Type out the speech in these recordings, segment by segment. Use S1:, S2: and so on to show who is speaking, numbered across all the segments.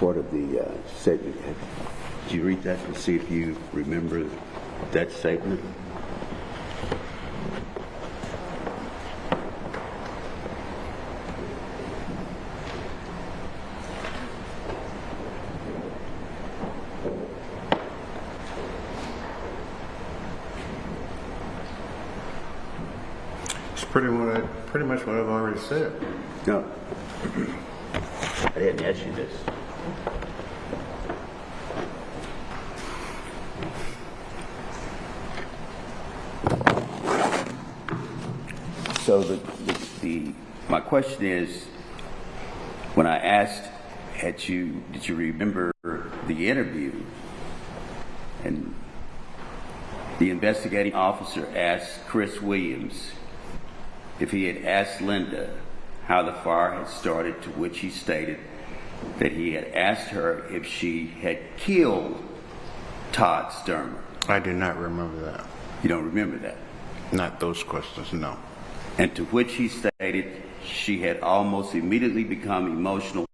S1: part of the statement. Did you read that and see if you remember that statement?
S2: It's pretty much what I've already said.
S1: No. I didn't ask you this. So my question is, when I asked, did you remember the interview? And the investigating officer asked Chris Williams if he had asked Linda how the fire had started, to which he stated that he had asked her if she had killed Todd Sturmer.
S2: I do not remember that.
S1: You don't remember that?
S2: Not those questions, no.
S1: And to which he stated she had almost immediately become emotional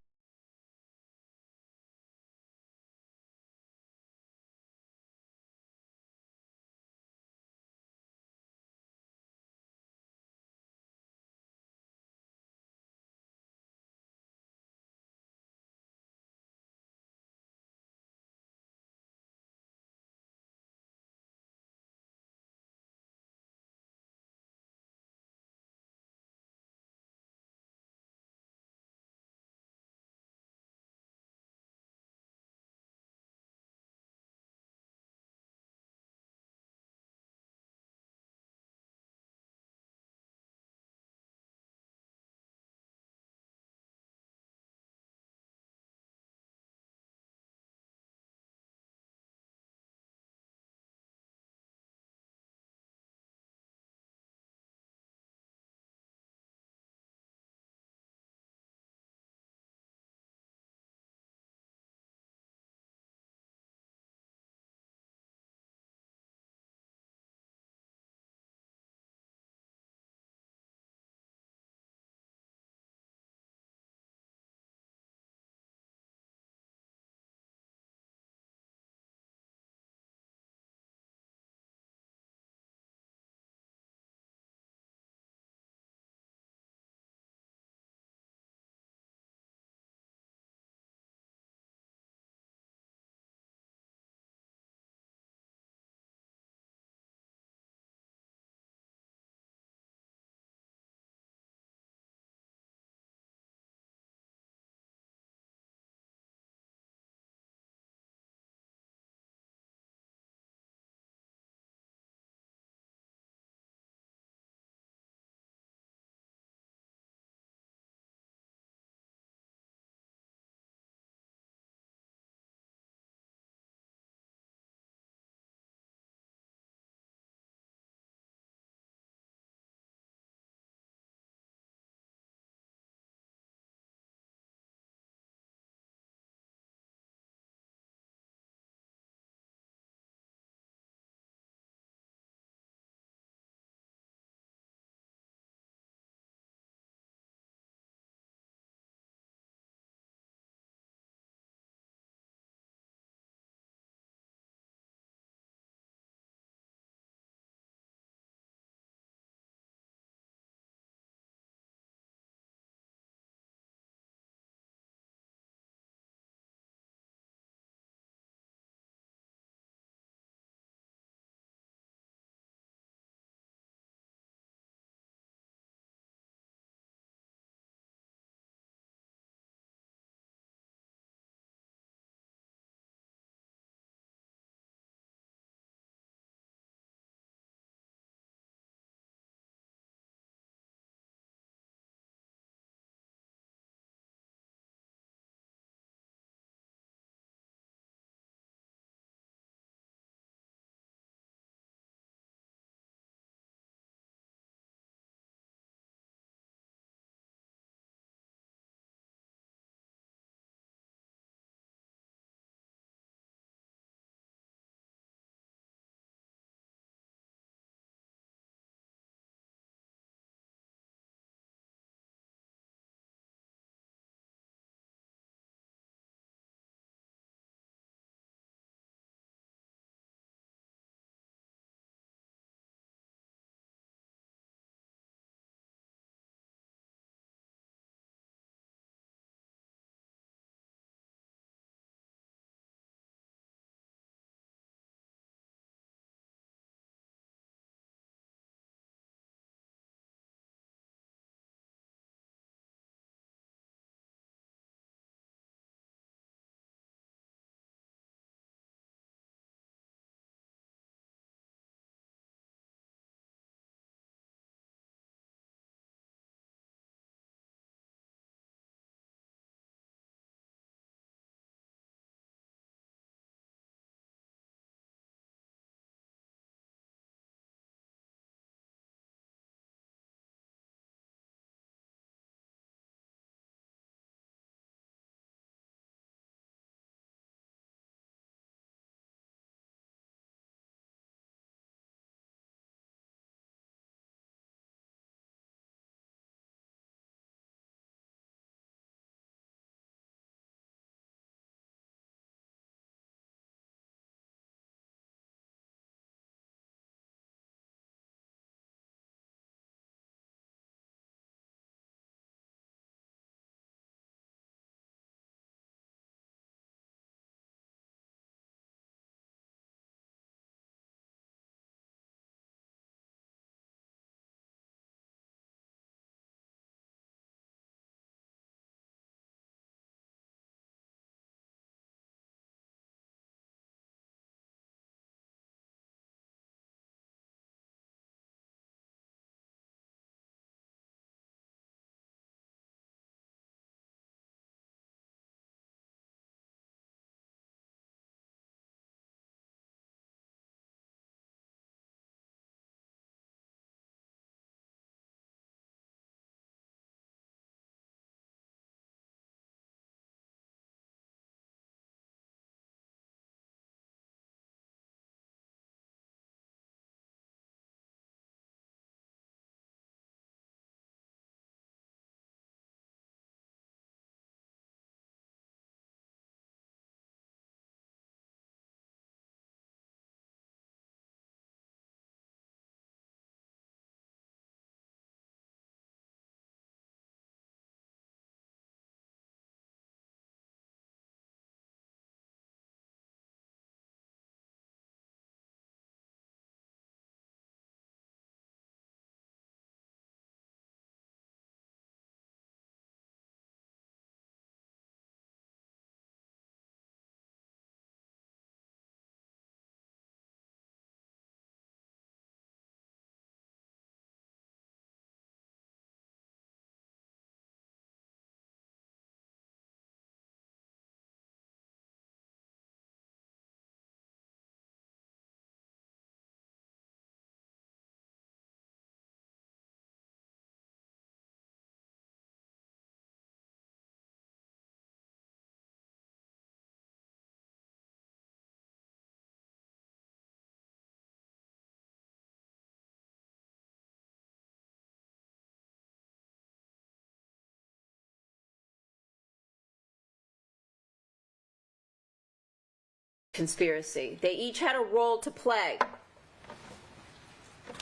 S3: conspiracy. They each had a role to play.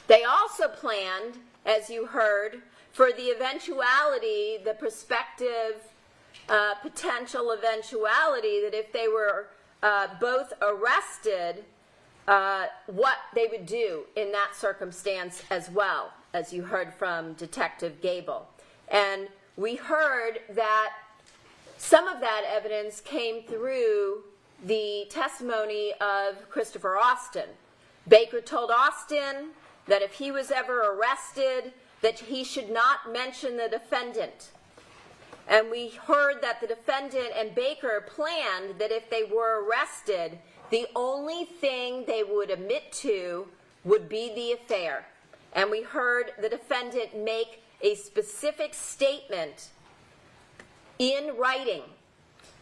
S3: They also planned, as you heard, for the eventuality, the prospective potential eventuality that if they were both arrested, what they would do in that circumstance as well, as you heard from Detective Gable. And we heard that some of that evidence came through the testimony of Christopher Austin. Baker told Austin that if he was ever arrested, that he should not mention the defendant. And we heard that the defendant and Baker planned that if they were arrested, the only thing they would admit to would be the affair. And we heard the defendant make a specific statement in writing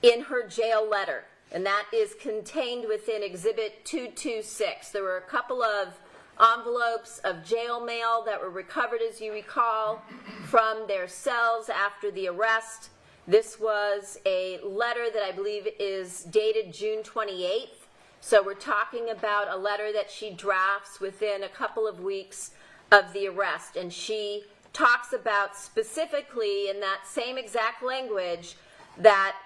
S3: in her jail letter. And that is contained within Exhibit 226. There were a couple of envelopes of jail mail that were recovered, as you recall, from their cells after the arrest. This was a letter that I believe is dated June 28th. So we're talking about a letter that she drafts within a couple of weeks of the arrest. And she talks about specifically in that same exact language that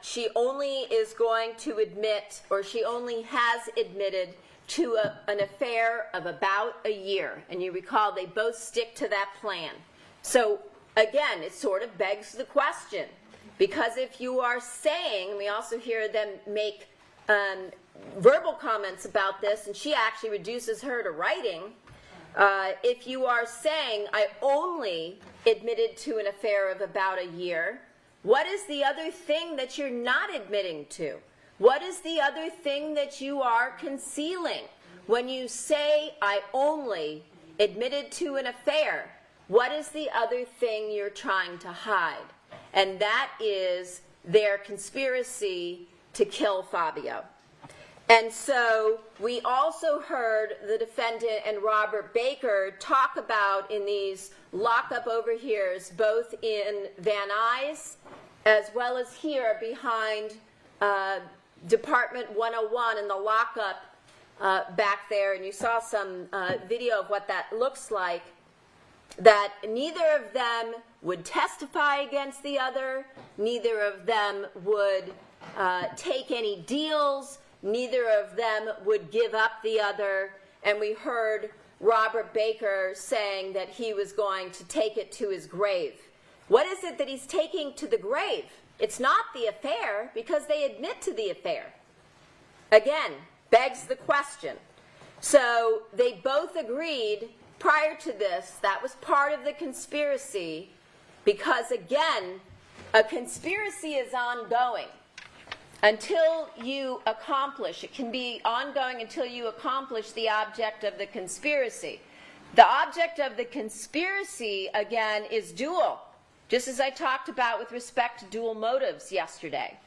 S3: she only is going to admit, or she only has admitted to an affair of about a year. And you recall they both stick to that plan. So again, it sort of begs the question, because if you are saying, we also hear them make verbal comments about this, and she actually reduces her to writing, if you are saying, I only admitted to an affair of about a year, what is the other thing that you're not admitting to? What is the other thing that you are concealing? When you say, I only admitted to an affair, what is the other thing you're trying to hide? And that is their conspiracy to kill Fabio. And so we also heard the defendant and Robert Baker talk about in these lockup overhears, both in Van Nuys as well as here behind Department 101 in the lockup back there. And you saw some video of what that looks like, that neither of them would testify against the other, neither of them would take any deals, neither of them would give up the other. And we heard Robert Baker saying that he was going to take it to his grave. What is it that he's taking to the grave? It's not the affair, because they admit to the affair. Again, begs the question. So they both agreed prior to this, that was part of the conspiracy, because again, a conspiracy is ongoing until you accomplish, it can be ongoing until you accomplish the object of the conspiracy. The object of the conspiracy, again, is dual, just as I talked about with respect to dual motives yesterday.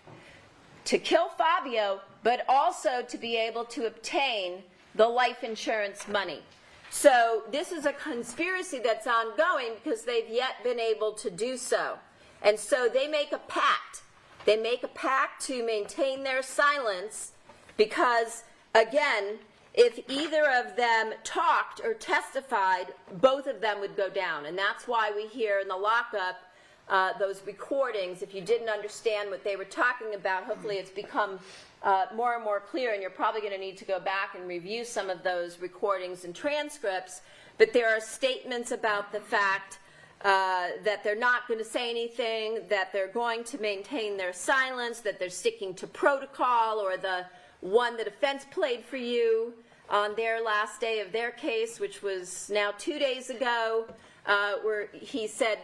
S3: To kill Fabio, but also to be able to obtain the life insurance money. So this is a conspiracy that's ongoing because they've yet been able to do so. And so they make a pact. They make a pact to maintain their silence because, again, if either of them talked or testified, both of them would go down. And that's why we hear in the lockup those recordings. If you didn't understand what they were talking about, hopefully it's become more and more clear, and you're probably going to need to go back and review some of those recordings and transcripts. But there are statements about the fact that they're not going to say anything, that they're going to maintain their silence, that they're sticking to protocol, or the one the defense played for you on their last day of their case, which was now 2 days ago, where he said,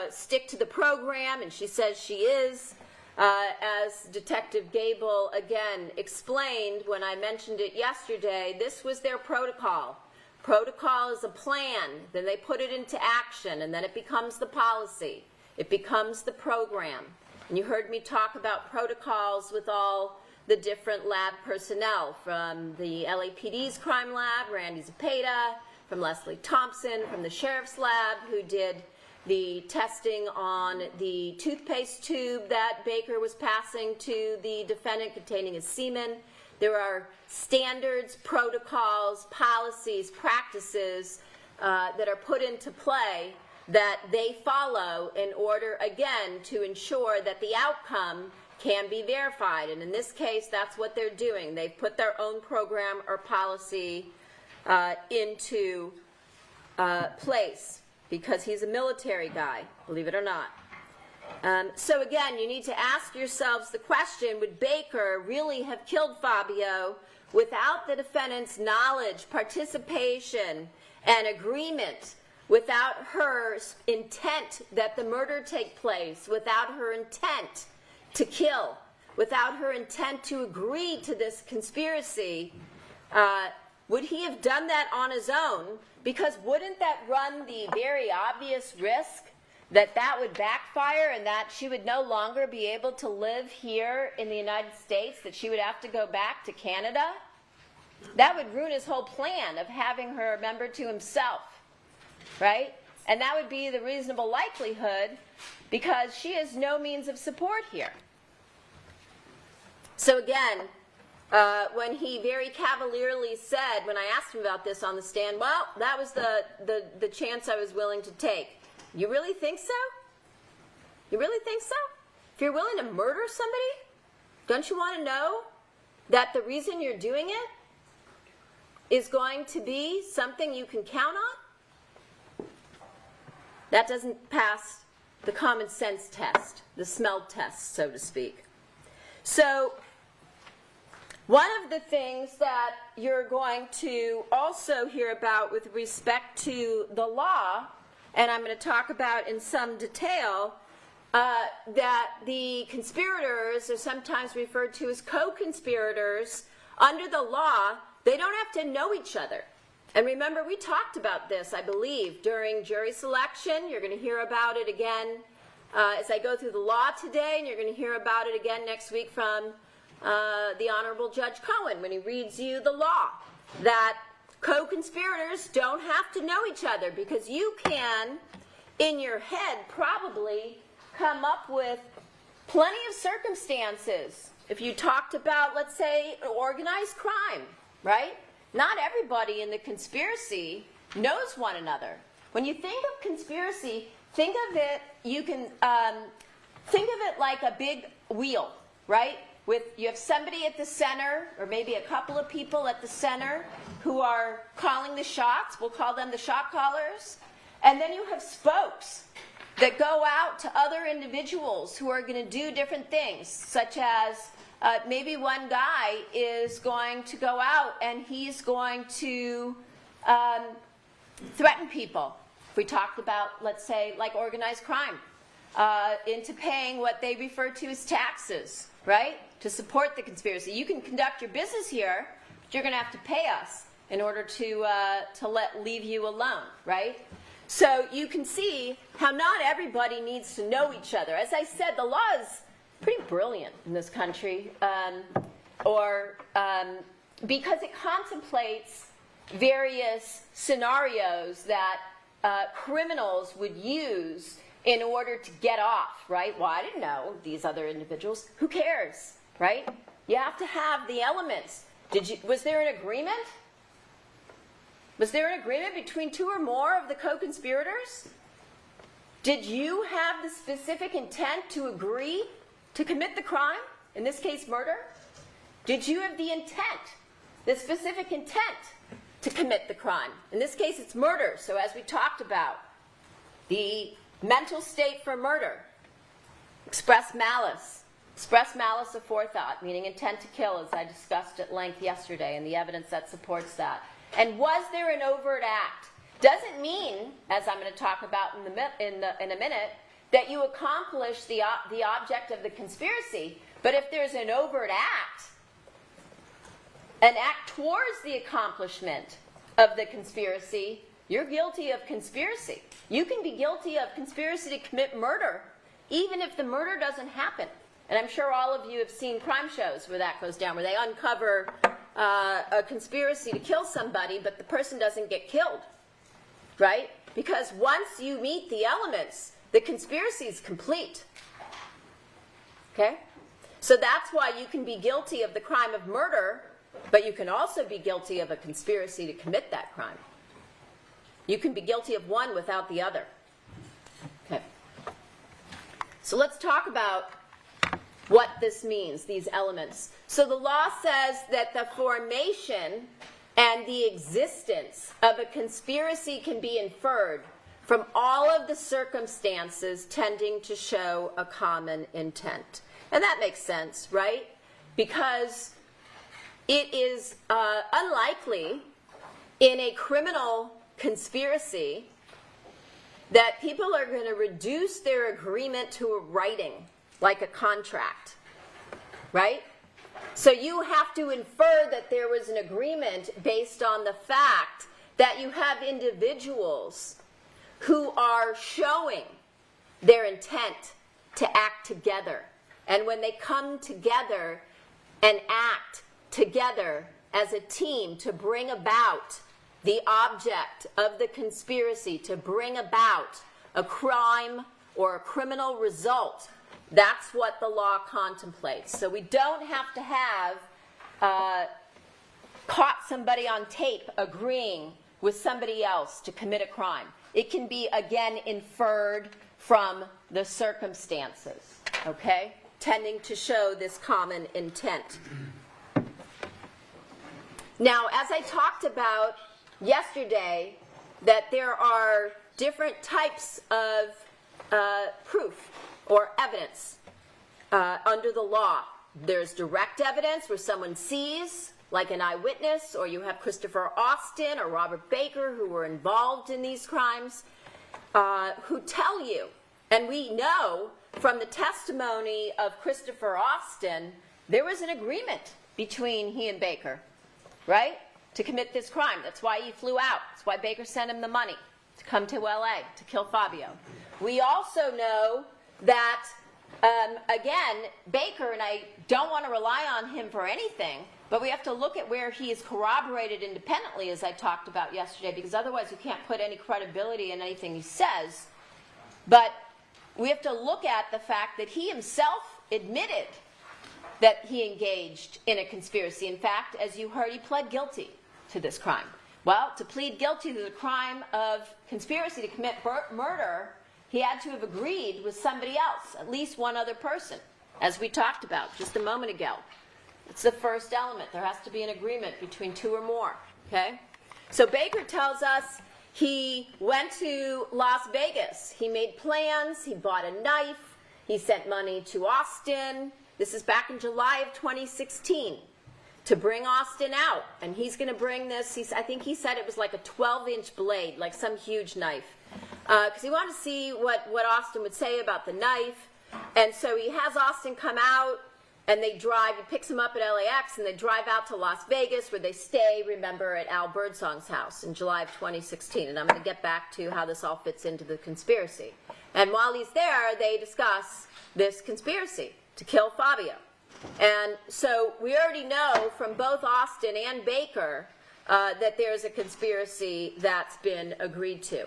S3: stick to the program, and she says she is. As Detective Gable, again, explained when I mentioned it yesterday, this was their protocol. Protocol is a plan, then they put it into action, and then it becomes the policy. It becomes the program. And you heard me talk about protocols with all the different lab personnel, from the LAPD's crime lab, Randy Zepeda, from Leslie Thompson, from the sheriff's lab, who did the testing on the toothpaste tube that Baker was passing to the defendant containing his semen. There are standards, protocols, policies, practices that are put into play that they follow in order, again, to ensure that the outcome can be verified. And in this case, that's what they're doing. They've put their own program or policy into place because he's a military guy, believe it or not. So again, you need to ask yourselves the question, would Baker really have killed Fabio without the defendant's knowledge, participation, and agreement, without her intent that the murder take place, without her intent to kill, without her intent to agree to this conspiracy? Would he have done that on his own? Because wouldn't that run the very obvious risk that that would backfire and that she would no longer be able to live here in the United States, that she would have to go back to Canada? That would ruin his whole plan of having her member to himself, right? And that would be the reasonable likelihood because she has no means of support here. So again, when he very cavalierly said, when I asked him about this on the stand, well, that was the chance I was willing to take. You really think so? You really think so? If you're willing to murder somebody, don't you want to know that the reason you're doing it is going to be something you can count on? That doesn't pass the common sense test, the smell test, so to speak. So one of the things that you're going to also hear about with respect to the law, and I'm going to talk about in some detail, that the conspirators are sometimes referred to as co-conspirators. Under the law, they don't have to know each other. And remember, we talked about this, I believe, during jury selection. You're going to hear about it again as I go through the law today, and you're going to hear about it again next week from the Honorable Judge Cohen when he reads you the law, that co-conspirators don't have to know each other because you can, in your head, probably come up with plenty of circumstances. If you talked about, let's say, organized crime, right? Not everybody in the conspiracy knows one another. When you think of conspiracy, think of it, you can think of it like a big wheel, right? You have somebody at the center, or maybe a couple of people at the center who are calling the shots. We'll call them the shot callers. And then you have spokes that go out to other individuals who are going to do different things, such as maybe one guy is going to go out and he's going to threaten people. If we talked about, let's say, like organized crime, into paying what they refer to as taxes, right? To support the conspiracy. You can conduct your business here, but you're going to have to pay us in order to leave you alone, right? So you can see how not everybody needs to know each other. As I said, the law is pretty brilliant in this country, because it contemplates various scenarios that criminals would use in order to get off, right? Well, I didn't know these other individuals. Who cares, right? You have to have the elements. Was there an agreement? Was there an agreement between two or more of the co-conspirators? Did you have the specific intent to agree to commit the crime? In this case, murder? Did you have the intent, the specific intent to commit the crime? In this case, it's murder. So as we talked about, the mental state for murder, express malice of forethought, meaning intent to kill, as I discussed at length yesterday, and the evidence that supports that. And was there an overt act? Doesn't mean, as I'm going to talk about in a minute, that you accomplish the object of the conspiracy. But if there's an overt act, an act towards the accomplishment of the conspiracy, you're guilty of conspiracy. You can be guilty of conspiracy to commit murder, even if the murder doesn't happen. And I'm sure all of you have seen crime shows where that goes down, where they uncover a conspiracy to kill somebody, but the person doesn't get killed, right? Because once you meet the elements, the conspiracy is complete. Okay? So that's why you can be guilty of the crime of murder But you can also be guilty of a conspiracy to commit that crime. You can be guilty of one without the other. Okay. So let's talk about what this means, these elements. So the law says that the formation and the existence of a conspiracy can be inferred from all of the circumstances tending to show a common intent. And that makes sense, right? Because it is unlikely in a criminal conspiracy that people are going to reduce their agreement to a writing, like a contract, right? So you have to infer that there was an agreement based on the fact that you have individuals who are showing their intent to act together. And when they come together and act together as a team to bring about the object of the conspiracy, to bring about a crime or a criminal result, that's what the law contemplates. So we don't have to have caught somebody on tape agreeing with somebody else to commit a crime. It can be, again, inferred from the circumstances, okay, tending to show this common intent. Now, as I talked about yesterday, that there are different types of proof or evidence under the law. There's direct evidence where someone sees, like an eyewitness, or you have Christopher Austin or Robert Baker who were involved in these crimes, who tell you, and we know from the testimony of Christopher Austin, there was an agreement between he and Baker, right, to commit this crime. That's why he flew out. That's why Baker sent him the money to come to LA to kill Fabio. We also know that, again, Baker, and I don't want to rely on him for anything, but we have to look at where he is corroborated independently, as I talked about yesterday, because otherwise you can't put any credibility in anything he says. But we have to look at the fact that he himself admitted that he engaged in a conspiracy. In fact, as you heard, he pled guilty to this crime. Well, to plead guilty to the crime of conspiracy to commit murder, he had to have agreed with somebody else, at least one other person, as we talked about just a moment ago. It's the first element. There has to be an agreement between two or more, okay? So Baker tells us he went to Las Vegas. He made plans. He bought a knife. He sent money to Austin. This is back in July of 2016 to bring Austin out. And he's going to bring this, I think he said it was like a 12-inch blade, like some huge knife. Because he wanted to see what Austin would say about the knife. And so he has Austin come out, and they drive, he picks him up at LAX, and they drive out to Las Vegas, where they stay, remember, at Al Birdsong's house in July of 2016. And I'm going to get back to how this all fits into the conspiracy. And while he's there, they discuss this conspiracy to kill Fabio. And so we already know from both Austin and Baker that there's a conspiracy that's been agreed to.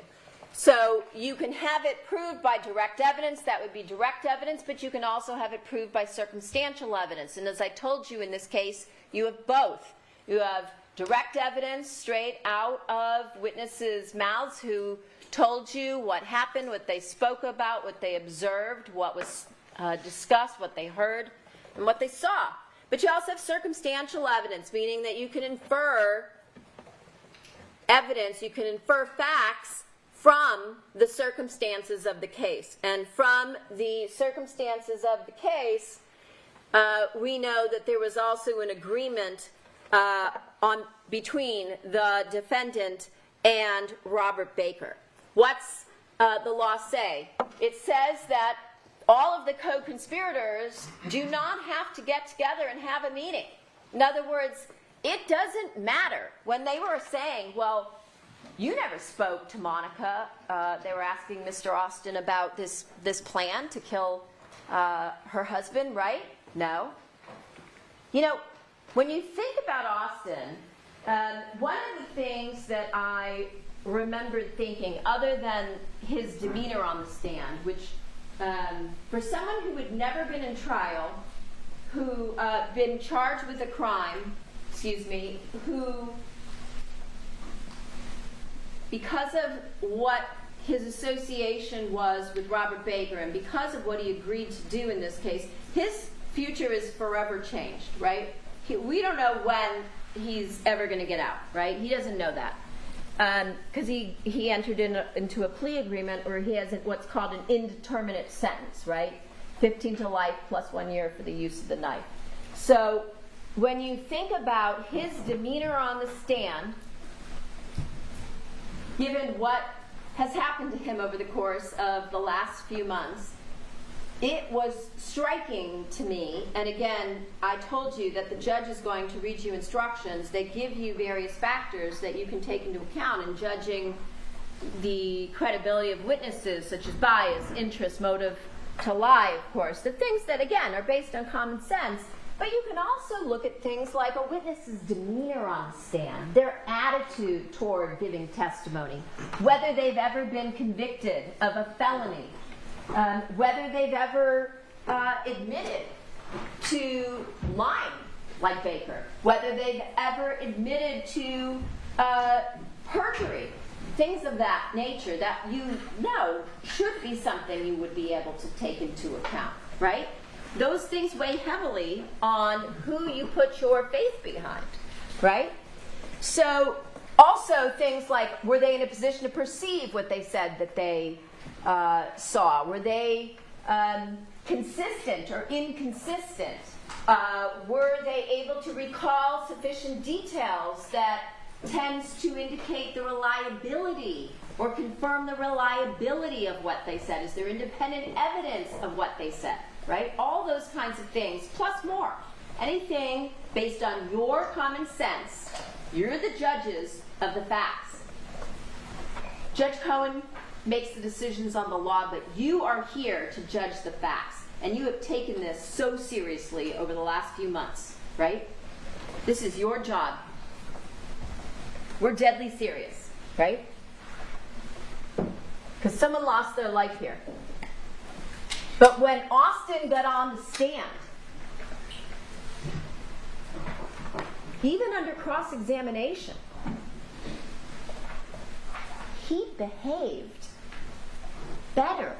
S3: So you can have it proved by direct evidence. That would be direct evidence, but you can also have it proved by circumstantial evidence. And as I told you in this case, you have both. You have direct evidence straight out of witnesses' mouths who told you what happened, what they spoke about, what they observed, what was discussed, what they heard, and what they saw. But you also have circumstantial evidence, meaning that you can infer evidence, you can infer facts from the circumstances of the case. And from the circumstances of the case, we know that there was also an agreement between the defendant and Robert Baker. What's the law say? It says that all of the co-conspirators do not have to get together and have a meeting. In other words, it doesn't matter. When they were saying, well, you never spoke to Monica. They were asking Mr. Austin about this plan to kill her husband, right? No. You know, when you think about Austin, one of the things that I remembered thinking, other than his demeanor on the stand, which for someone who had never been in trial, who been charged with a crime, who, because of what his association was with Robert Baker and because of what he agreed to do in this case, his future is forever changed, right? We don't know when he's ever going to get out, right? He doesn't know that. Because he entered into a plea agreement where he has what's called an indeterminate sentence, right? 15 to life plus 1 year for the use of the knife. So when you think about his demeanor on the stand, given what has happened to him over the course of the last few months, it was striking to me, and again, I told you that the judge is going to read you instructions. They give you various factors that you can take into account in judging the credibility of witnesses, such as bias, interest, motive to lie, of course. The things that, again, are based on common sense, but you can also look at things like a witness's demeanor on the stand, their attitude toward giving testimony, whether they've ever been convicted of a felony, whether they've ever admitted to lying like Baker, whether they've ever admitted to perjury, things of that nature that you know should be something you would be able to take into account, right? Those things weigh heavily on who you put your faith behind, right? So also things like, were they in a position to perceive what they said that they saw? Were they consistent or inconsistent? Were they able to recall sufficient details that tends to indicate the reliability or confirm the reliability of what they said? Is there independent evidence of what they said, right? All those kinds of things, plus more. Anything based on your common sense. You're the judges of the facts. Judge Cohen makes the decisions on the law, but you are here to judge the facts. And you have taken this so seriously over the last few months, right? This is your job. We're deadly serious, right? Because someone lost their life here. But when Austin got on the stand, even under cross-examination, he behaved better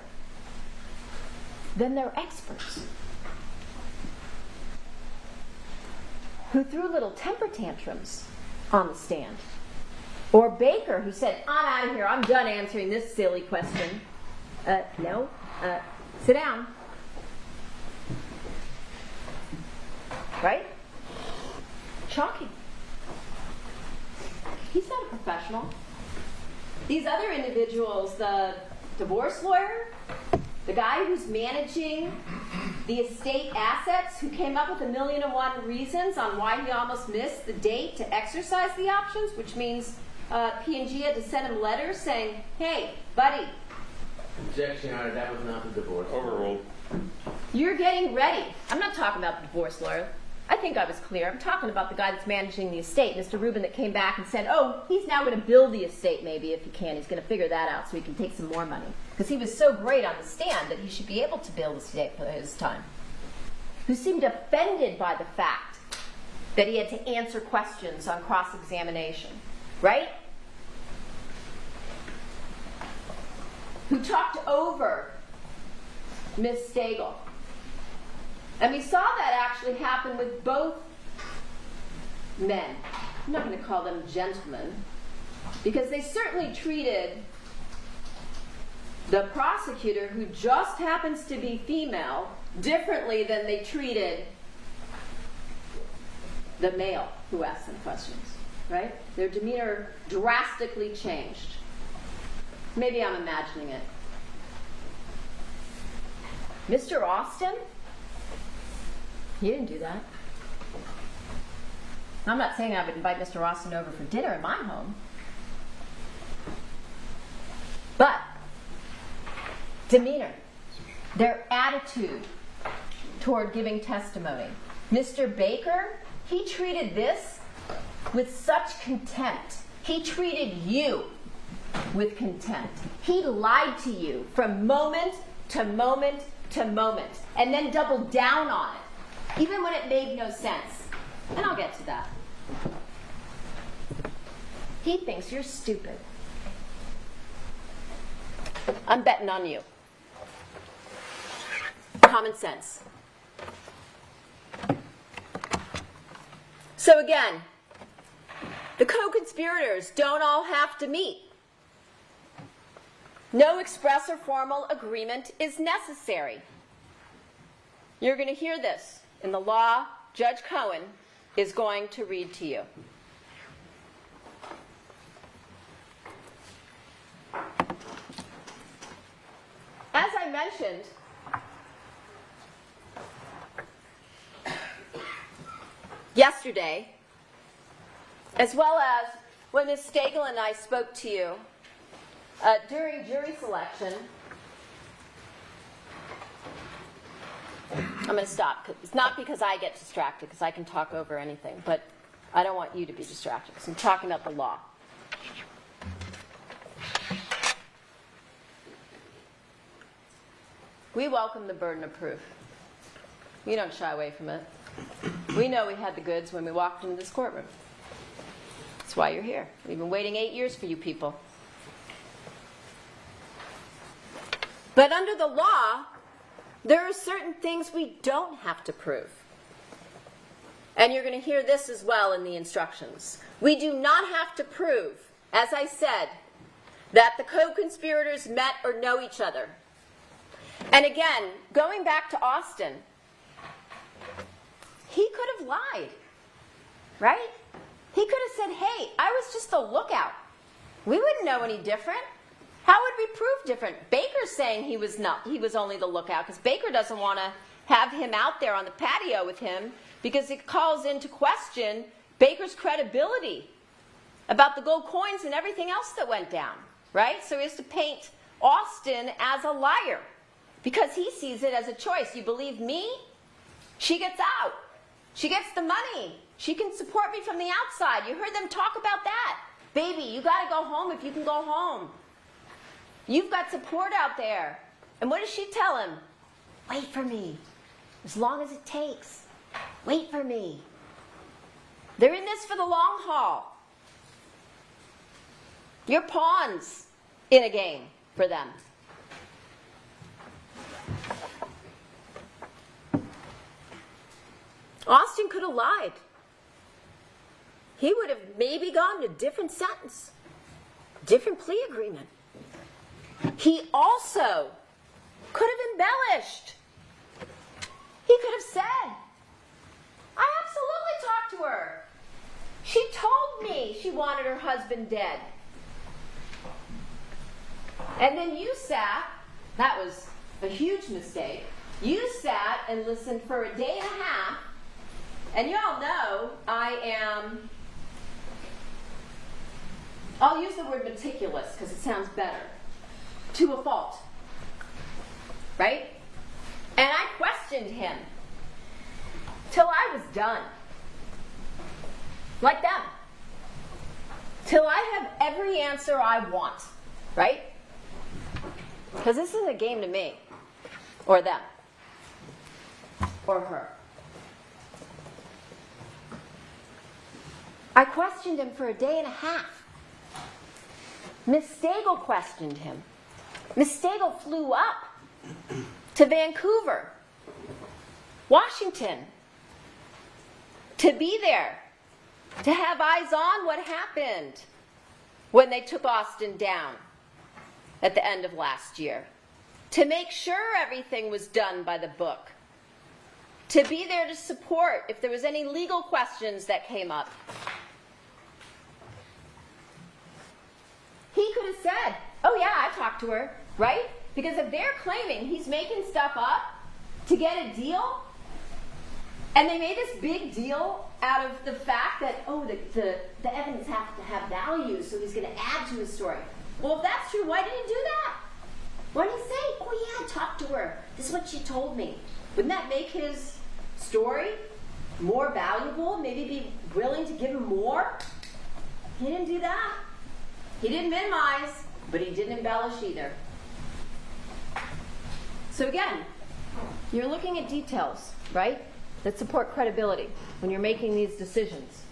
S3: than their experts, who threw little temper tantrums on the stand. Or Baker, who said, I'm out of here, I'm done answering this silly question. No, sit down. Right? Shocking. He's not a professional. These other individuals, the divorce lawyer, the guy who's managing the estate assets, who came up with 1,000,001 reasons on why he almost missed the date to exercise the options, which means P&G had to send him letters saying, hey, buddy.
S4: Objection, Your Honor, that was not the divorce.
S5: Overruled.
S3: You're getting ready. I'm not talking about the divorce lawyer. I think I was clear. I'm talking about the guy that's managing the estate, Mr. Rubin, that came back and said, oh, he's now going to build the estate maybe if he can. He's going to figure that out so he can take some more money. Because he was so great on the stand that he should be able to build the estate for his time. Who seemed offended by the fact that he had to answer questions on cross-examination. Right? Who talked over Ms. Stagel. And we saw that actually happen with both men. I'm not going to call them gentlemen, because they certainly treated the prosecutor, who just happens to be female, differently than they treated the male who asked them questions. Right? Their demeanor drastically changed. Maybe I'm imagining it. Mr. Austin? He didn't do that. I'm not saying I would invite Mr. Austin over for dinner in my home. But demeanor, their attitude toward giving testimony. Mr. Baker, he treated this with such contempt. He treated you with contempt. He lied to you from moment to moment to moment, and then doubled down on it, even when it made no sense. And I'll get to that. He thinks you're stupid. I'm betting on you. Common sense. So again, the co-conspirators don't all have to meet. No express or formal agreement is necessary. You're going to hear this in the law. Judge Cohen is going to read to you. As I mentioned, yesterday, as well as when Ms. Stagel and I spoke to you during jury selection, I'm going to stop. It's not because I get distracted, because I can talk over anything, but I don't want you to be distracted, because I'm talking about the law. We welcome the burden of proof. We don't shy away from it. We know we had the goods when we walked into this courtroom. That's why you're here. We've been waiting 8 years for you people. But under the law, there are certain things we don't have to prove. And you're going to hear this as well in the instructions. We do not have to prove, as I said, that the co-conspirators met or know each other. And again, going back to Austin, he could have lied, right? He could have said, hey, I was just the lookout. We wouldn't know any different. How would we prove different? Baker's saying he was only the lookout, because Baker doesn't want to have him out there on the patio with him, because it calls into question Baker's credibility about the gold coins and everything else that went down, right? So he has to paint Austin as a liar, because he sees it as a choice. You believe me? She gets out. She gets the money. She can support me from the outside. You heard them talk about that. Baby, you got to go home if you can go home. You've got support out there. And what does she tell him? Wait for me. As long as it takes. Wait for me. They're in this for the long haul. You're pawns in a game for them. Austin could have lied. He would have maybe gotten a different sentence, different plea agreement. He also could have embellished. He could have said, I absolutely talked to her. She told me she wanted her husband dead. And then you sat, that was a huge mistake, you sat and listened for a day and a half, and you all know I'll use the word meticulous because it sounds better, to a fault, right? And I questioned him till I was done, like them, till I have every answer I want, right? Because this isn't a game to me, or them, or her. I questioned him for a day and a half. Miss Stagel questioned him. Miss Stagel flew up to Vancouver, Washington, to be there, to have eyes on what happened when they took Austin down at the end of last year, to make sure everything was done by the book, to be there to support if there was any legal questions that came up. He could have said, oh yeah, I talked to her, right? Because if they're claiming he's making stuff up to get a deal, and they made this big deal out of the fact that, oh, the evidence has to have value, so he's going to add to his story. Well, if that's true, why did he do that? Why did he say, oh yeah, I talked to her. This is what she told me. Wouldn't that make his story more valuable? Maybe be willing to give him more? He didn't do that. He didn't minimize, but he didn't embellish either. So again, you're looking at details, right, that support credibility when you're making these decisions.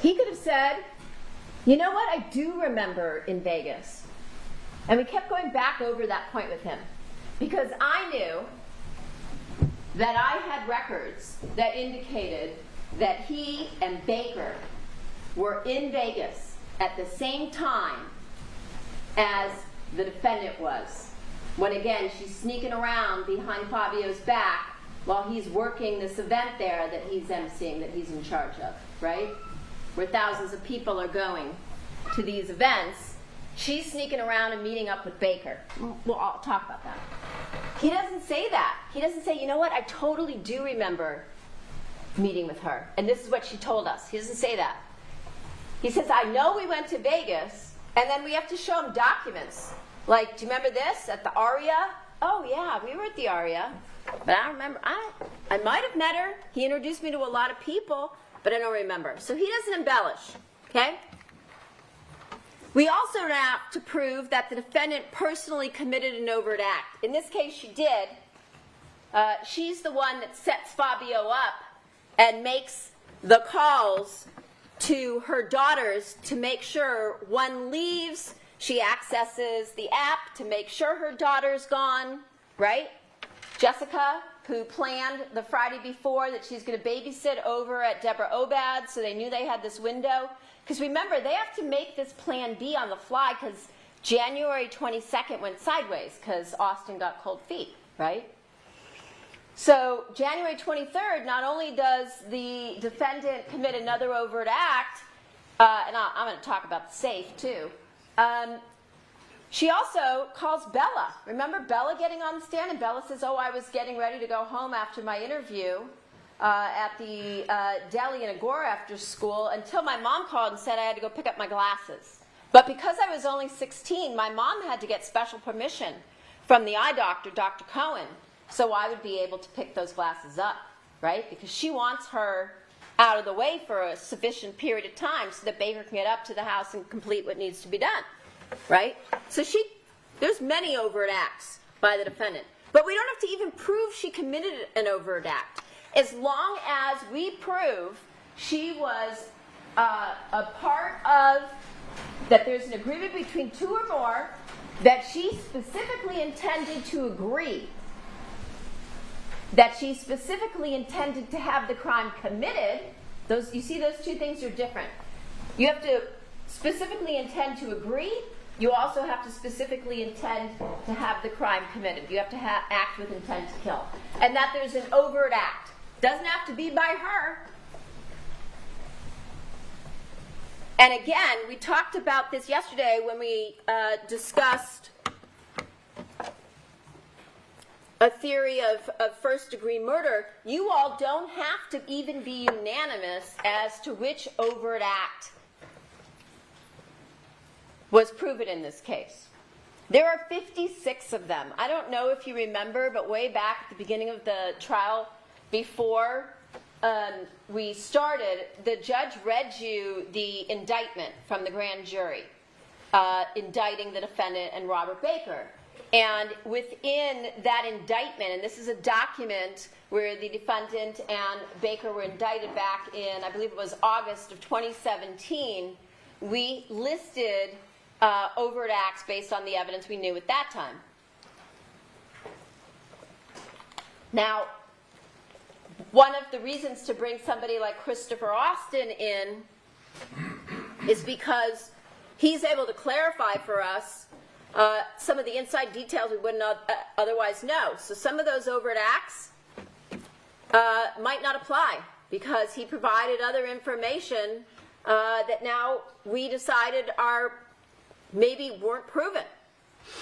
S3: He could have said, you know what, I do remember in Vegas. And we kept going back over that point with him because I knew that I had records that indicated that he and Baker were in Vegas at the same time as the defendant was. When again, she's sneaking around behind Fabio's back while he's working this event there that he's emceeing, that he's in charge of, right? Where thousands of people are going to these events. She's sneaking around and meeting up with Baker. Well, I'll talk about that. He doesn't say that. He doesn't say, you know what, I totally do remember meeting with her. And this is what she told us. He doesn't say that. He says, I know we went to Vegas, and then we have to show him documents. Like, do you remember this at the Aria? Oh, yeah, we were at the Aria. But I don't remember. I might have met her. He introduced me to a lot of people, but I don't remember. So he doesn't embellish, okay? We also have to prove that the defendant personally committed an overt act. In this case, she did. She's the one that sets Fabio up and makes the calls to her daughters to make sure one leaves. She accesses the app to make sure her daughter's gone, right? Jessica, who planned the Friday before that she's going to babysit over at Deborah Obad's, so they knew they had this window. Because remember, they have to make this plan B on the fly because January 22nd went sideways because Austin got cold feet, right? So January 23rd, not only does the defendant commit another overt act, and I'm going to talk about the safe too, she also calls Bella. Remember Bella getting on the stand? And Bella says, oh, I was getting ready to go home after my interview at the deli in Agora after school until my mom called and said I had to go pick up my glasses. But because I was only 16, my mom had to get special permission from the eye doctor, Dr. Cohen, so I would be able to pick those glasses up, right? Because she wants her out of the way for a sufficient period of time so that Baker can get up to the house and complete what needs to be done, right? So there's many overt acts by the defendant. But we don't have to even prove she committed an overt act. As long as we prove she was a part of, that there's an agreement between two or more, that she specifically intended to agree, that she specifically intended to have the crime committed. Those, you see, those two things are different. You have to specifically intend to agree. You also have to specifically intend to have the crime committed. You have to act with intent to kill. And that there's an overt act. Doesn't have to be by her. And again, we talked about this yesterday when we discussed a theory of first-degree murder. You all don't have to even be unanimous as to which overt act was proven in this case. There are 56 of them. I don't know if you remember, but way back at the beginning of the trial, before we started, the judge read you the indictment from the grand jury, indicting the defendant and Robert Baker. And within that indictment, and this is a document where the defendant and Baker were indicted back in, I believe it was August of 2017, we listed overt acts based on the evidence we knew at that time. Now, one of the reasons to bring somebody like Christopher Austin in is because he's able to clarify for us some of the inside details we wouldn't otherwise know. So some of those overt acts might not apply because he provided other information that now we decided maybe weren't proven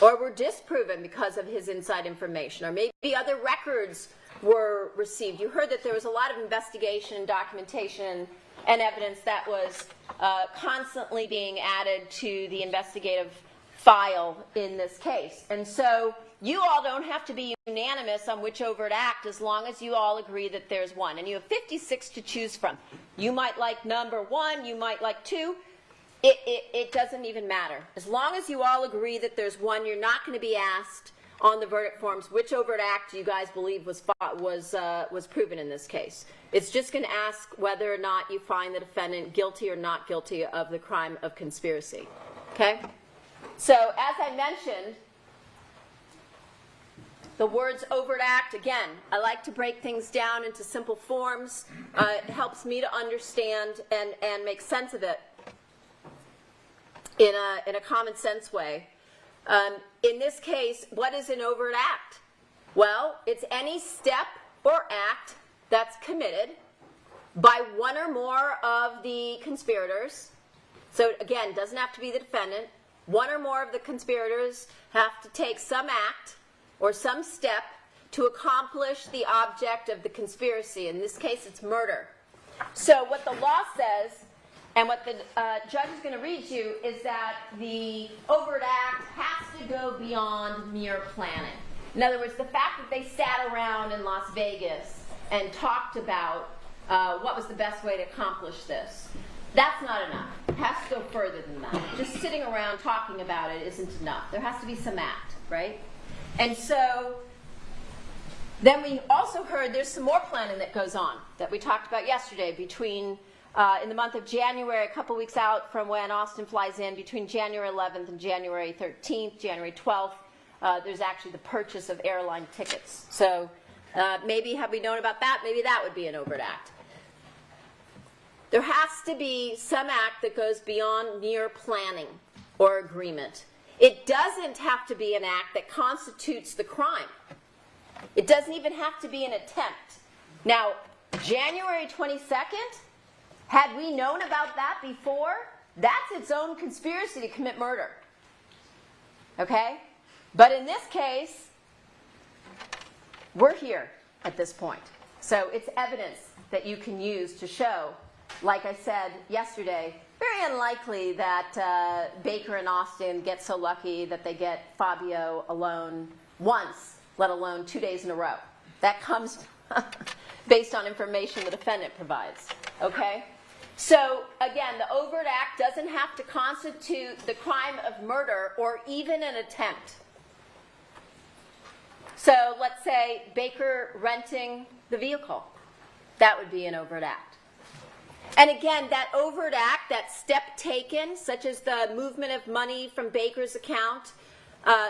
S3: or were disproven because of his inside information, or maybe other records were received. You heard that there was a lot of investigation, documentation, and evidence that was constantly being added to the investigative file in this case. And so you all don't have to be unanimous on which overt act as long as you all agree that there's one. And you have 56 to choose from. You might like number 1, you might like 2. It doesn't even matter. As long as you all agree that there's one, you're not going to be asked on the verdict forms which overt act you guys believe was proven in this case. It's just going to ask whether or not you find the defendant guilty or not guilty of the crime of conspiracy. Okay? So, as I mentioned, the words overt act, again, I like to break things down into simple forms. It helps me to understand and make sense of it in a common sense way. In this case, what is an overt act? Well, it's any step or act that's committed by one or more of the conspirators. So again, it doesn't have to be the defendant. One or more of the conspirators have to take some act or some step to accomplish the object of the conspiracy. In this case, it's murder. So what the law says, and what the judge is going to read you, is that the overt act has to go beyond mere planning. In other words, the fact that they sat around in Las Vegas and talked about what was the best way to accomplish this, that's not enough. It has to go further than that. Just sitting around talking about it isn't enough. There has to be some act, right? And so then we also heard there's some more planning that goes on that we talked about yesterday between, in the month of January, a couple weeks out from when Austin flies in, between January 11th and January 13th, January 12th, there's actually the purchase of airline tickets. So maybe have we known about that? Maybe that would be an overt act. There has to be some act that goes beyond mere planning or agreement. It doesn't have to be an act that constitutes the crime. It doesn't even have to be an attempt. Now, January 22nd, had we known about that before, that's its own conspiracy to commit murder. Okay? But in this case, we're here at this point. So it's evidence that you can use to show, like I said yesterday, very unlikely that Baker and Austin get so lucky that they get Fabio alone once, let alone 2 days in a row. That comes based on information the defendant provides. Okay? So, again, the overt act doesn't have to constitute the crime of murder or even an attempt. So, let's say Baker renting the vehicle. That would be an overt act. And again, that overt act, that step taken, such as the movement of money from Baker's account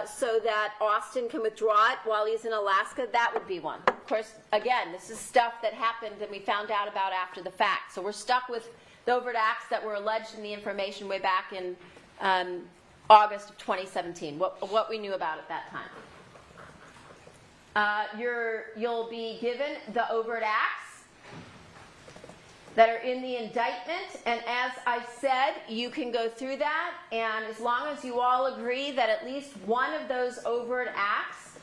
S3: so that Austin can withdraw it while he's in Alaska, that would be one. Of course, again, this is stuff that happened and we found out about after the fact. So we're stuck with the overt acts that were alleged in the information way back in August of 2017, what we knew about at that time. You'll be given the overt acts that are in the indictment, and as I said, you can go through that, and as long as you all agree that at least one of those overt acts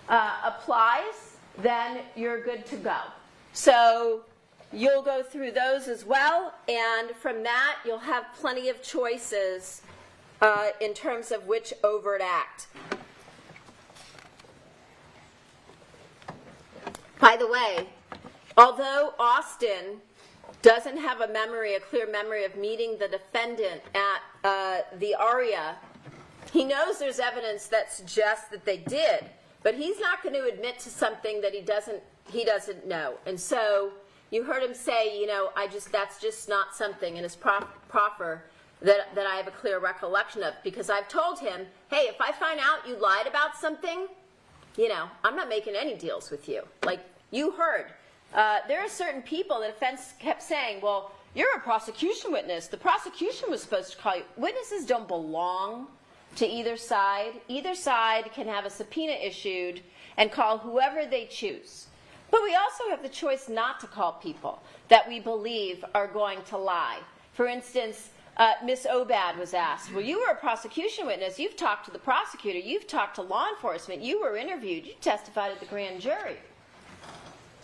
S3: applies, then you're good to go. So you'll go through those as well, and from that you'll have plenty of choices in terms of which overt act. By the way, although Austin doesn't have a clear memory of meeting the defendant at the ARIA, he knows there's evidence that suggests that they did, but he's not going to admit to something that he doesn't know. And so you heard him say, that's just not something in his proffer that I have a clear recollection of, because I've told him, hey, if I find out you lied about something, I'm not making any deals with you. Like you heard. There are certain people, the defense kept saying, well, you're a prosecution witness. The prosecution was supposed to call you. Witnesses don't belong to either side. Either side can have a subpoena issued and call whoever they choose. But we also have the choice not to call people that we believe are going to lie. For instance, Miss Obad was asked, well, you were a prosecution witness. You've talked to the prosecutor. You've talked to law enforcement. You were interviewed. You testified at the grand jury.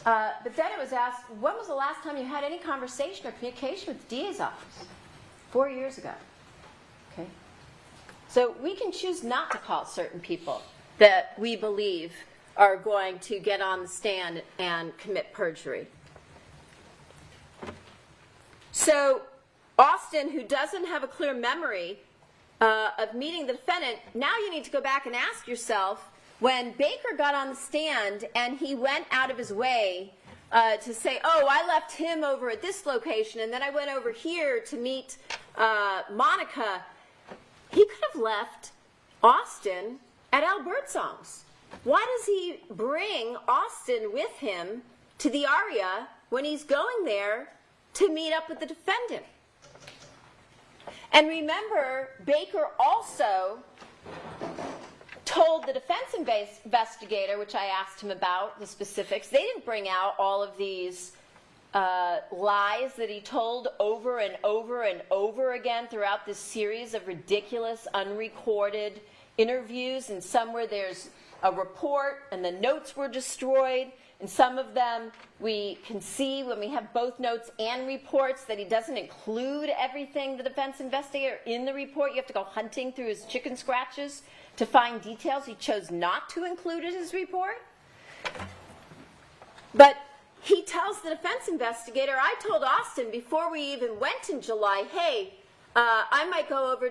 S3: But then it was asked, when was the last time you had any conversation or communication with the DA's office? 4 years ago. Okay. So we can choose not to call certain people that we believe are going to get on the stand and commit perjury. So Austin, who doesn't have a clear memory of meeting the defendant, now you need to go back and ask yourself, when Baker got on the stand and he went out of his way to say, oh, I left him over at this location, and then I went over here to meet Monica. He could have left Austin at Al Birdsong's. Why does he bring Austin with him to the Aria when he's going there to meet up with the defendant? And remember, Baker also told the defense investigator, which I asked him about, the specifics. They didn't bring out all of these lies that he told over and over and over again throughout this series of ridiculous, unrecorded interviews, and some where there's a report and the notes were destroyed, and some of them we can see when we have both notes and reports that he doesn't include everything, the defense investigator, in the report. You have to go hunting through his chicken scratches to find details he chose not to include in his report. But he tells the defense investigator, I told Austin before we even went in July, hey, I might go over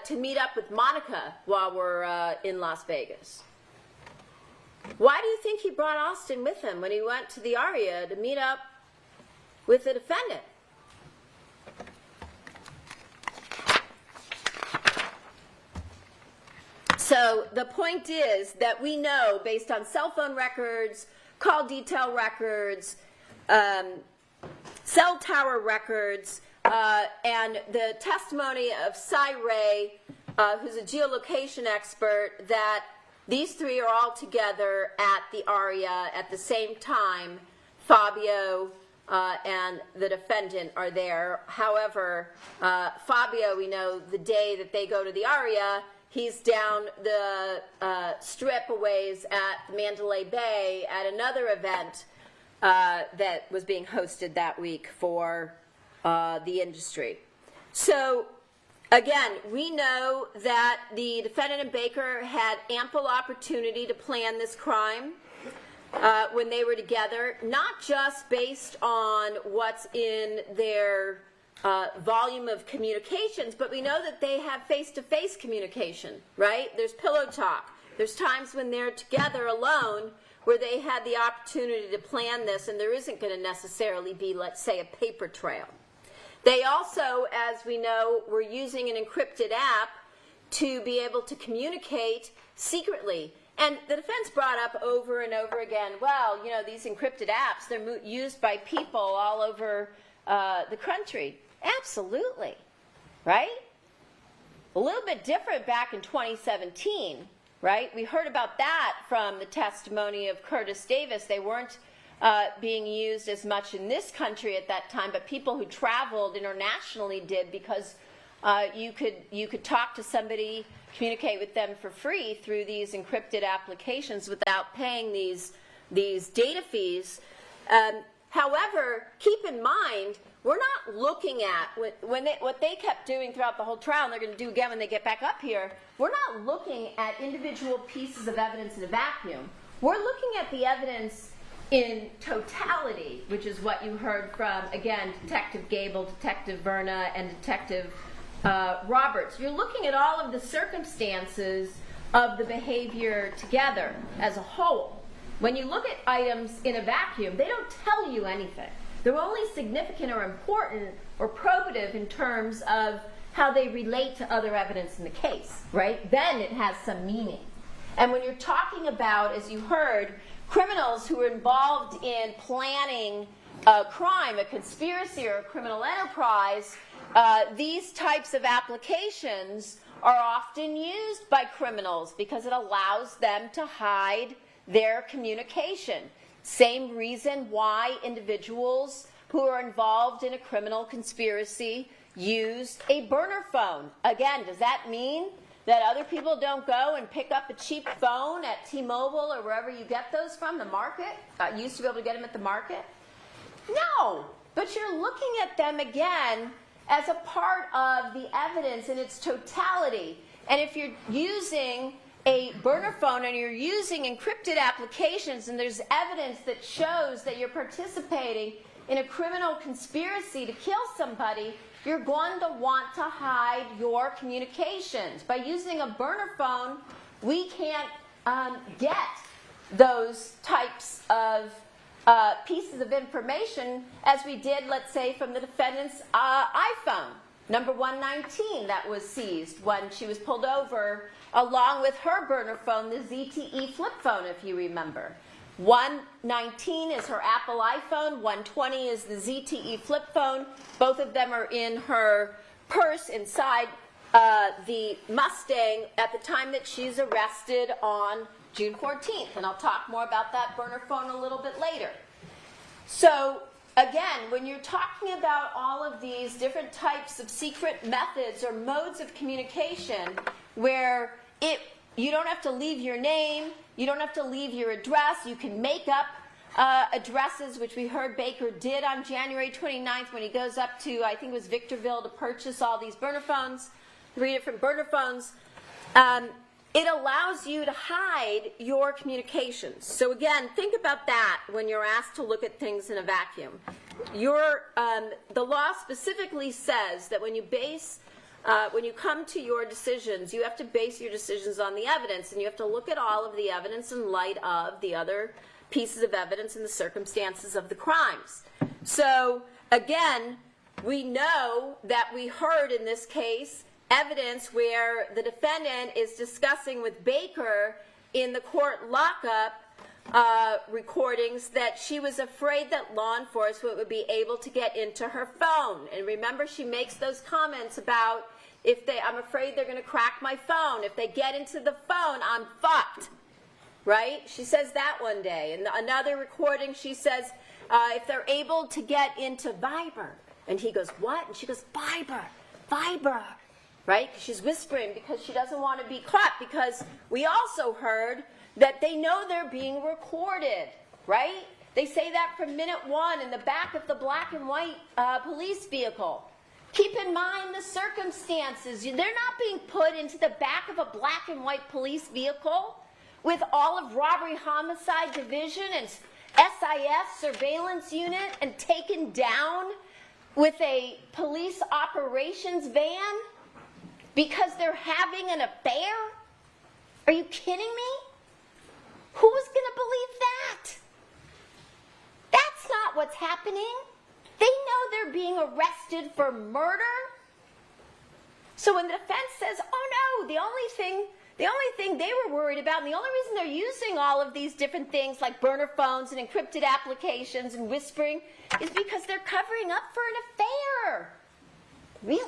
S3: to meet up with Monica while we're in Las Vegas. Why do you think he brought Austin with him when he went to the Aria to meet up with the defendant? So the point is that we know, based on cell phone records, call detail records, cell tower records, and the testimony of Cy Ray, who's a geolocation expert, that these three are all together at the Aria at the same time. Fabio and the defendant are there. However, Fabio, we know the day that they go to the Aria, he's down the strip a ways at Mandalay Bay at another event that was being hosted that week for the industry. So, again, we know that the defendant and Baker had ample opportunity to plan this crime when they were together, not just based on what's in their volume of communications, but we know that they have face-to-face communication, right? There's pillow talk. There's times when they're together alone where they had the opportunity to plan this, and there isn't going to necessarily be, let's say, a paper trail. They also, as we know, were using an encrypted app to be able to communicate secretly. And the defense brought up over and over again, well, you know, these encrypted apps, they're used by people all over the country. Absolutely, right? A little bit different back in 2017, right? We heard about that from the testimony of Curtis Davis. They weren't being used as much in this country at that time, but people who traveled internationally did, because you could talk to somebody, communicate with them for free through these encrypted applications without paying these data fees. However, keep in mind, we're not looking at what they kept doing throughout the whole trial, and they're going to do again when they get back up here. We're not looking at individual pieces of evidence in a vacuum. We're looking at the evidence in totality, which is what you heard from, again, Detective Gable, Detective Verna, and Detective Roberts. You're looking at all of the circumstances of the behavior together as a whole. When you look at items in a vacuum, they don't tell you anything. They're only significant or important or probative in terms of how they relate to other evidence in the case, right? Then it has some meaning. And when you're talking about, as you heard, criminals who are involved in planning a crime, a conspiracy, or a criminal enterprise, these types of applications are often used by criminals because it allows them to hide their communication. Same reason why individuals who are involved in a criminal conspiracy use a burner phone. Again, does that mean that other people don't go and pick up a cheap phone at T-Mobile or wherever you get those from, the market? Used to be able to get them at the market? No, but you're looking at them again as a part of the evidence in its totality. And if you're using a burner phone and you're using encrypted applications and there's evidence that shows that you're participating in a criminal conspiracy to kill somebody, you're going to want to hide your communications. By using a burner phone, we can't get those types of pieces of information as we did, let's say, from the defendant's iPhone, number 119 that was seized when she was pulled over, along with her burner phone, the ZTE flip phone, if you remember. 119 is her Apple iPhone, 120 is the ZTE flip phone. Both of them are in her purse inside the Mustang at the time that she's arrested on June 14th. And I'll talk more about that burner phone a little bit later. So again, when you're talking about all of these different types of secret methods or modes of communication where you don't have to leave your name, you don't have to leave your address, you can make up addresses, which we heard Baker did on January 29th when he goes up to, I think it was Victorville, to purchase all these burner phones, 3 different burner phones. It allows you to hide your communications. So again, think about that when you're asked to look at things in a vacuum. The law specifically says that when you come to your decisions, you have to base your decisions on the evidence, and you have to look at all of the evidence in light of the other pieces of evidence and the circumstances of the crimes. So again, we know that we heard in this case evidence where the defendant is discussing with Baker in the court lockup recordings that she was afraid that law enforcement would be able to get into her phone. And remember, she makes those comments about, I'm afraid they're going to crack my phone. If they get into the phone, I'm fucked. Right? She says that one day. And another recording, she says, if they're able to get into Viber. And he goes, what? And she goes, Viber. Right? She's whispering because she doesn't want to be caught, because we also heard that they know they're being recorded. Right? They say that from minute 1 in the back of the black and white police vehicle. Keep in mind the circumstances. They're not being put into the back of a black and white police vehicle with all of Robbery Homicide Division and SIS surveillance unit and taken down with a police operations van because they're having an affair? Are you kidding me? Who's going to believe that? That's not what's happening. They know they're being arrested for murder. So when the defense says, oh no, the only thing they were worried about, and the only reason they're using all of these different things like burner phones and encrypted applications and whispering is because they're covering up for an affair. Really?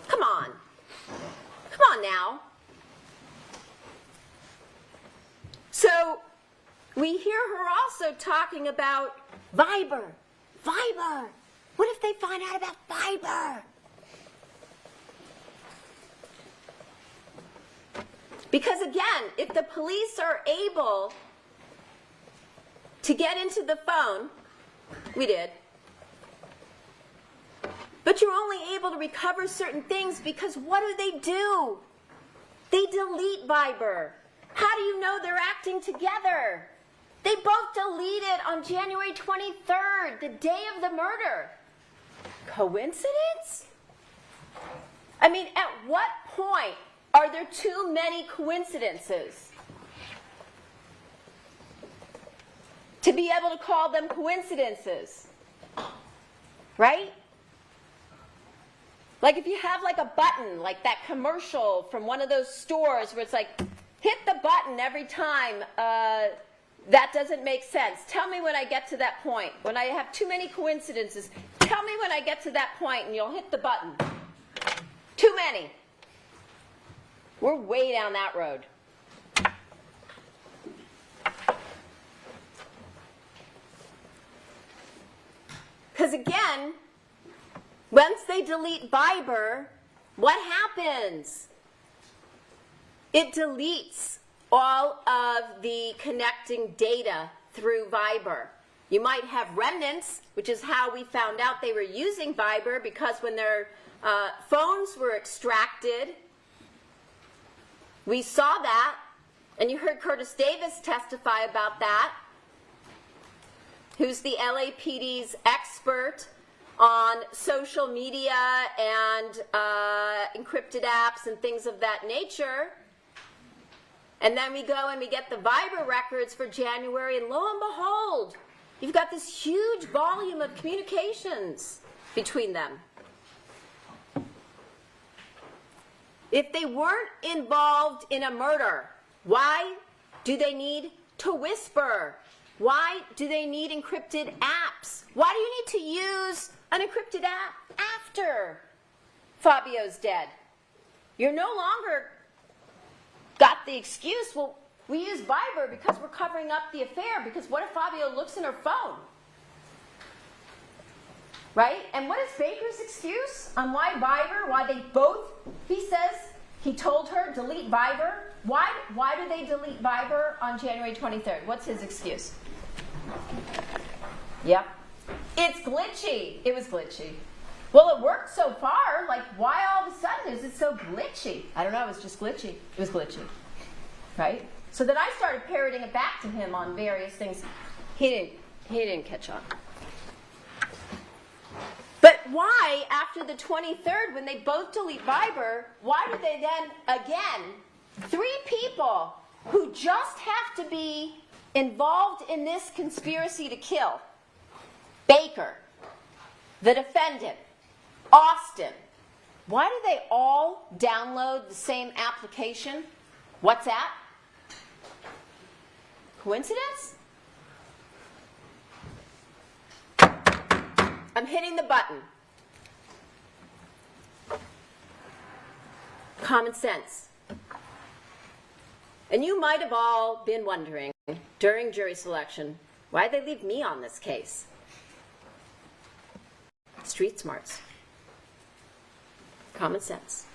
S3: Come on. Come on now. So we hear her also talking about Viber. What if they find out about Viber? Because again, if the police are able to get into the phone, we did. But you're only able to recover certain things because what do? They delete Viber. How do you know they're acting together? They both deleted on January 23rd, the day of the murder. Coincidence? I mean, at what point are there too many coincidences to be able to call them coincidences? Right? Like if you have like a button, like that commercial from one of those stores where it's like, hit the button every time, that doesn't make sense. Tell me when I get to that point. When I have too many coincidences, tell me when I get to that point and you'll hit the button. Too many. We're way down that road. Because again, once they delete Viber, what happens? It deletes all of the connecting data through Viber. You might have remnants, which is how we found out they were using Viber, because when their phones were extracted, we saw that, and you heard Curtis Davis testify about that, who's the LAPD's expert on social media and encrypted apps and things of that nature. And then we go and we get the Viber records for January, and lo and behold, you've got this huge volume of communications between them. If they weren't involved in a murder, why do they need to whisper? Why do they need encrypted apps? Why do you need to use an encrypted app after Fabio's dead? You're no longer got the excuse, well, we use Viber because we're covering up the affair, because what if Fabio looks in her phone? Right? And what is Baker's excuse on why Viber, why they both, he says he told her, delete Viber. Why do they delete Viber on January 23rd? What's his excuse? Yep. It's glitchy. It was glitchy. Well, it worked so far. Like, why all of a sudden is it so glitchy? I don't know. It was just glitchy. It was glitchy. Right? So then I started parroting it back to him on various things. He didn't catch on. But why, after the 23rd, when they both delete Viber, why do they then, again, 3 people who just have to be involved in this conspiracy to kill, Baker, the defendant, Austin, why do they all download the same application? WhatsApp? Coincidence? I'm hitting the button. Common sense. And you might have all been wondering during jury selection, why'd they leave me on this case? Street smarts. Common sense.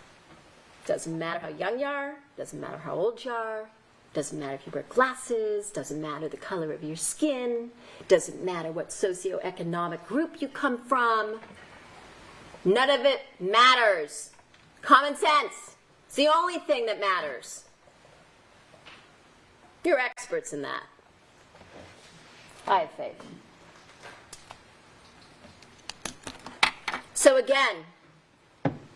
S3: Doesn't matter how young you are, doesn't matter how old you are, doesn't matter if you wear glasses, doesn't matter the color of your skin, doesn't matter what socioeconomic group you come from. None of it matters. Common sense. It's the only thing that matters. You're experts in that. I have faith. So again,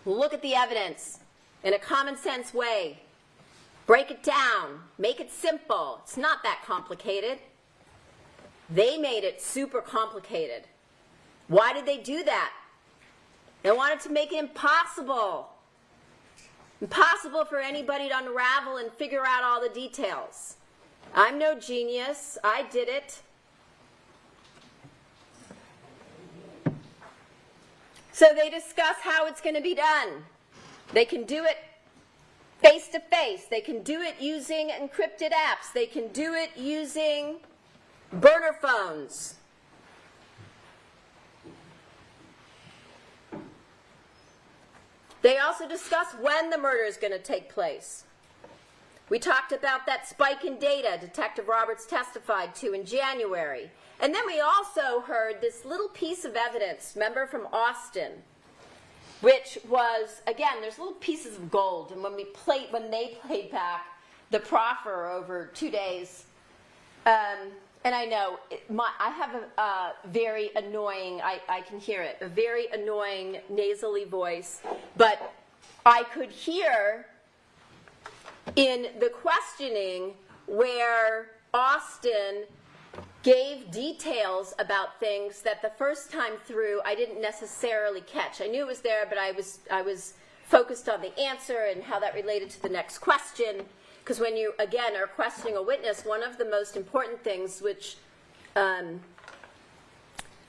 S3: look at the evidence in a common sense way. Break it down. Make it simple. It's not that complicated. They made it super complicated. Why did they do that? They wanted to make it impossible. Impossible for anybody to unravel and figure out all the details. I'm no genius. I did it. So they discuss how it's going to be done. They can do it face-to-face. They can do it using encrypted apps. They can do it using burner phones. They also discuss when the murder is going to take place. We talked about that spike in data Detective Roberts testified to in January. And then we also heard this little piece of evidence, remember, from Austin, which was, again, there's little pieces of gold. And when they played back the proffer over 2 days, and I know, I have a very annoying, I can hear it, a very annoying nasally voice, but I could hear in the questioning where Austin gave details about things that the first time through I didn't necessarily catch. I knew it was there, but I was focused on the answer and how that related to the next question. Because when you, again, are questioning a witness, one of the most important things, which,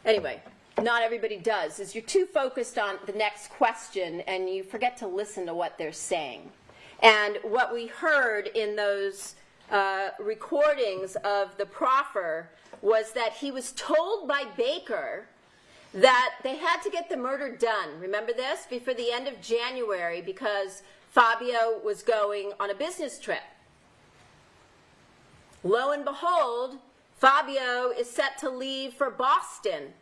S3: anyway, not everybody does, is you're too focused on the next question and you forget to listen to what they're saying. And what we heard in those recordings of the proffer was that he was told by Baker that they had to get the murder done. Remember this? Before the end of January, because Fabio was going on a business trip. Lo and behold, Fabio is set to leave for Boston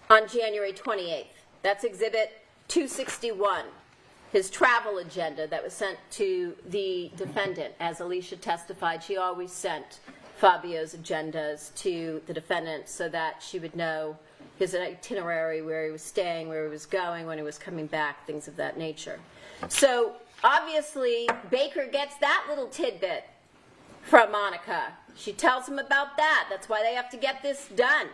S3: on January 28th. That's Exhibit 261, his travel agenda that was sent to the defendant. As Alicia testified, she always sent Fabio's agendas to the defendant so that she would know his itinerary, where he was staying, where he was going, when he was coming back, things of that nature. So obviously, Baker gets that little tidbit. from Monica. She tells him about that. That's why they have to get this done.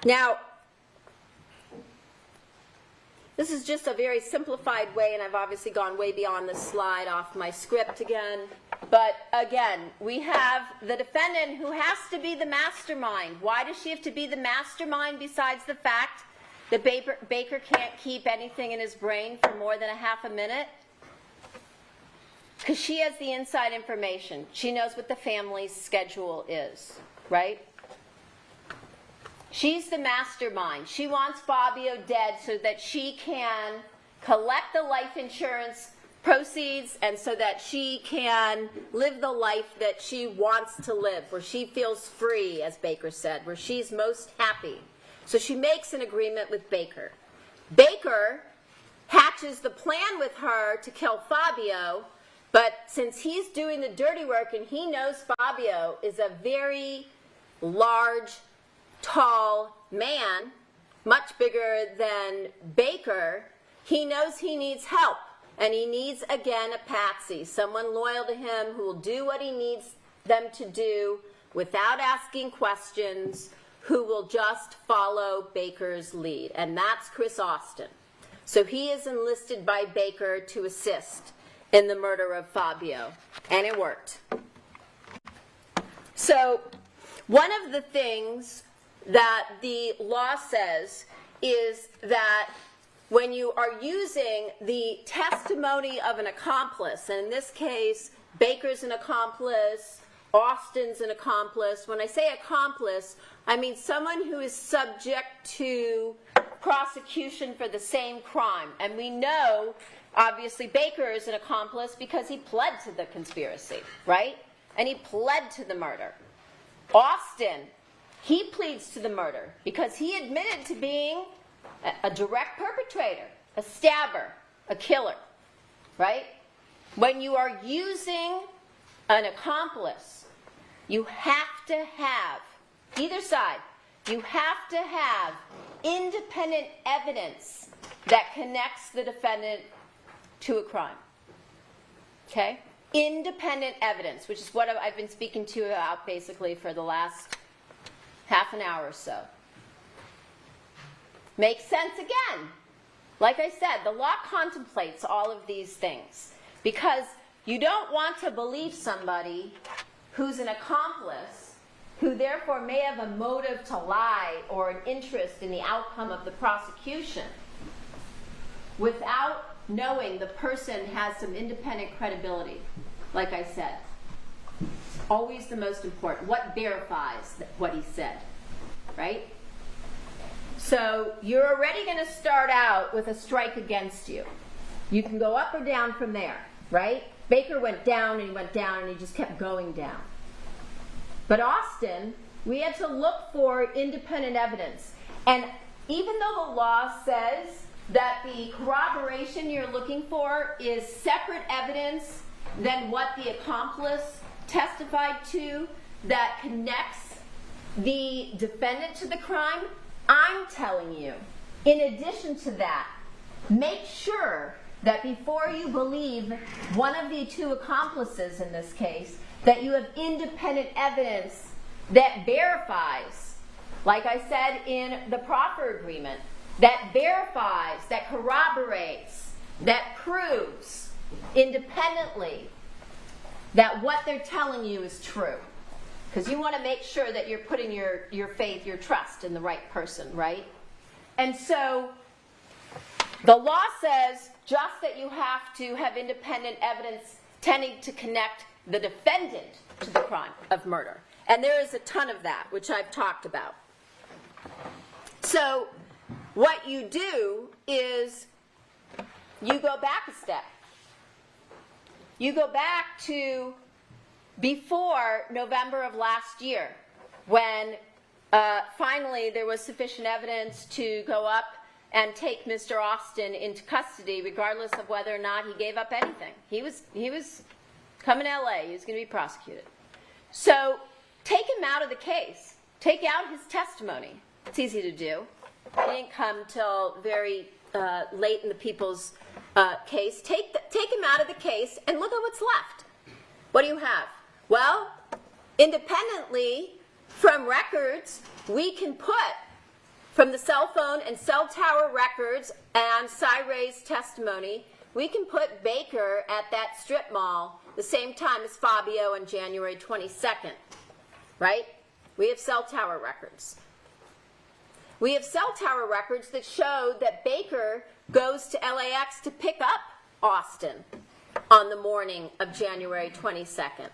S3: Now, this is just a very simplified way, and I've obviously gone way beyond this slide off my script again. But again, we have the defendant who has to be the mastermind. Why does she have to be the mastermind besides the fact that Baker can't keep anything in his brain for more than a half a minute? Because she has the inside information. She knows what the family's schedule is, right? She's the mastermind. She wants Fabio dead so that she can collect the life insurance proceeds and so that she can live the life that she wants to live, where she feels free, as Baker said, where she's most happy. So she makes an agreement with Baker. Baker hatches the plan with her to kill Fabio, but since he's doing the dirty work and he knows Fabio is a very large, tall man, much bigger than Baker, he knows he needs help. And he needs, again, a patsy, someone loyal to him who will do what he needs them to do without asking questions, who will just follow Baker's lead. And that's Chris Austin. So he is enlisted by Baker to assist in the murder of Fabio. And it worked. So one of the things that the law says is that when you are using the testimony of an accomplice, and in this case, Baker's an accomplice, Austin's an accomplice. When I say accomplice, I mean someone who is subject to prosecution for the same crime. And we know, obviously, Baker is an accomplice because he pled to the conspiracy, right? And he pled to the murder. Austin, he pleads to the murder because he admitted to being a direct perpetrator, a stabber, a killer, right? When you are using an accomplice, you have to have, either side, you have to have independent evidence that connects the defendant to a crime. Okay? Independent evidence, which is what I've been speaking to about basically for the last half an hour or so. Makes sense again. Like I said, the law contemplates all of these things because you don't want to believe somebody who's an accomplice, who therefore may have a motive to lie or an interest in the outcome of the prosecution, without knowing the person has some independent credibility. Like I said, always the most important. What verifies what he said, right? So you're already going to start out with a strike against you. You can go up or down from there, right? Baker went down and he went down and he just kept going down. But Austin, we had to look for independent evidence. And even though the law says that the corroboration you're looking for is separate evidence than what the accomplice testified to that connects the defendant to the crime, I'm telling you, in addition to that, make sure that before you believe one of the two accomplices in this case, that you have independent evidence that verifies, like I said in the proffer agreement, that verifies, that corroborates, that proves independently that what they're telling you is true. Because you want to make sure that you're putting your faith, your trust in the right person, right? And so the law says just that you have to have independent evidence tending to connect the defendant to the crime of murder. And there is a ton of that, which I've talked about. So what you do is you go back a step. You go back to before November of last year, when finally there was sufficient evidence to go up and take Mr. Austin into custody, regardless of whether or not he gave up anything. He was coming to LA. He was going to be prosecuted. So take him out of the case. Take out his testimony. It's easy to do. He didn't come till very late in the people's case. Take him out of the case and look at what's left. What do you have? Well, independently from records, we can put, from the cell phone and cell tower records and Cyray's testimony, we can put Baker at that strip mall the same time as Fabio on January 22nd, right? We have cell tower records. We have cell tower records that show that Baker goes to LAX to pick up Austin on the morning of January 22nd.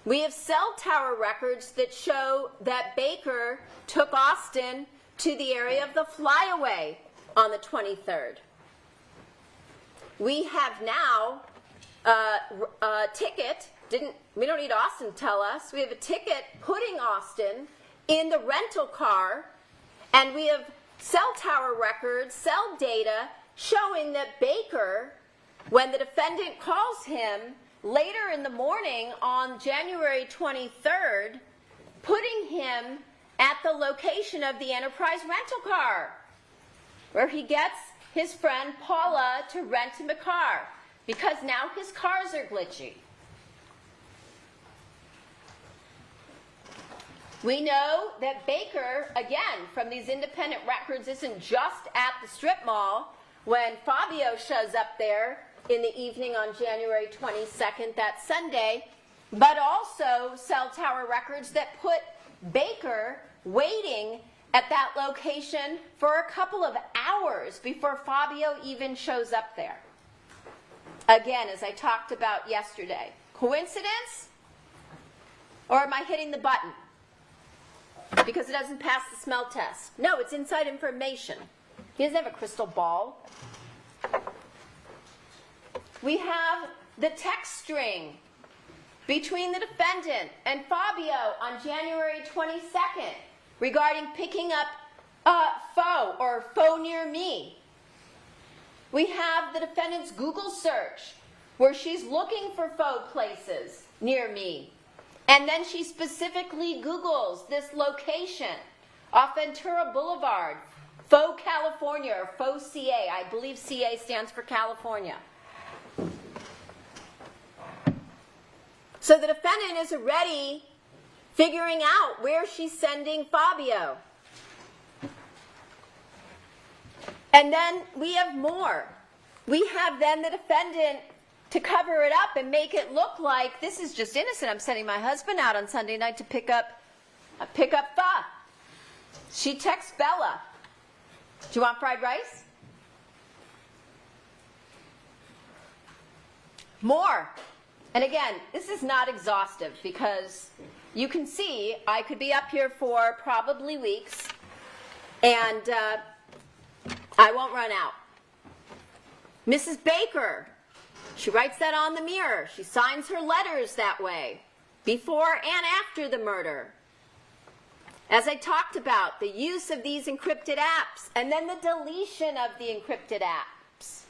S3: We have cell tower records that show that Baker took Austin to the area of the flyaway on the 23rd. We have now a ticket, we don't need Austin to tell us, we have a ticket putting Austin in the rental car, and we have cell tower records, cell data, showing that Baker, when the defendant calls him later in the morning on January 23rd, putting him at the location of the Enterprise rental car, where he gets his friend Paula to rent him a car, because now his cars are glitchy. We know that Baker, again, from these independent records, isn't just at the strip mall when Fabio shows up there in the evening on January 22nd, that Sunday, but also cell tower records that put Baker waiting at that location for a couple of hours before Fabio even shows up there. Again, as I talked about yesterday, coincidence? Or am I hitting the button because it doesn't pass the smell test? No, it's inside information. He doesn't have a crystal ball. We have the text string between the defendant and Fabio on January 22nd regarding picking up faux or faux near me. We have the defendant's Google search where she's looking for faux places near me. And then she specifically Googles this location off Ventura Boulevard, faux California or faux CA. I believe CA stands for California. So the defendant is already figuring out where she's sending Fabio. And then we have more. We have then the defendant to cover it up and make it look like this is just innocent. I'm sending my husband out on Sunday night to pick up Fa. She texts Bella, "Do you want fried rice?" More. And again, this is not exhaustive because you can see I could be up here for probably weeks and I won't run out. Mrs. Baker, she writes that on the mirror. She signs her letters that way, before and after the murder. As I talked about, the use of these encrypted apps, and then the deletion of the encrypted apps.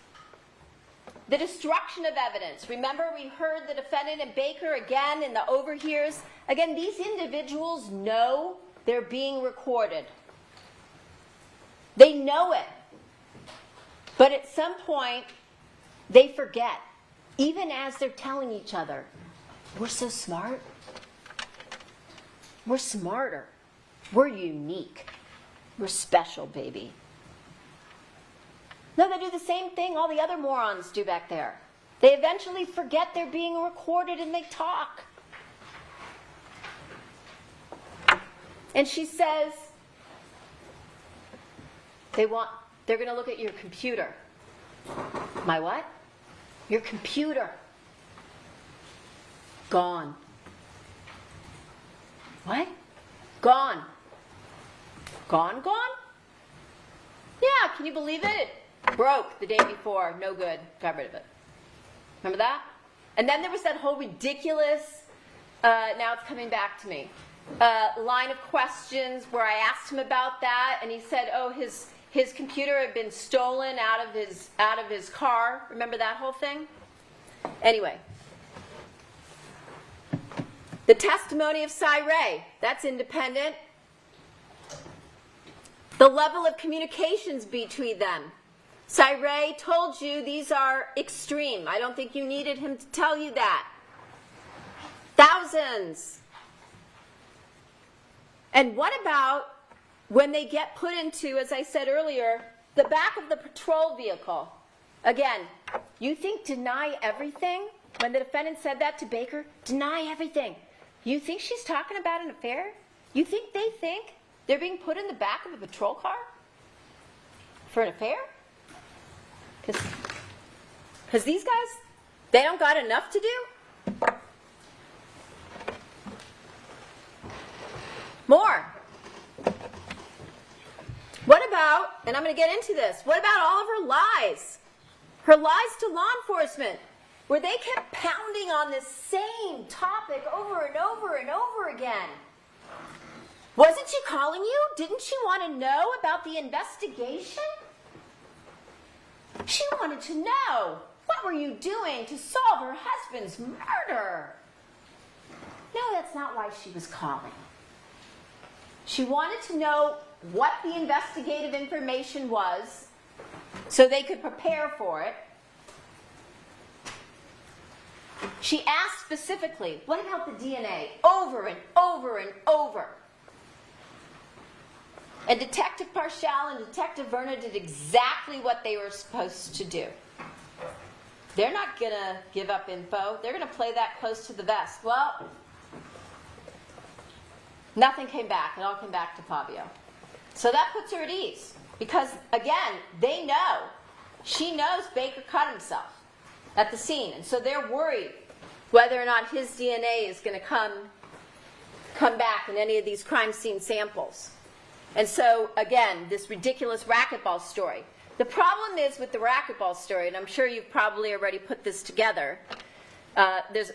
S3: The destruction of evidence. Remember, we heard the defendant and Baker again in the overhears. Again, these individuals know they're being recorded. They know it. But at some point, they forget, even as they're telling each other, we're so smart. We're smarter. We're unique. We're special, baby. No, they do the same thing all the other morons do back there. They eventually forget they're being recorded and they talk. And she says, they're going to look at your computer. My what? Your computer. Gone. What? Gone. Gone? Yeah, can you believe it? It broke the day before. No good. Got rid of it. Remember that? And then there was that whole ridiculous, now it's coming back to me, line of questions where I asked him about that, and he said, oh, his computer had been stolen out of his car. Remember that whole thing? Anyway. The testimony of Cy Ray, that's independent. The level of communications between them. Cy Ray told you these are extreme. I don't think you needed him to tell you that. Thousands. And what about when they get put into, as I said earlier, the back of the patrol vehicle? Again, you think deny everything? When the defendant said that to Baker, deny everything. You think she's talking about an affair? You think they think they're being put in the back of a patrol car for an affair? Because these guys, they don't got enough to do? More. What about, and I'm going to get into this, what about all of her lies? Her lies to law enforcement, where they kept pounding on this same topic over and over and over again. Wasn't she calling you? Didn't she want to know about the investigation? She wanted to know, what were you doing to solve her husband's murder? No, that's not why she was calling. She wanted to know what the investigative information was so they could prepare for it. She asked specifically, what about the DNA? Over and over and over. And Detective Parshall and Detective Verna did exactly what they were supposed to do. They're not going to give up info. They're going to play that close to the vest. Well, nothing came back. It all came back to Fabio. So that puts her at ease. Because, again, they know. She knows Baker cut himself at the scene. And so they're worried whether or not his DNA is going to come back in any of these crime scene samples. And so, again, this ridiculous racquetball story. The problem is with the racquetball story, and I'm sure you've probably already put this together, there's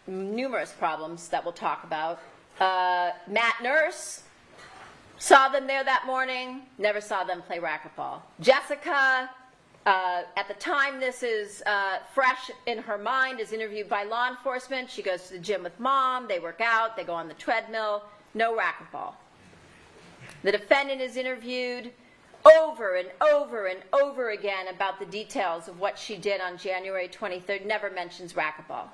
S3: numerous problems that we'll talk about. Matt Nurse saw them there that morning, never saw them play racquetball. Jessica, at the time this is fresh in her mind, is interviewed by law enforcement. She goes to the gym with mom, they work out, they go on the treadmill, no racquetball. The defendant is interviewed over and over and over again about the details of what she did on January 23rd, never mentions racquetball,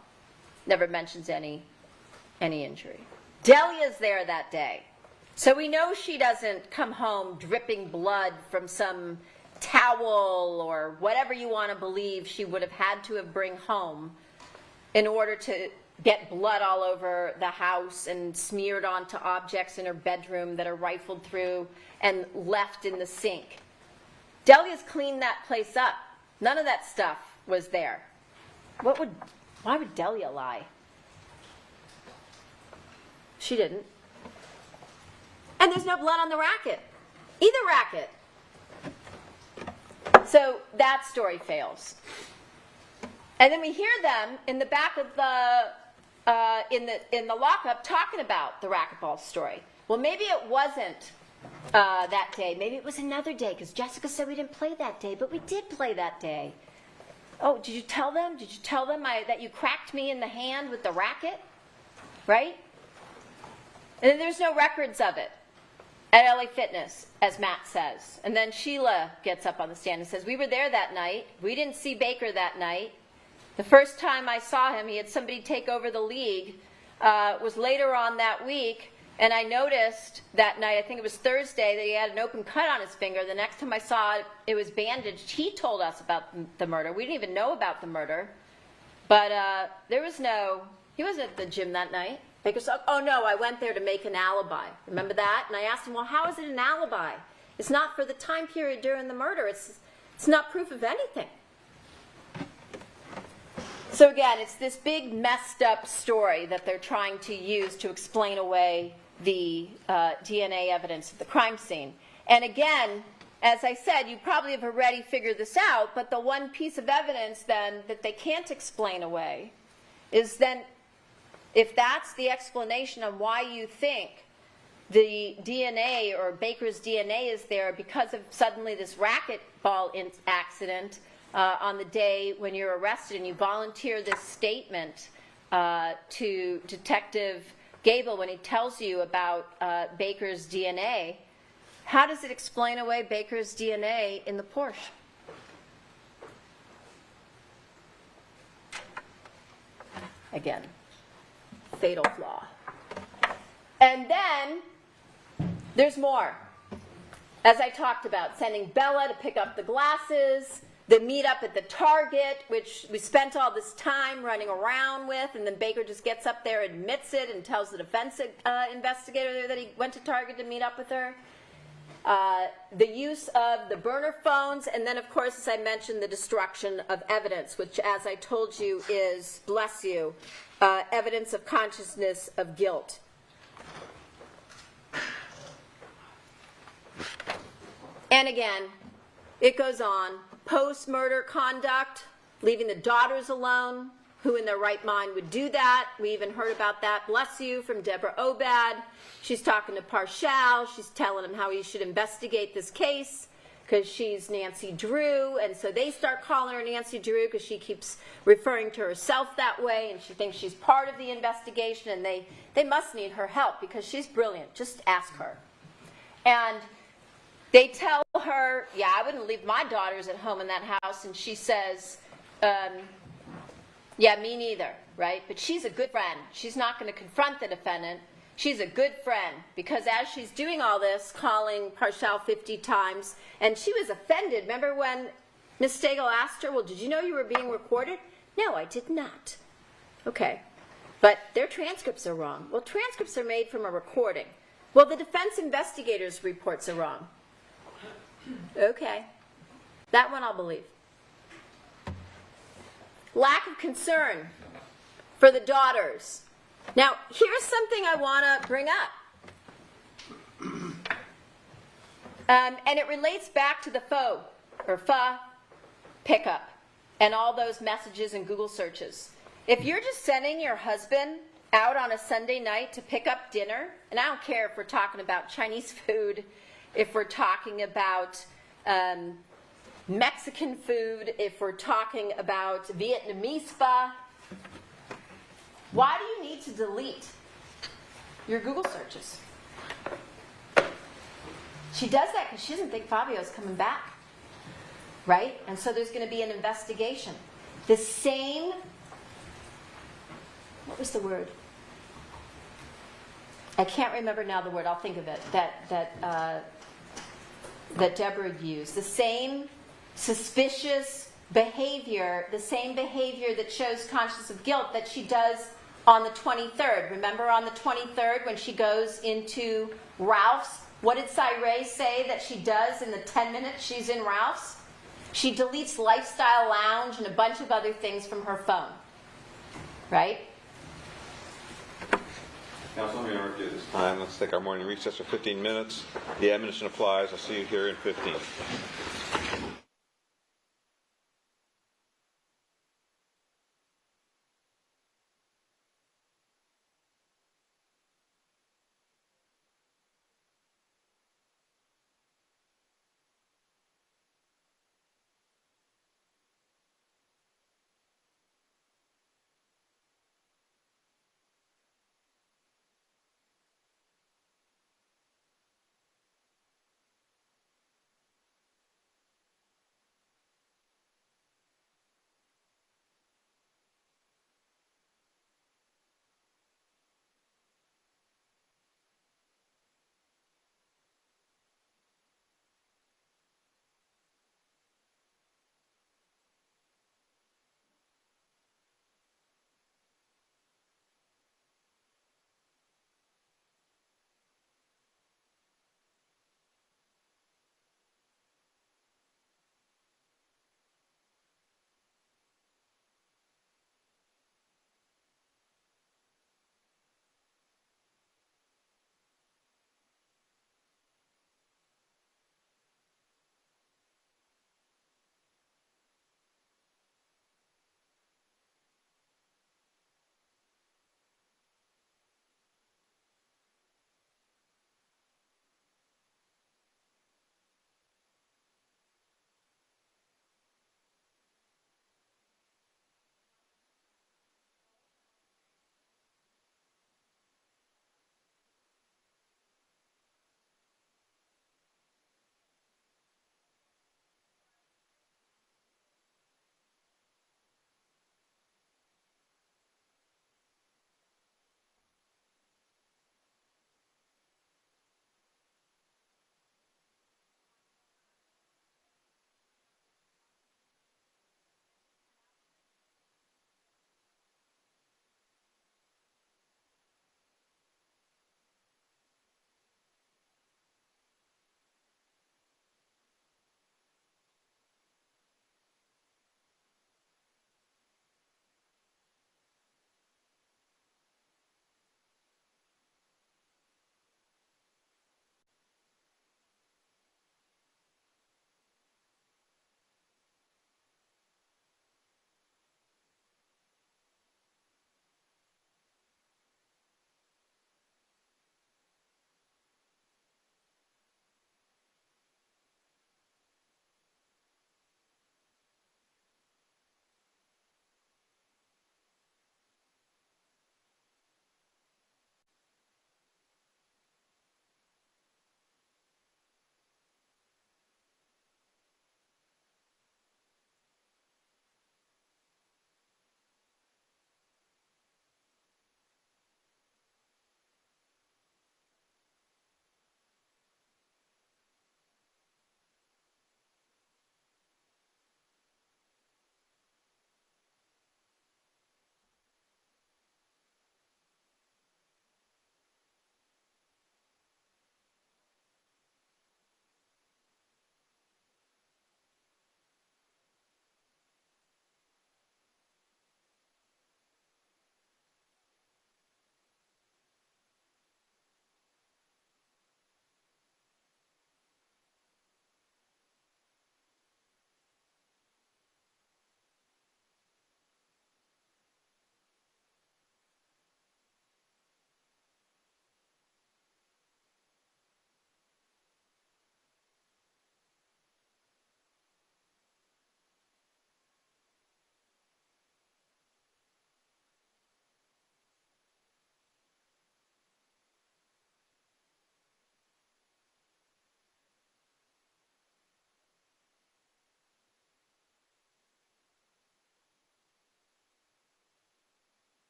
S3: never mentions any injury. Delia's there that day. So we know she doesn't come home dripping blood from some towel or whatever you want to believe she would have had to have bring home in order to get blood all over the house and smeared onto objects in her bedroom that are rifled through and left in the sink. Delia's cleaned that place up. None of that stuff was there. Why would Delia lie? She didn't. And there's no blood on the racket. Either racket. So that story fails. And then we hear them in the back of the in the lockup talking about the racquetball story. Well, maybe it wasn't that day. Maybe it was another day, because Jessica said we didn't play that day, but we did play that day. Oh, did you tell them? Did you tell them that you cracked me in the hand with the racket? Right? And then there's no records of it at LA Fitness, as Matt says. And then Sheila gets up on the stand and says, we were there that night. We didn't see Baker that night. The first time I saw him, he had somebody take over the league, was later on that week, and I noticed that night, I think it was Thursday, that he had an open cut on his finger. The next time I saw it, it was bandaged. He told us about the murder. We didn't even know about the murder. But he wasn't at the gym that night. Baker said, oh no, I went there to make an alibi. Remember that? And I asked him, well, how is it an alibi? It's not for the time period during the murder. It's not proof of anything. So again, it's this big messed up story that they're trying to use to explain away the DNA evidence at the crime scene. And again, as I said, you probably have already figured this out, but the one piece of evidence then that they can't explain away is then, if that's the explanation on why you think the DNA or Baker's DNA is there because of suddenly this racquetball accident on the day when you're arrested, and you volunteer this statement to Detective Gable, when he tells you about Baker's DNA, how does it explain away Baker's DNA in the Porsche? Again, fatal flaw. And then there's more. As I talked about, sending Bella to pick up the glasses, the meetup at the Target, which we spent all this time running around with, and then Baker just gets up there, admits it, and tells the defense investigator that he went to Target to meet up with her. The use of the burner phones, and then, of course, as I mentioned, the destruction of evidence, which, as I told you, is, bless you, evidence of consciousness of guilt. And again, it goes on. Post-murder conduct, leaving the daughters alone. Who in their right mind would do that? We even heard about that, bless you, from Deborah Obad. She's talking to Parshall. She's telling him how he should investigate this case because she's Nancy Drew. And so they start calling her Nancy Drew because she keeps referring to herself that way, and she thinks she's part of the investigation, and they must need her help because she's brilliant. Just ask her. And they tell her, yeah, I wouldn't leave my daughters at home in that house. And she says, yeah, me neither, right? But she's a good friend. She's not going to confront the defendant. She's a good friend because as she's doing all this, calling Parshall 50 times, and she was offended. Remember when Ms. Stagel asked her, well, did you know you were being recorded? No, I did not. Okay. But their transcripts are wrong. Well, transcripts are made from a recording. Well, the defense investigators' reports are wrong. Okay. That one I'll believe. Lack of concern for the daughters. Now, here's something I want to bring up. And it relates back to the FA pickup and all those messages and Google searches. If you're just sending your husband out on a Sunday night to pick up dinner, and I don't care if we're talking about Chinese food, if we're talking about Mexican food, if we're talking about Vietnamese spa, why do you need to delete your Google searches? She does that because she doesn't think Fabio's coming back, right? And so there's going to be an investigation. The same, what was the word? I can't remember now the word. I'll think of it. That Deborah used. The same suspicious behavior, the same behavior that shows consciousness of guilt that she does on the 23rd. Remember on the 23rd when she goes into Ralph's? What did Cyree say that she does in the 10 minutes she's in Ralph's? She deletes Lifestyle Lounge and a bunch of other things from her phone. Right?
S5: Council, let me argue this time. Let's take our morning recess for 15 minutes. The admonition applies. I'll see you here in 15.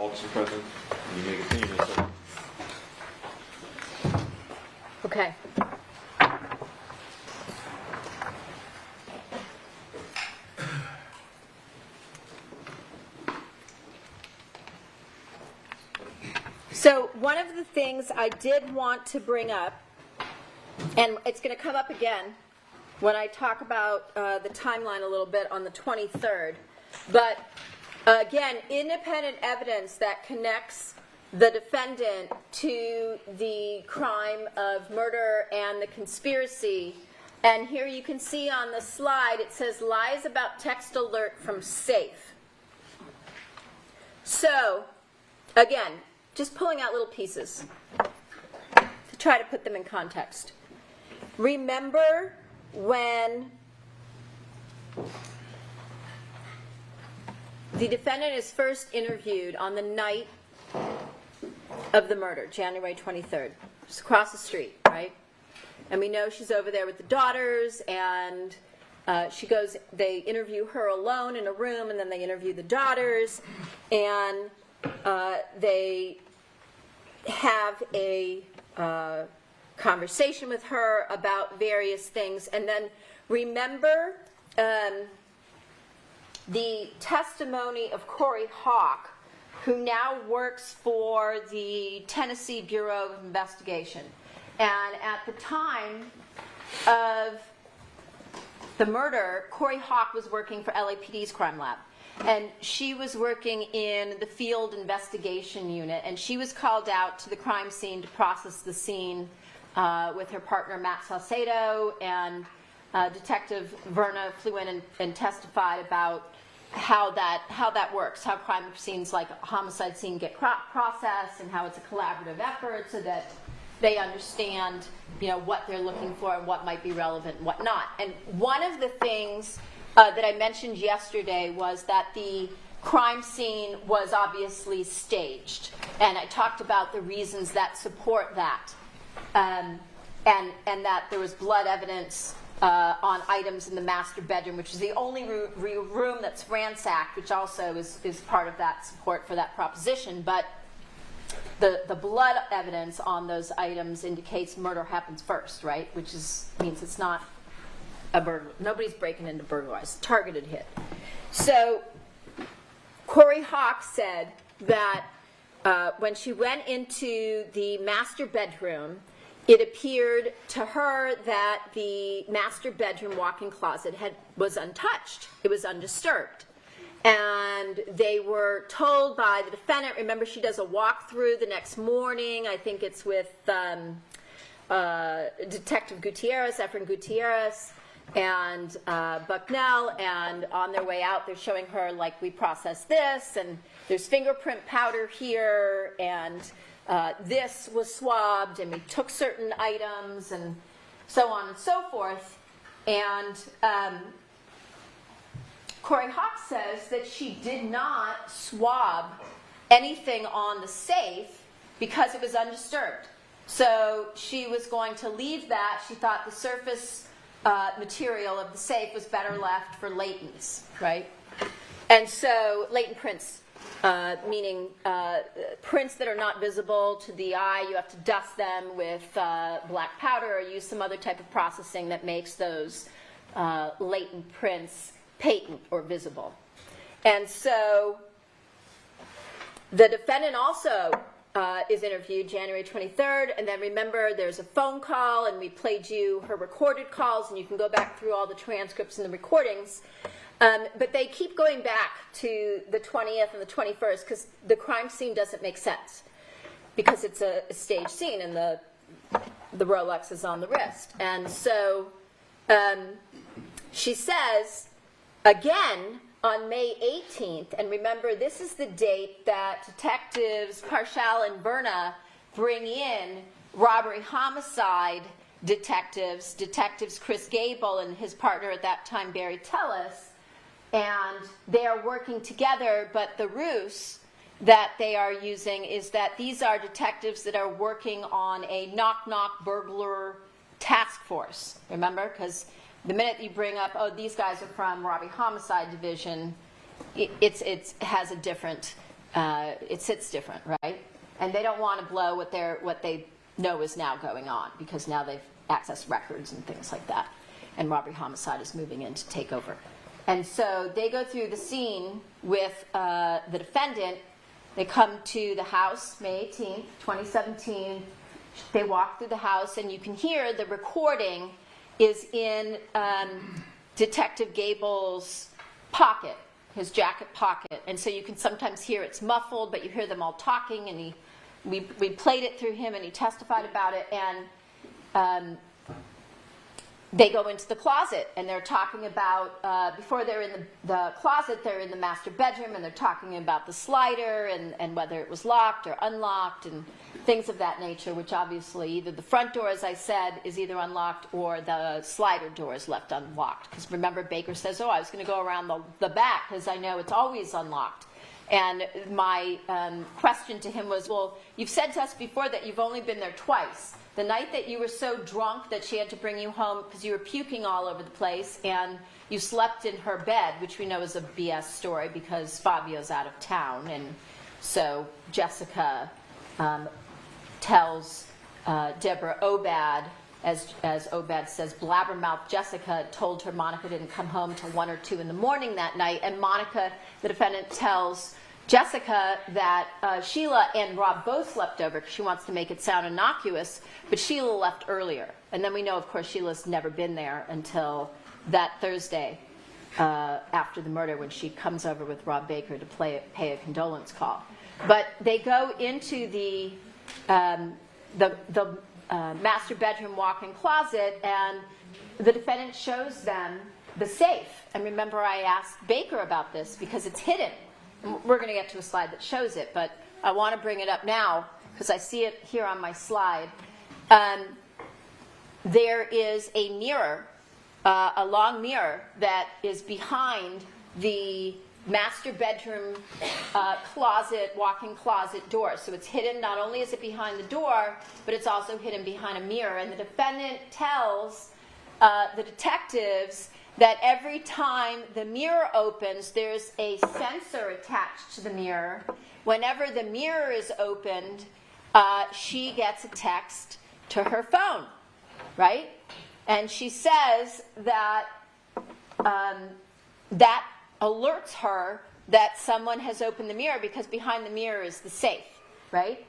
S5: Alderson President, you may continue, Ms. Secretary.
S3: Okay. So one of the things I did want to bring up, and it's going to come up again when I talk about the timeline a little bit on the 23rd, but again, independent evidence that connects the defendant to the crime of murder and the conspiracy. And here you can see on the slide, it says lies about text alert from safe. So, again, just pulling out little pieces to try to put them in context. Remember when the defendant is first interviewed on the night of the murder, January 23rd, just across the street, right? And we know she's over there with the daughters, and they interview her alone in a room, and then they interview the daughters, and they have a conversation with her about various things. And then remember the testimony of Corey Hawk, who now works for the Tennessee Bureau of Investigation. And at the time of the murder, Corey Hawk was working for LAPD's crime lab. And she was working in the field investigation unit, and she was called out to the crime scene to process the scene with her partner Matt Salcedo, and Detective Verna flew in and testified about how that works, how crime scenes like a homicide scene get processed, and how it's a collaborative effort so that they understand, what they're looking for and what might be relevant and what not. And one of the things that I mentioned yesterday was that the crime scene was obviously staged, and I talked about the reasons that support that, and that there was blood evidence on items in the master bedroom, which is the only room that's ransacked, which also is part of that support for that proposition. But the blood evidence on those items indicates murder happens first, right? Which means it's not a burglar. Nobody's breaking into burglarized, targeted hit. So Corey Hawk said that when she went into the master bedroom, it appeared to her that the master bedroom walk-in closet was untouched. It was undisturbed. And they were told by the defendant, remember she does a walkthrough the next morning, I think it's with Detective Gutierrez, Efren Gutierrez, and Bucknell, and on their way out they're showing her, like, we processed this, and there's fingerprint powder here, and this was swabbed, and we took certain items, and so on and so forth. And Corey Hawk says that she did not swab anything on the safe because it was undisturbed. So she was going to leave that. She thought the surface material of the safe was better left for latents, right? And so latent prints, meaning prints that are not visible to the eye. You have to dust them with black powder or use some other type of processing that makes those latent prints patent or visible. And so the defendant also is interviewed January 23rd, and then remember there's a phone call, and we played you her recorded calls, and you can go back through all the transcripts and the recordings. But they keep going back to the 20th and the 21st because the crime scene doesn't make sense, because it's a staged scene and the Rolex is on the wrist. And so she says, again, on May 18th, and remember this is the date that detectives Parshall and Berna bring in robbery homicide detectives Chris Gable and his partner at that time, Barry Tellis, and they are working together, but the ruse that they are using is that these are detectives that are working on a knock-knock burglar task force, remember? Because the minute you bring up, oh, these guys are from robbery homicide division, it has a different it sits different, right? And they don't want to blow what they know is now going on, because now they've accessed records and things like that. And robbery homicide is moving in to take over. And so they go through the scene with the defendant. They come to the house, May 18th, 2017. They walk through the house, and you can hear the recording is in Detective Gable's pocket, his jacket pocket. And so you can sometimes hear it's muffled, but you hear them all talking, and we played it through him, and he testified about it. And they go into the closet, and they're talking about, before they're in the closet, they're in the master bedroom, and they're talking about the slider and whether it was locked or unlocked and things of that nature, which obviously either the front door, as I said, is either unlocked or the slider door is left unlocked. Because remember, Baker says, I was going to go around the back because I know it's always unlocked. And my question to him was, well, you've said to us before that you've only been there twice. The night that you were so drunk that she had to bring you home because you were puking all over the place, and you slept in her bed, which we know is a BS story because Fabio's out of town. And so Jessica tells Deborah Obad, as Obad says, blabbermouth Jessica told her Monica didn't come home till 1 or 2 in the morning that night. And Monica, the defendant, tells Jessica that Sheila and Rob both slept over because she wants to make it sound innocuous, but Sheila left earlier. And then we know, of course, Sheila's never been there until that Thursday after the murder, when she comes over with Rob Baker to pay a condolence call. But they go into the master bedroom walk-in closet, and the defendant shows them the safe. And remember, I asked Baker about this because it's hidden. We're going to get to a slide that shows it, but I want to bring it up now because I see it here on my slide. There is a mirror, a long mirror, that is behind the master bedroom closet, walk-in closet door. So it's hidden. Not only is it behind the door, but it's also hidden behind a mirror. And the defendant tells the detectives that every time the mirror opens, there's a sensor attached to the mirror. Whenever the mirror is opened, she gets a text to her phone, right? And she says that that alerts her that someone has opened the mirror because behind the mirror is the safe, right?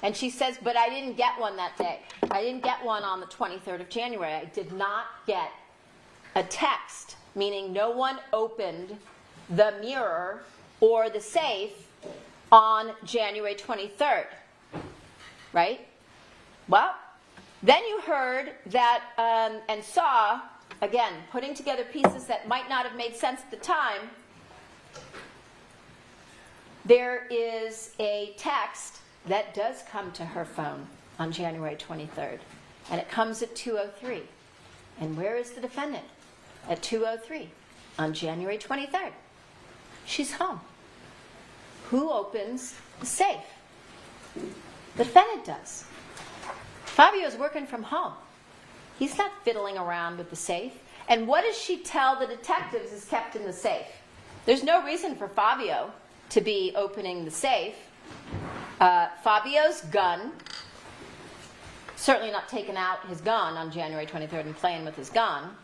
S3: And she says, but I didn't get one that day. I didn't get one on the 23rd of January. I did not get a text, meaning no one opened the mirror or the safe on January 23rd, right? Well, then you heard that and saw, again, putting together pieces that might not have made sense at the time. There is a text that does come to her phone on January 23rd, and it comes at 2:03. And where is the defendant? At 2:03 on January 23rd. She's home. Who opens the safe? The defendant does. Fabio's working from home. He's not fiddling around with the safe. And what does she tell the detectives is kept in the safe? There's no reason for Fabio to be opening the safe. Fabio's gun, certainly not taking out his gun on January 23rd and playing with his gun.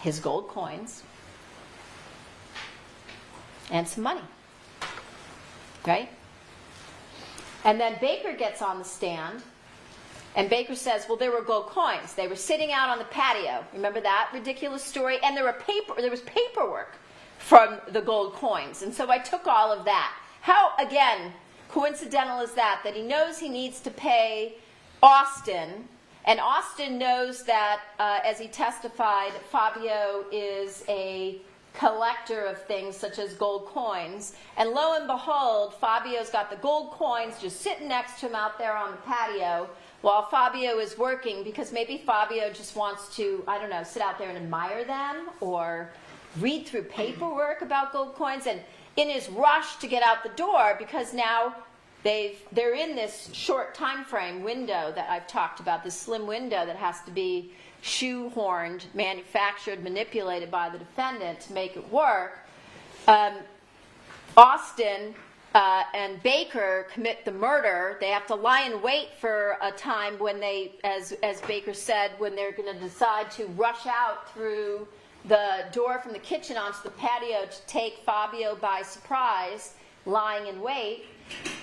S3: His gold coins, and some money, right? And then Baker gets on the stand, and Baker says, well, there were gold coins. They were sitting out on the patio. Remember that ridiculous story? And there was paperwork from the gold coins. And so I took all of that. How, again, coincidental is that he knows he needs to pay Austin, and Austin knows that, as he testified, Fabio is a collector of things such as gold coins. And lo and behold, Fabio's got the gold coins just sitting next to him out there on the patio while Fabio is working, because maybe Fabio just wants to, I don't know, sit out there and admire them or read through paperwork about gold coins. And in his rush to get out the door, because now they're in this short time frame window that I've talked about, this slim window that has to be shoehorned, manufactured, manipulated by the defendant to make it work. Austin and Baker commit the murder, they have to lie in wait for a time when they, as Baker said, when they're going to decide to rush out through the door from the kitchen onto the patio to take Fabio by surprise, lying in wait.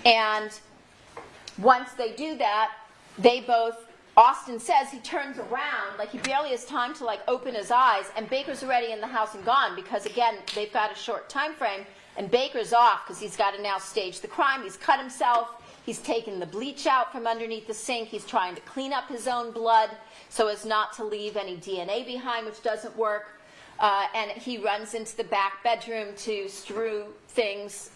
S3: And once they do that, they both, Austin says he turns around, like he barely has time to like open his eyes, and Baker's already in the house and gone because, again, they've got a short time frame, and Baker's off because he's got to now stage the crime. He's cut himself. He's taken the bleach out from underneath the sink. He's trying to clean up his own blood so as not to leave any DNA behind, which doesn't work. And he runs into the back bedroom to strew things,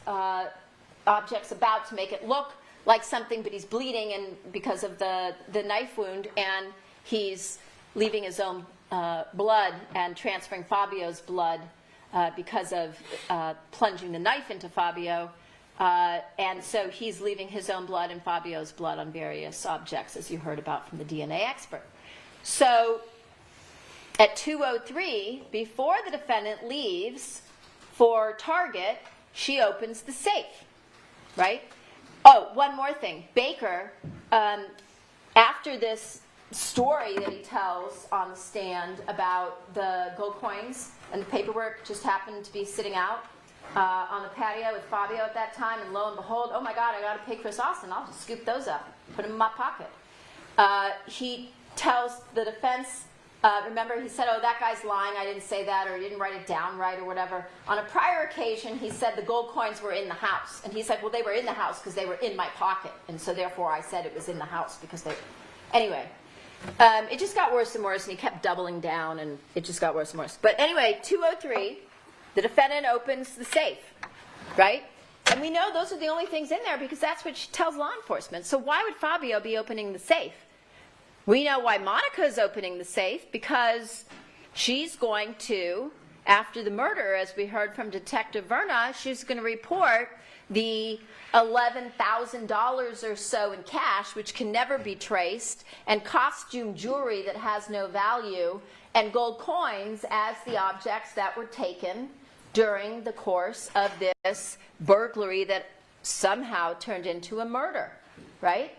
S3: objects about to make it look like something, but he's bleeding and because of the knife wound, and he's leaving his own blood and transferring Fabio's blood because of plunging the knife into Fabio. And so he's leaving his own blood and Fabio's blood on various objects, as you heard about from the DNA expert. So at 2:03, before the defendant leaves for Target, she opens the safe, right? Oh, one more thing. Baker, after this story that he tells on the stand about the gold coins and the paperwork just happened to be sitting out on the patio with Fabio at that time, and lo and behold, oh my God, I got to pay Chris Austin. I'll just scoop those up, put them in my pocket. He tells the defense, remember he said, oh, that guy's lying, I didn't say that, or he didn't write it down right, or whatever. On a prior occasion, he said the gold coins were in the house. And he said, well, they were in the house because they were in my pocket. And so therefore I said it was in the house because they... Anyway, it just got worse and worse, and he kept doubling down, and it just got worse and worse. But anyway, 2:03, the defendant opens the safe, right? And we know those are the only things in there because that's what she tells law enforcement. So why would Fabio be opening the safe? We know why Monica is opening the safe, because she's going to, after the murder, as we heard from Detective Verna, she's going to report the $11,000 or so in cash, which can never be traced, and costume jewelry that has no value, and gold coins as the objects that were taken during the course of this burglary that somehow turned into a murder, right?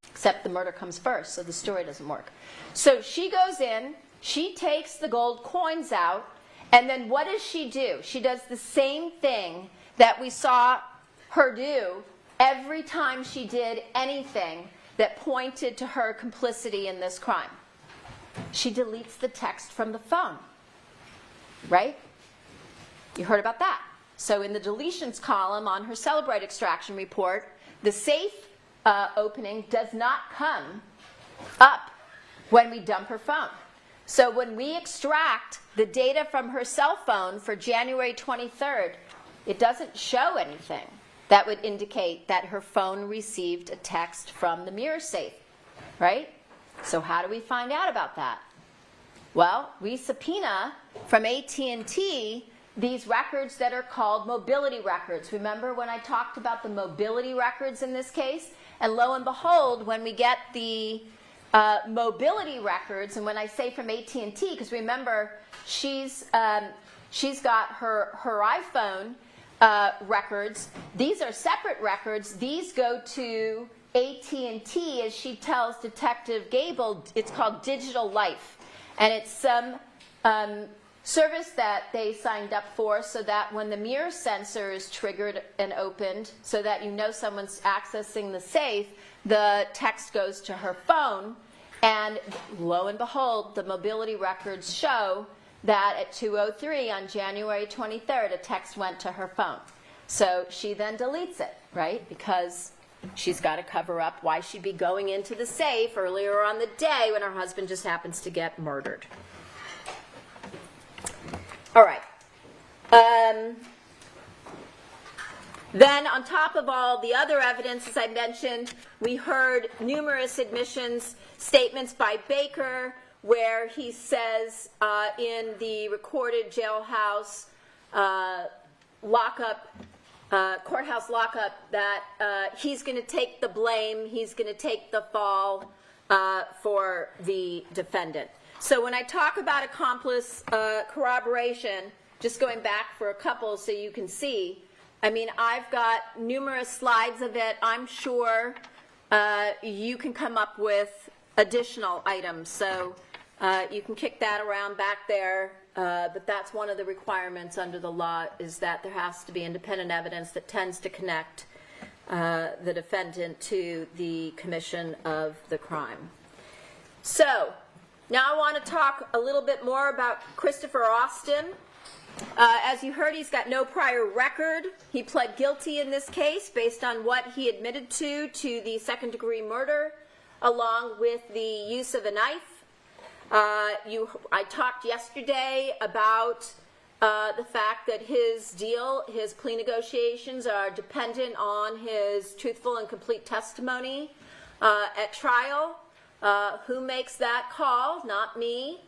S3: Except the murder comes first, so the story doesn't work. So she goes in, she takes the gold coins out, and then what does she do? She does the same thing that we saw her do every time she did anything that pointed to her complicity in this crime. She deletes the text from the phone, right? You heard about that. So in the deletions column on her Celebrate extraction report, the safe opening does not come up when we dump her phone. So when we extract the data from her cell phone for January 23rd, it doesn't show anything that would indicate that her phone received a text from the mirror safe, right? So how do we find out about that? Well, we subpoena from AT&T these records that are called mobility records. Remember when I talked about the mobility records in this case? And lo and behold, when we get the mobility records, and when I say from AT&T, because remember, she's got her iPhone records. These are separate records. These go to AT&T, as she tells Detective Gable. It's called Digital Life, and it's some service that they signed up for so that when the mirror sensor is triggered and opened so that you know someone's accessing the safe, the text goes to her phone, and lo and behold, the mobility records show that at 2:03 on January 23rd, a text went to her phone. So she then deletes it, right? Because she's got to cover up why she'd be going into the safe earlier on the day when her husband just happens to get murdered. All right. Then on top of all the other evidence, as I mentioned, we heard numerous admissions, statements by Baker, where he says in the recorded jailhouse courthouse lockup, that he's going to take the blame, he's going to take the fall for the defendant. So when I talk about accomplice corroboration, just going back for a couple so you can see, I mean, I've got numerous slides of it. I'm sure you can come up with additional items. So you can kick that around back there. But that's one of the requirements under the law, is that there has to be independent evidence that tends to connect the defendant to the commission of the crime. So now I want to talk a little bit more about Christopher Austin. As you heard, he's got no prior record. He pled guilty in this case based on what he admitted to the second-degree murder, along with the use of a knife. I talked yesterday about the fact that his plea negotiations are dependent on his truthful and complete testimony at trial. Who makes that call? Not me.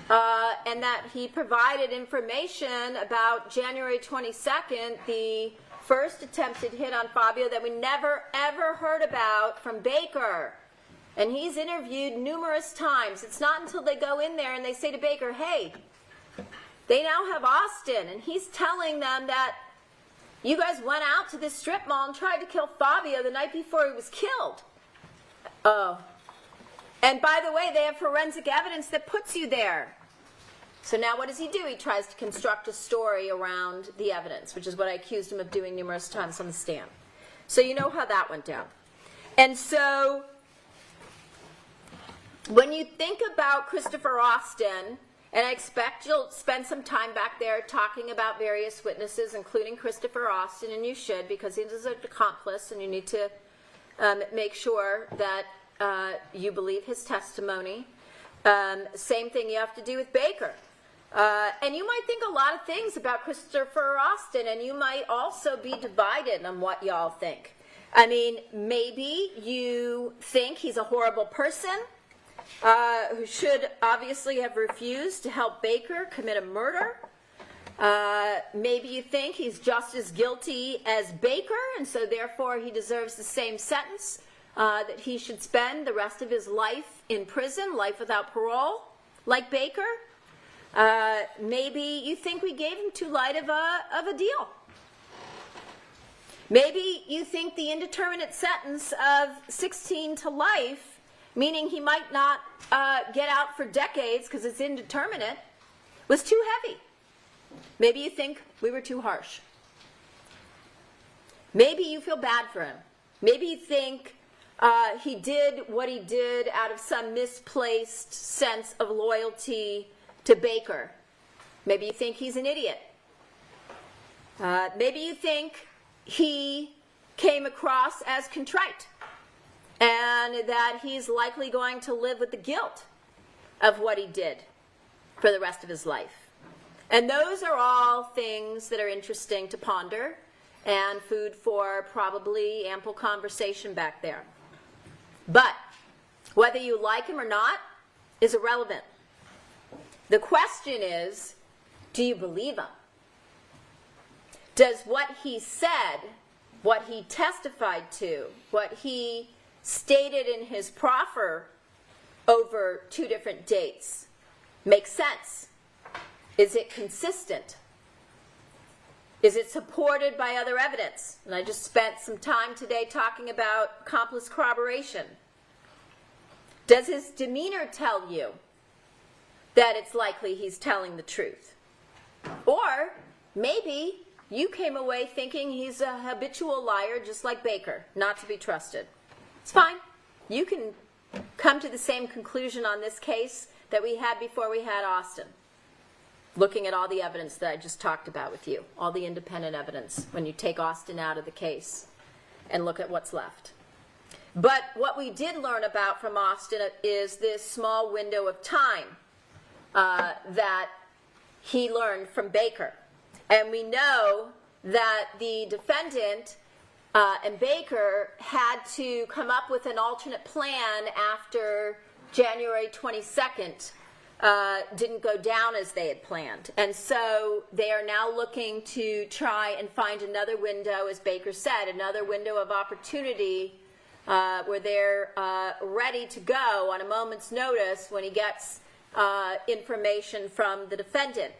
S3: And that he provided information about January 22nd, the first attempted hit on Fabio that we never, ever heard about from Baker. And he's interviewed numerous times. It's not until they go in there and they say to Baker, hey, they now have Austin. And he's telling them that you guys went out to this strip mall and tried to kill Fabio the night before he was killed. Oh. And by the way, they have forensic evidence that puts you there. So now what does he do? He tries to construct a story around the evidence, which is what I accused him of doing numerous times on the stand. So you know how that went down. And so when you think about Christopher Austin, and I expect you'll spend some time back there talking about various witnesses, including Christopher Austin, and you should, because he is an accomplice, and you need to make sure that you believe his testimony. Same thing you have to do with Baker. And you might think a lot of things about Christopher Austin, and you might also be divided on what y'all think. I mean, maybe you think he's a horrible person, who should obviously have refused to help Baker commit a murder. Maybe you think he's just as guilty as Baker, and so therefore he deserves the same sentence, that he should spend the rest of his life in prison, life without parole, like Baker. Maybe you think we gave him too light of a deal. Maybe you think the indeterminate sentence of 16 to life, meaning he might not get out for decades because it's indeterminate, was too heavy. Maybe you think we were too harsh. Maybe you feel bad for him. Maybe you think he did what he did out of some misplaced sense of loyalty to Baker. Maybe you think he's an idiot. Maybe you think he came across as contrite, and that he's likely going to live with the guilt of what he did for the rest of his life. And those are all things that are interesting to ponder and food for probably ample conversation back there. But whether you like him or not is irrelevant. The question is, do you believe him? Does what he said, what he testified to, what he stated in his proffer over 2 different dates make sense? Is it consistent? Is it supported by other evidence? And I just spent some time today talking about accomplice corroboration. Does his demeanor tell you that it's likely he's telling the truth? Or maybe you came away thinking he's a habitual liar just like Baker, not to be trusted. It's fine. You can come to the same conclusion on this case that we had before we had Austin, looking at all the evidence that I just talked about with you, all the independent evidence when you take Austin out of the case and look at what's left. But what we did learn about from Austin is this small window of time that he learned from Baker. And we know that the defendant and Baker had to come up with an alternate plan after January 22nd didn't go down as they had planned. And so they are now looking to try and find another window, as Baker said, another window of opportunity where they're ready to go on a moment's notice when he gets information from the defendant.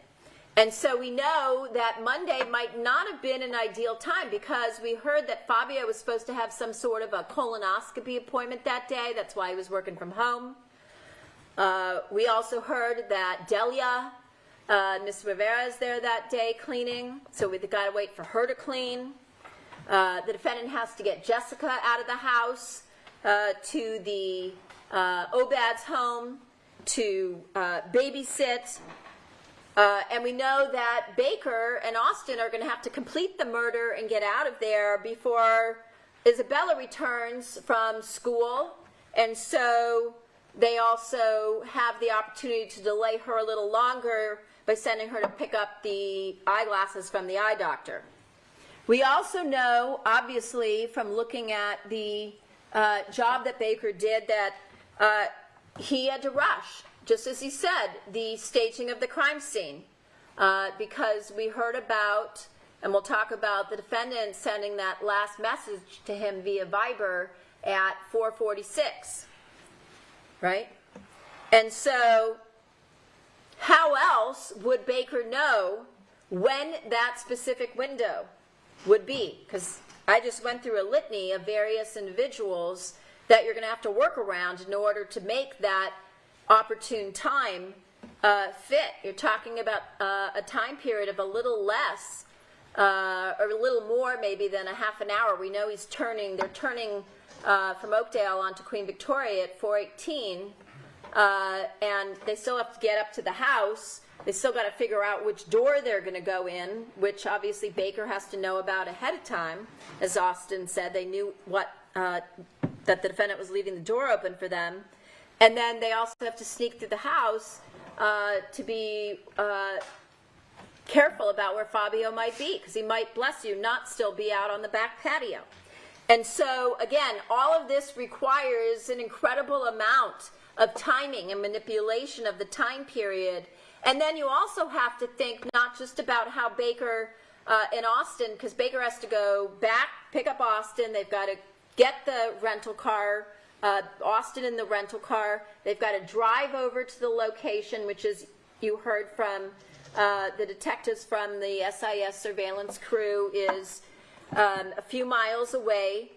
S3: And so we know that Monday might not have been an ideal time because we heard that Fabio was supposed to have some sort of a colonoscopy appointment that day. That's why he was working from home. We also heard that Delia, Miss Rivera, is there that day cleaning. So we've got to wait for her to clean. The defendant has to get Jessica out of the house to the Obad's home to babysit. And we know that Baker and Austin are going to have to complete the murder and get out of there before Isabella returns from school. And so they also have the opportunity to delay her a little longer by sending her to pick up the eyeglasses from the eye doctor. We also know, obviously, from looking at the job that Baker did, that he had to rush, just as he said, the staging of the crime scene, because we heard about, and we'll talk about the defendant sending that last message to him via Viber at 4:46, right? And so how else would Baker know when that specific window would be? Because I just went through a litany of various individuals that you're going to have to work around in order to make that opportune time fit. You're talking about a time period of a little less or a little more maybe than a half an hour. We know they're turning from Oakdale onto Queen Victoria at 4:18, and they still have to get up to the house. They still got to figure out which door they're going to go in, which obviously Baker has to know about ahead of time. As Austin said, they knew that the defendant was leaving the door open for them. And then they also have to sneak through the house to be careful about where Fabio might be, because he might, bless you, not still be out on the back patio. And so, again, all of this requires an incredible amount of timing and manipulation of the time period. And then you also have to think not just about how Baker and Austin, because Baker has to go back, pick up Austin. They've got to get the rental car, Austin in the rental car. They've got to drive over to the location, which is, you heard from the detectives from the SIS surveillance crew, is a few miles away.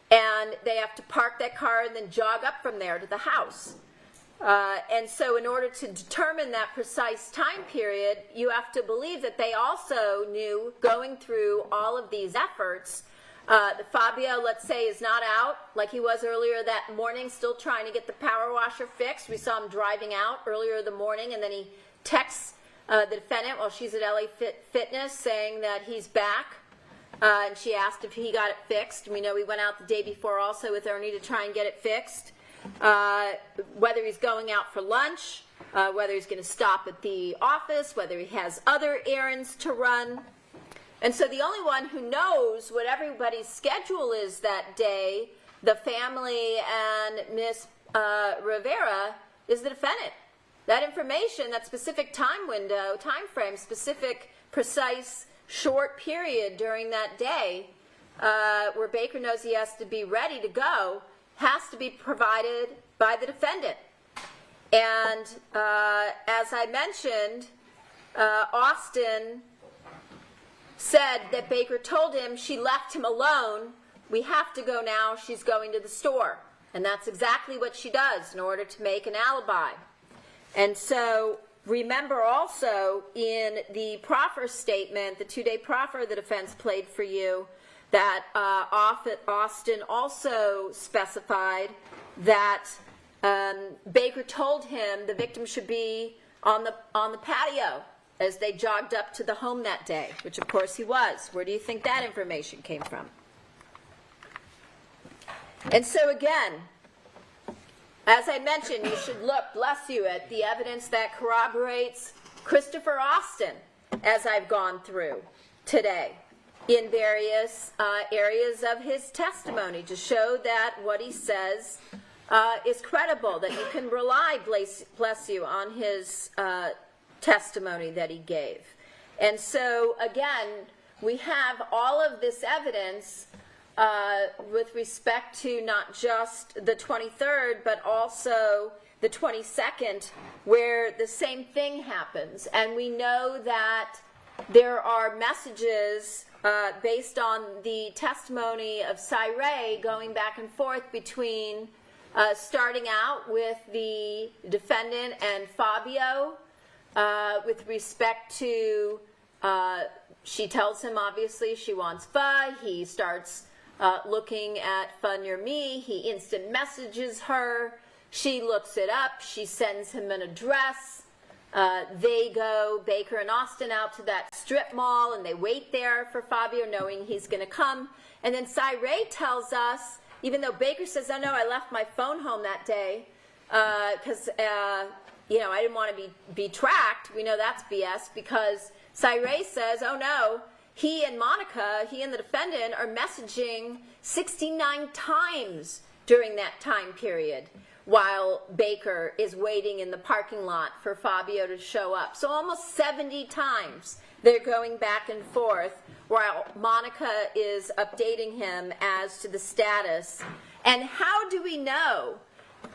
S3: And they have to park that car and then jog up from there to the house. And so in order to determine that precise time period, you have to believe that they also knew, going through all of these efforts, that Fabio, let's say, is not out like he was earlier that morning, still trying to get the power washer fixed. We saw him driving out earlier in the morning, and then he texts the defendant while she's at LA Fitness saying that he's back. And she asked if he got it fixed. We know he went out the day before also with Ernie to try and get it fixed. Whether he's going out for lunch, whether he's going to stop at the office, whether he has other errands to run. And so the only one who knows what everybody's schedule is that day, the family and Miss Rivera, is the defendant. That information, that specific time window, time frame, specific, precise, short period during that day where Baker knows he has to be ready to go, has to be provided by the defendant. And as I mentioned, Austin said that Baker told him she left him alone. We have to go now. She's going to the store. And that's exactly what she does in order to make an alibi. And so remember also in the proffer statement, the 2-day proffer the defense played for you, that Austin also specified that Baker told him the victim should be on the patio as they jogged up to the home that day, which of course he was. Where do you think that information came from? And so again, as I mentioned, you should look, bless you, at the evidence that corroborates Christopher Austin, as I've gone through today, in various areas of his testimony to show that what he says is credible, that you can rely, bless you, on his testimony that he gave. And so, again, we have all of this evidence with respect to not just the 23rd, but also the 22nd, where the same thing happens. And we know that there are messages based on the testimony of Cyree going back and forth between starting out with the defendant and Fabio with respect to, she tells him obviously she wants pho. He starts looking at pho near me. He instant messages her. She looks it up. She sends him an address. They go, Baker and Austin, out to that strip mall, and they wait there for Fabio, knowing he's going to come. And then Cyree tells us, even though Baker says, oh no, I left my phone home that day because I didn't want to be tracked. We know that's BS, because Cyree says, oh no, he and Monica, he and the defendant, are messaging 69 times during that time period, while Baker is waiting in the parking lot for Fabio to show up. So almost 70 times they're going back and forth, while Monica is updating him as to the status. And how do we know?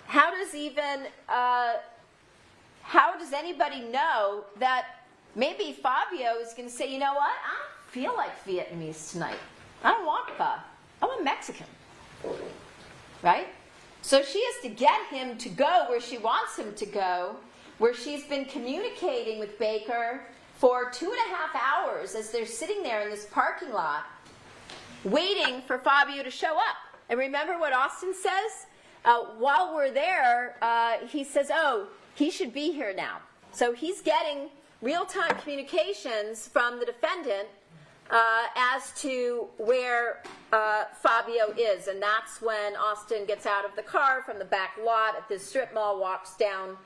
S3: How does anybody know that maybe Fabio is going to say, you know what, I don't feel like Vietnamese tonight. I don't want pho. I want Mexican. Right? So she has to get him to go where she wants him to go, where she's been communicating with Baker for 2.5 hours as they're sitting there in this parking lot, waiting for Fabio to show up. And remember what Austin says? While we're there, he says, oh, he should be here now. So he's getting real-time communications from the defendant as to where Fabio is. And that's when Austin gets out of the car from the back lot at this strip mall, walks down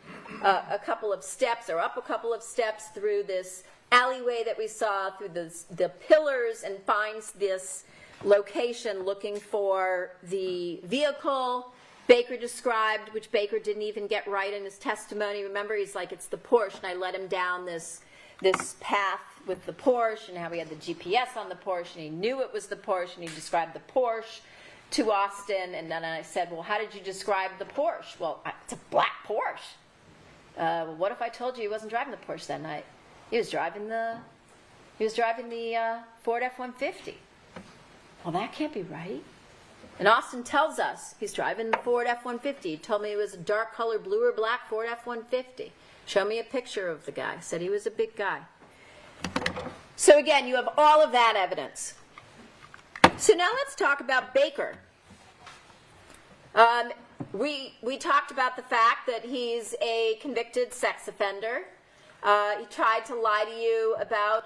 S3: a couple of steps, or up a couple of steps through this alleyway that we saw, through the pillars, and finds this location looking for the vehicle Baker described, which Baker didn't even get right in his testimony. Remember, he's like, it's the Porsche, and I led him down this path with the Porsche, and how he had the GPS on the Porsche, and he knew it was the Porsche, and he described the Porsche to Austin. And then I said, well, how did you describe the Porsche? Well, it's a black Porsche. Well, what if I told you he wasn't driving the Porsche that night? He was driving the Ford F-150. Well, that can't be right. And Austin tells us he's driving the Ford F-150. He told me it was a dark color, blue or black Ford F-150. Show me a picture of the guy. Said he was a big guy. So again, you have all of that evidence. So now let's talk about Baker. We talked about the fact that he's a convicted sex offender. He tried to lie to you about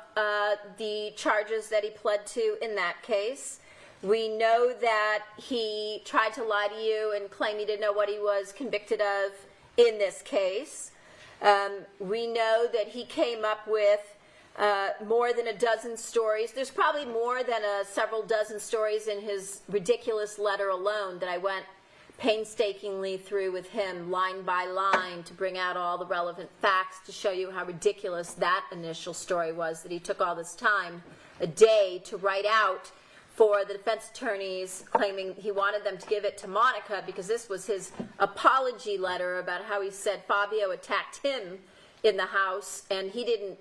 S3: the charges that he pled to in that case. We know that he tried to lie to you and claim he didn't know what he was convicted of in this case. We know that he came up with more than a dozen stories. There's probably more than several dozen stories in his ridiculous letter alone that I went painstakingly through with him, line by line, to bring out all the relevant facts to show you how ridiculous that initial story was, that he took all this time, a day, to write out for the defense attorneys, claiming he wanted them to give it to Monica because this was his apology letter about how he said Fabio attacked him in the house and he didn't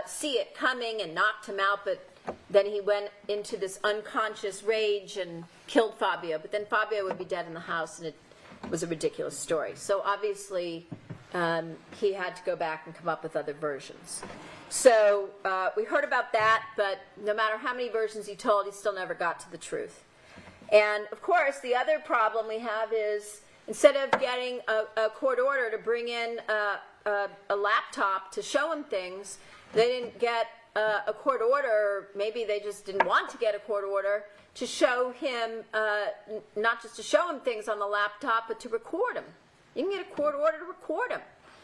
S3: see it coming and knocked him out, but then he went into this unconscious rage and killed Fabio. But then Fabio would be dead in the house, and it was a ridiculous story. So obviously he had to go back and come up with other versions. So we heard about that, but no matter how many versions he told, he still never got to the truth. And of course, the other problem we have is, instead of getting a court order to bring in a laptop to show him things, they didn't get a court order. Maybe they just didn't want to get a court order to show him, not just to show him things on the laptop, but to record him. You can get a court order to record him,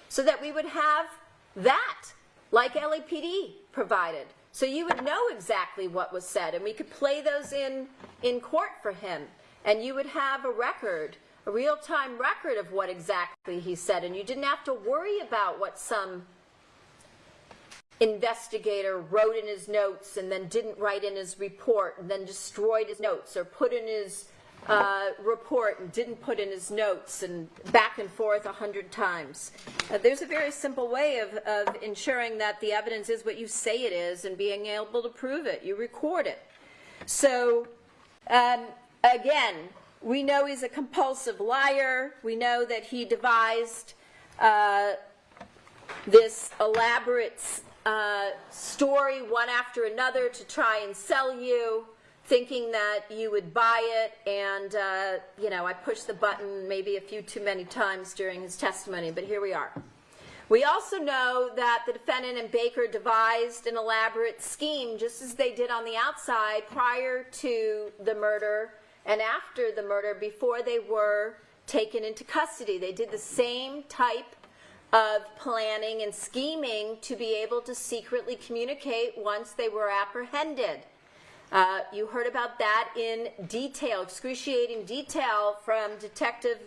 S3: so that we would have that, like LAPD provided. So you would know exactly what was said, and we could play those in court for him, and you would have a record, a real-time record of what exactly he said, and you didn't have to worry about what some investigator wrote in his notes and then didn't write in his report and then destroyed his notes, or put in his report and didn't put in his notes, and back and forth 100 times. There's a very simple way of ensuring that the evidence is what you say it is and being able to prove it. You record it. So, again, we know he's a compulsive liar. We know that he devised this elaborate story one after another to try and sell you, thinking that you would buy it, and, I pushed the button maybe a few too many times during his testimony, but here we are. We also know that the defendant and Baker devised an elaborate scheme, just as they did on the outside prior to the murder and after the murder, before they were taken into custody. They did the same type of planning and scheming to be able to secretly communicate once they were apprehended. You heard about that in detail, excruciating detail, from Detective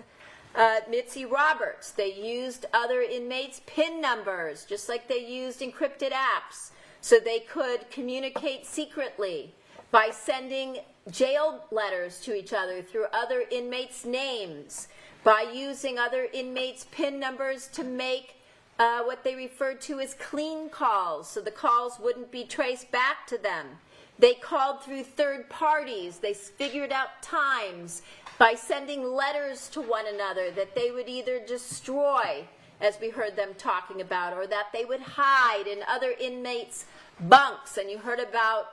S3: Mitzi Roberts. They used other inmates' PIN numbers, just like they used encrypted apps, so they could communicate secretly by sending jail letters to each other through other inmates' names, by using other inmates' PIN numbers to make what they referred to as clean calls, so the calls wouldn't be traced back to them. They called through third parties. They figured out times by sending letters to one another that they would either destroy, as we heard them talking about, or that they would hide in other inmates' bunks. And you heard about,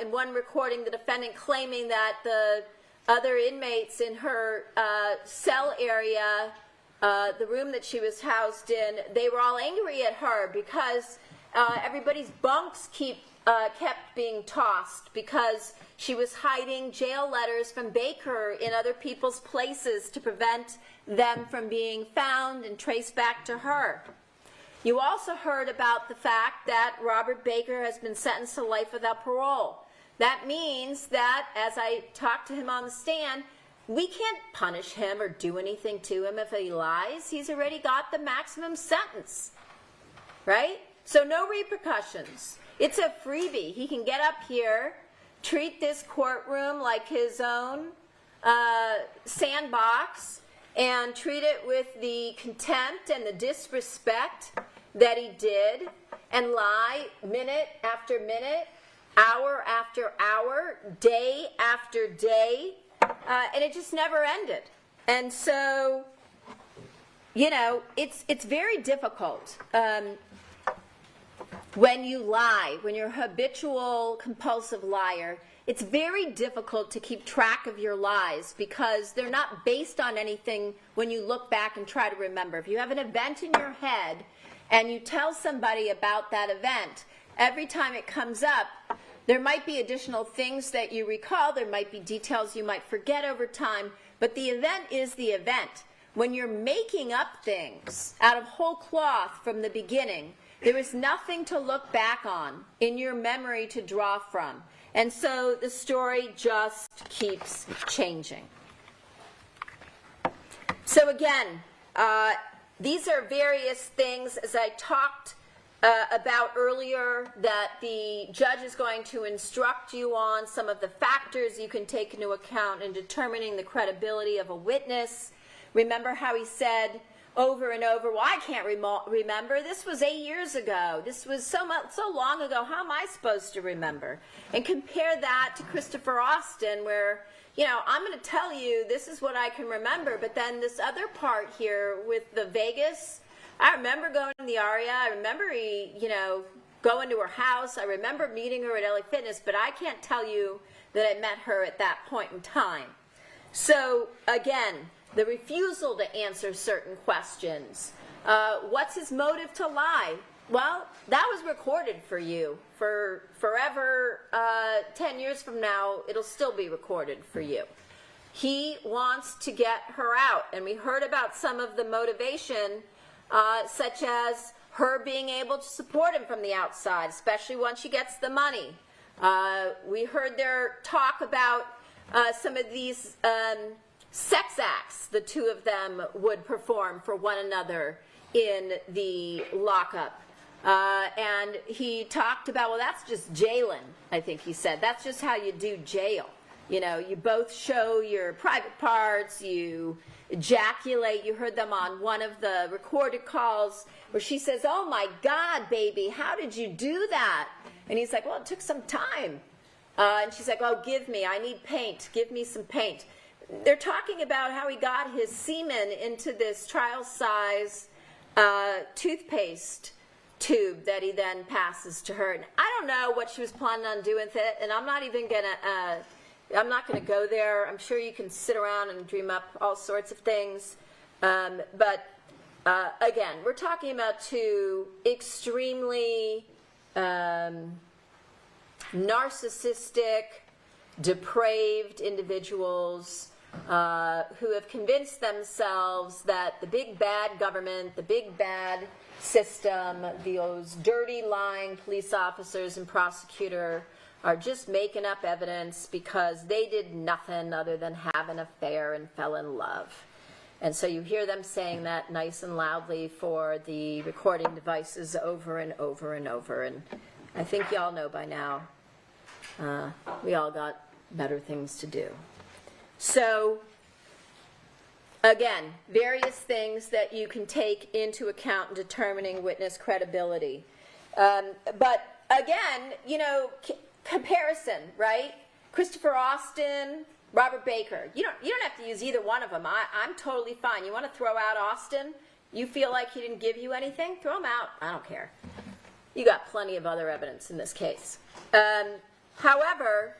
S3: in one recording, the defendant claiming that the other inmates in her cell area, the room that she was housed in, they were all angry at her because everybody's bunks kept being tossed because she was hiding jail letters from Baker in other people's places to prevent them from being found and traced back to her. You also heard about the fact that Robert Baker has been sentenced to life without parole. That means that, as I talked to him on the stand, we can't punish him or do anything to him if he lies. He's already got the maximum sentence, right? So no repercussions. It's a freebie. He can get up here, treat this courtroom like his own sandbox, and treat it with the contempt and the disrespect that he did, and lie minute after minute, hour after hour, day after day, and it just never ended. And so, it's very difficult. When you lie, when you're a habitual, compulsive liar, it's very difficult to keep track of your lies because they're not based on anything when you look back and try to remember. If you have an event in your head and you tell somebody about that event, every time it comes up, there might be additional things that you recall, there might be details you might forget over time, but the event is the event. When you're making up things out of whole cloth from the beginning, there is nothing to look back on in your memory to draw from. And so the story just keeps changing. So again, these are various things, as I talked about earlier, that the judge is going to instruct you on some of the factors you can take into account in determining the credibility of a witness. Remember how he said over and over, well, I can't remember. This was 8 years ago. This was so long ago. How am I supposed to remember? And compare that to Christopher Austin, where, I'm going to tell you this is what I can remember, but then this other part here with the Vegas, I remember going to the Aria. I remember, going to her house. I remember meeting her at LA Fitness, but I can't tell you that I met her at that point in time. So, again, the refusal to answer certain questions. What's his motive to lie? Well, that was recorded for you. For forever, 10 years from now, it'll still be recorded for you. He wants to get her out. And we heard about some of the motivation, such as her being able to support him from the outside, especially once she gets the money. We heard their talk about some of these sex acts the two of them would perform for one another in the lockup. And he talked about, well, that's just jailing, I think he said. That's just how you do jail. You know, you both show your private parts, you ejaculate. You heard them on one of the recorded calls where she says, "Oh my God, baby, how did you do that?" And he's like, "Well, it took some time." And she's like, "Oh, I need paint. Give me some paint." They're talking about how he got his semen into this trial-size toothpaste tube that he then passes to her. And I don't know what she was planning on doing with it, and I'm not gonna go there. I'm sure you can sit around and dream up all sorts of things. But again, we're talking about two extremely narcissistic, depraved individuals who have convinced themselves that the big bad government, the big bad system, those dirty, lying police officers and prosecutor are just making up evidence because they did nothing other than have an affair and fell in love. And so you hear them saying that nice and loudly for the recording devices over and over and over. And I think y'all know by now, we all got better things to do. So, again, various things that you can take into account in determining witness credibility. But again, you know, comparison, right? Christopher Austin, Robert Baker. You don't have to use either one of them. I'm totally fine. You want to throw out Austin? You feel like he didn't give you anything? Throw him out. I don't care. You got plenty of other evidence in this case. However,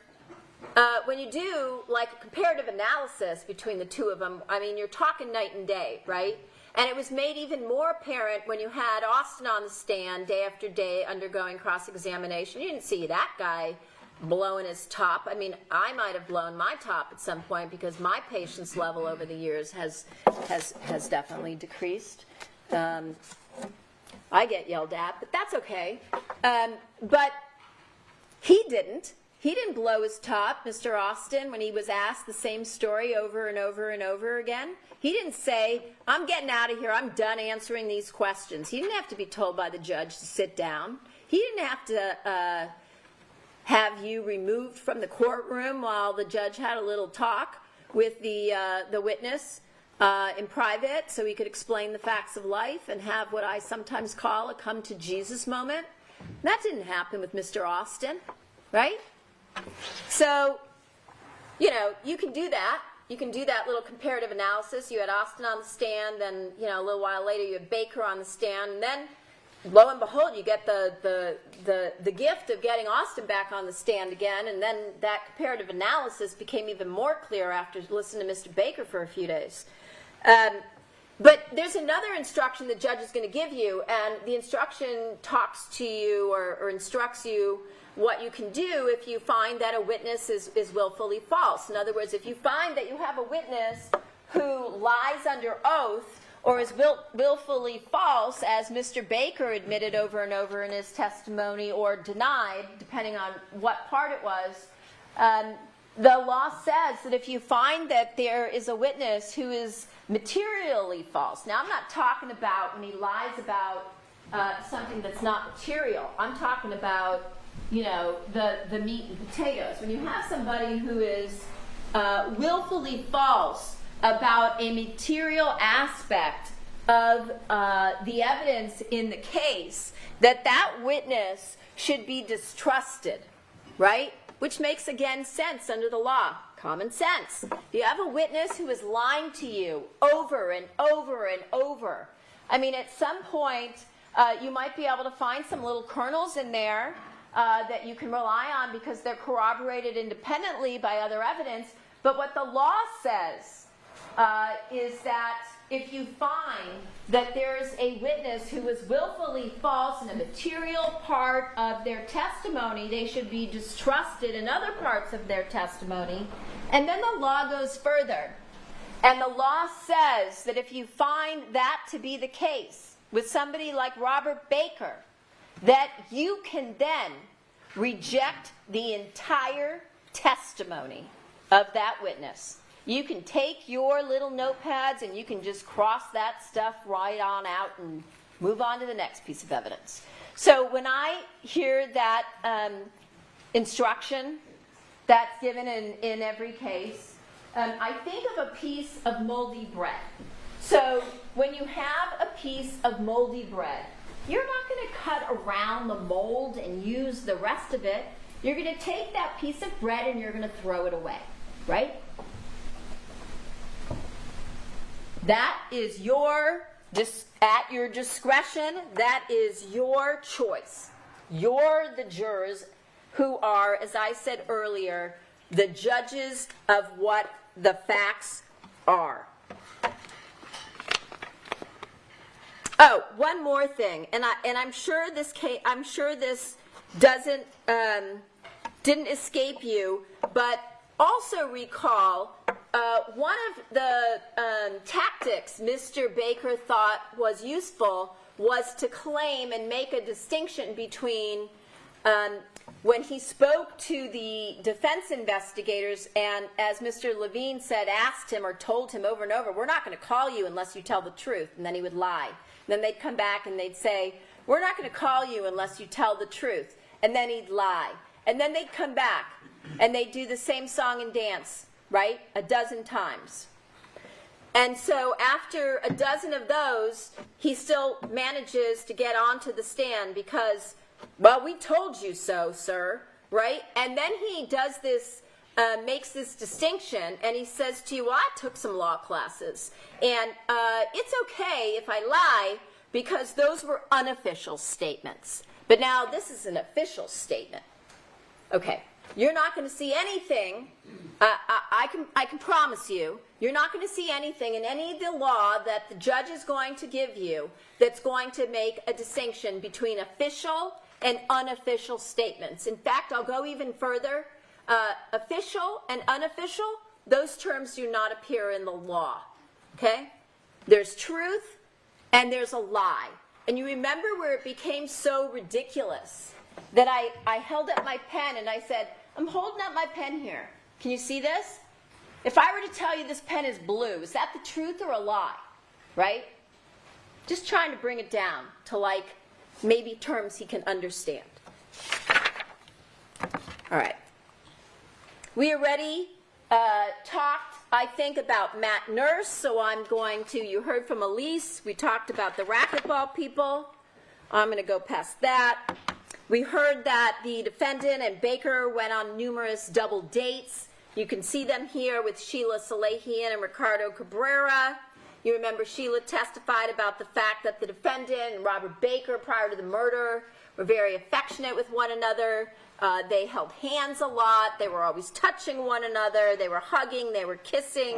S3: when you do like a comparative analysis between the two of them, I mean, you're talking night and day, right? And it was made even more apparent when you had Austin on the stand day after day undergoing cross-examination. You didn't see that guy blowing his top. I mean, I might have blown my top at some point because my patience level over the years has definitely decreased. I get yelled at, but that's okay. But he didn't. He didn't blow his top, Mr. Austin, when he was asked the same story over and over and over again. He didn't say, "I'm getting out of here. I'm done answering these questions." He didn't have to be told by the judge to sit down. He didn't have to have you removed from the courtroom while the judge had a little talk with the witness in private so he could explain the facts of life and have what I sometimes call a come to Jesus moment. That didn't happen with Mr. Austin, right? So, you know, you can do that. You can do that little comparative analysis. You had Austin on the stand, then, you know, a little while later you had Baker on the stand, and then, lo and behold, you get the gift of getting Austin back on the stand again, and then that comparative analysis became even more clear after listening to Mr. Baker for a few days. But there's another instruction the judge is going to give you, and the instruction talks to you or instructs you what you can do if you find that a witness is willfully false. In other words, if you find that you have a witness who lies under oath or is willfully false, as Mr. Baker admitted over and over in his testimony or denied, depending on what part it was, the law says that if you find that there is a witness who is materially false. Now, I'm not talking about when he lies about something that's not material. I'm talking about, you know, the meat and potatoes. When you have somebody who is willfully false about a material aspect of the evidence in the case, that witness should be distrusted, right? Which makes, again, sense under the law. Common sense. If you have a witness who is lying to you over and over and over, I mean, at some point, you might be able to find some little kernels in there that you can rely on because they're corroborated independently by other evidence. But what the law says is that if you find that there's a witness who is willfully false in a material part of their testimony, they should be distrusted in other parts of their testimony. And then the law goes further. And the law says that if you find that to be the case with somebody like Robert Baker, that you can then reject the entire testimony of that witness. You can take your little notepads and you can just cross that stuff right on out and move on to the next piece of evidence. So when I hear that instruction, that's given in every case. I think of a piece of moldy bread. So when you have a piece of moldy bread, you're not going to cut around the mold and use the rest of it. You're going to take that piece of bread and you're going to throw it away, right? That is at your discretion. That is your choice. You're the jurors who are, as I said earlier, the judges of what the facts are. Oh, one more thing, and I'm sure this didn't escape you, but also recall one of the tactics Mr. Baker thought was useful was to claim and make a distinction between when he spoke to the defense investigators and, as Mr. Levine said, asked him or told him over and over, we're not going to call you unless you tell the truth, and then he would lie. And then they'd come back and they'd say, we're not going to call you unless you tell the truth, and then he'd lie. And then they'd come back and they'd do the same song and dance, right, 12 times. And so after 12 of those, he still manages to get onto the stand because, well, we told you so, sir, right? And then he does this, makes this distinction, and he says to you, well, I took some law classes, and it's okay if I lie because those were unofficial statements. But now this is an official statement. Okay, you're not going to see anything, I can promise you, you're not going to see anything in any of the law that the judge is going to give you that's going to make a distinction between official and unofficial statements. In fact, I'll go even further. Official and unofficial, those terms do not appear in the law. Okay? There's truth and there's a lie. And you remember where it became so ridiculous that I held up my pen and I said, I'm holding up my pen here. Can you see this? If I were to tell you this pen is blue, is that the truth or a lie? Right? Just trying to bring it down to like maybe terms he can understand. All right. We already talked, I think, about Matt Nurse, so I'm going to, you heard from Elise, we talked about the racquetball people. I'm going to go past that. We heard that the defendant and Baker went on numerous double dates. You can see them here with Sheila Salehian and Ricardo Cabrera. You remember Sheila testified about the fact that the defendant and Robert Baker, prior to the murder, were very affectionate with one another. They held hands a lot. They were always touching one another. They were hugging. They were kissing.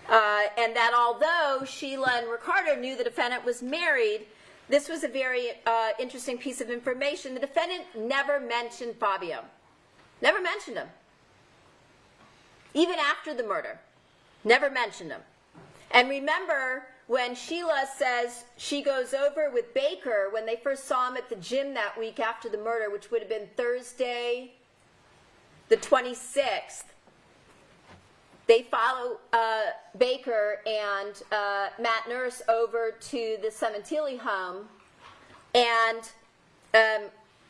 S3: And that although Sheila and Ricardo knew the defendant was married, this was a very interesting piece of information. The defendant never mentioned Fabio. Never mentioned him. Even after the murder. Never mentioned him. And remember when Sheila says she goes over with Baker when they first saw him at the gym that week after the murder, which would have been Thursday the 26th. They follow Baker and Matt Nurse over to the Sementilli home. And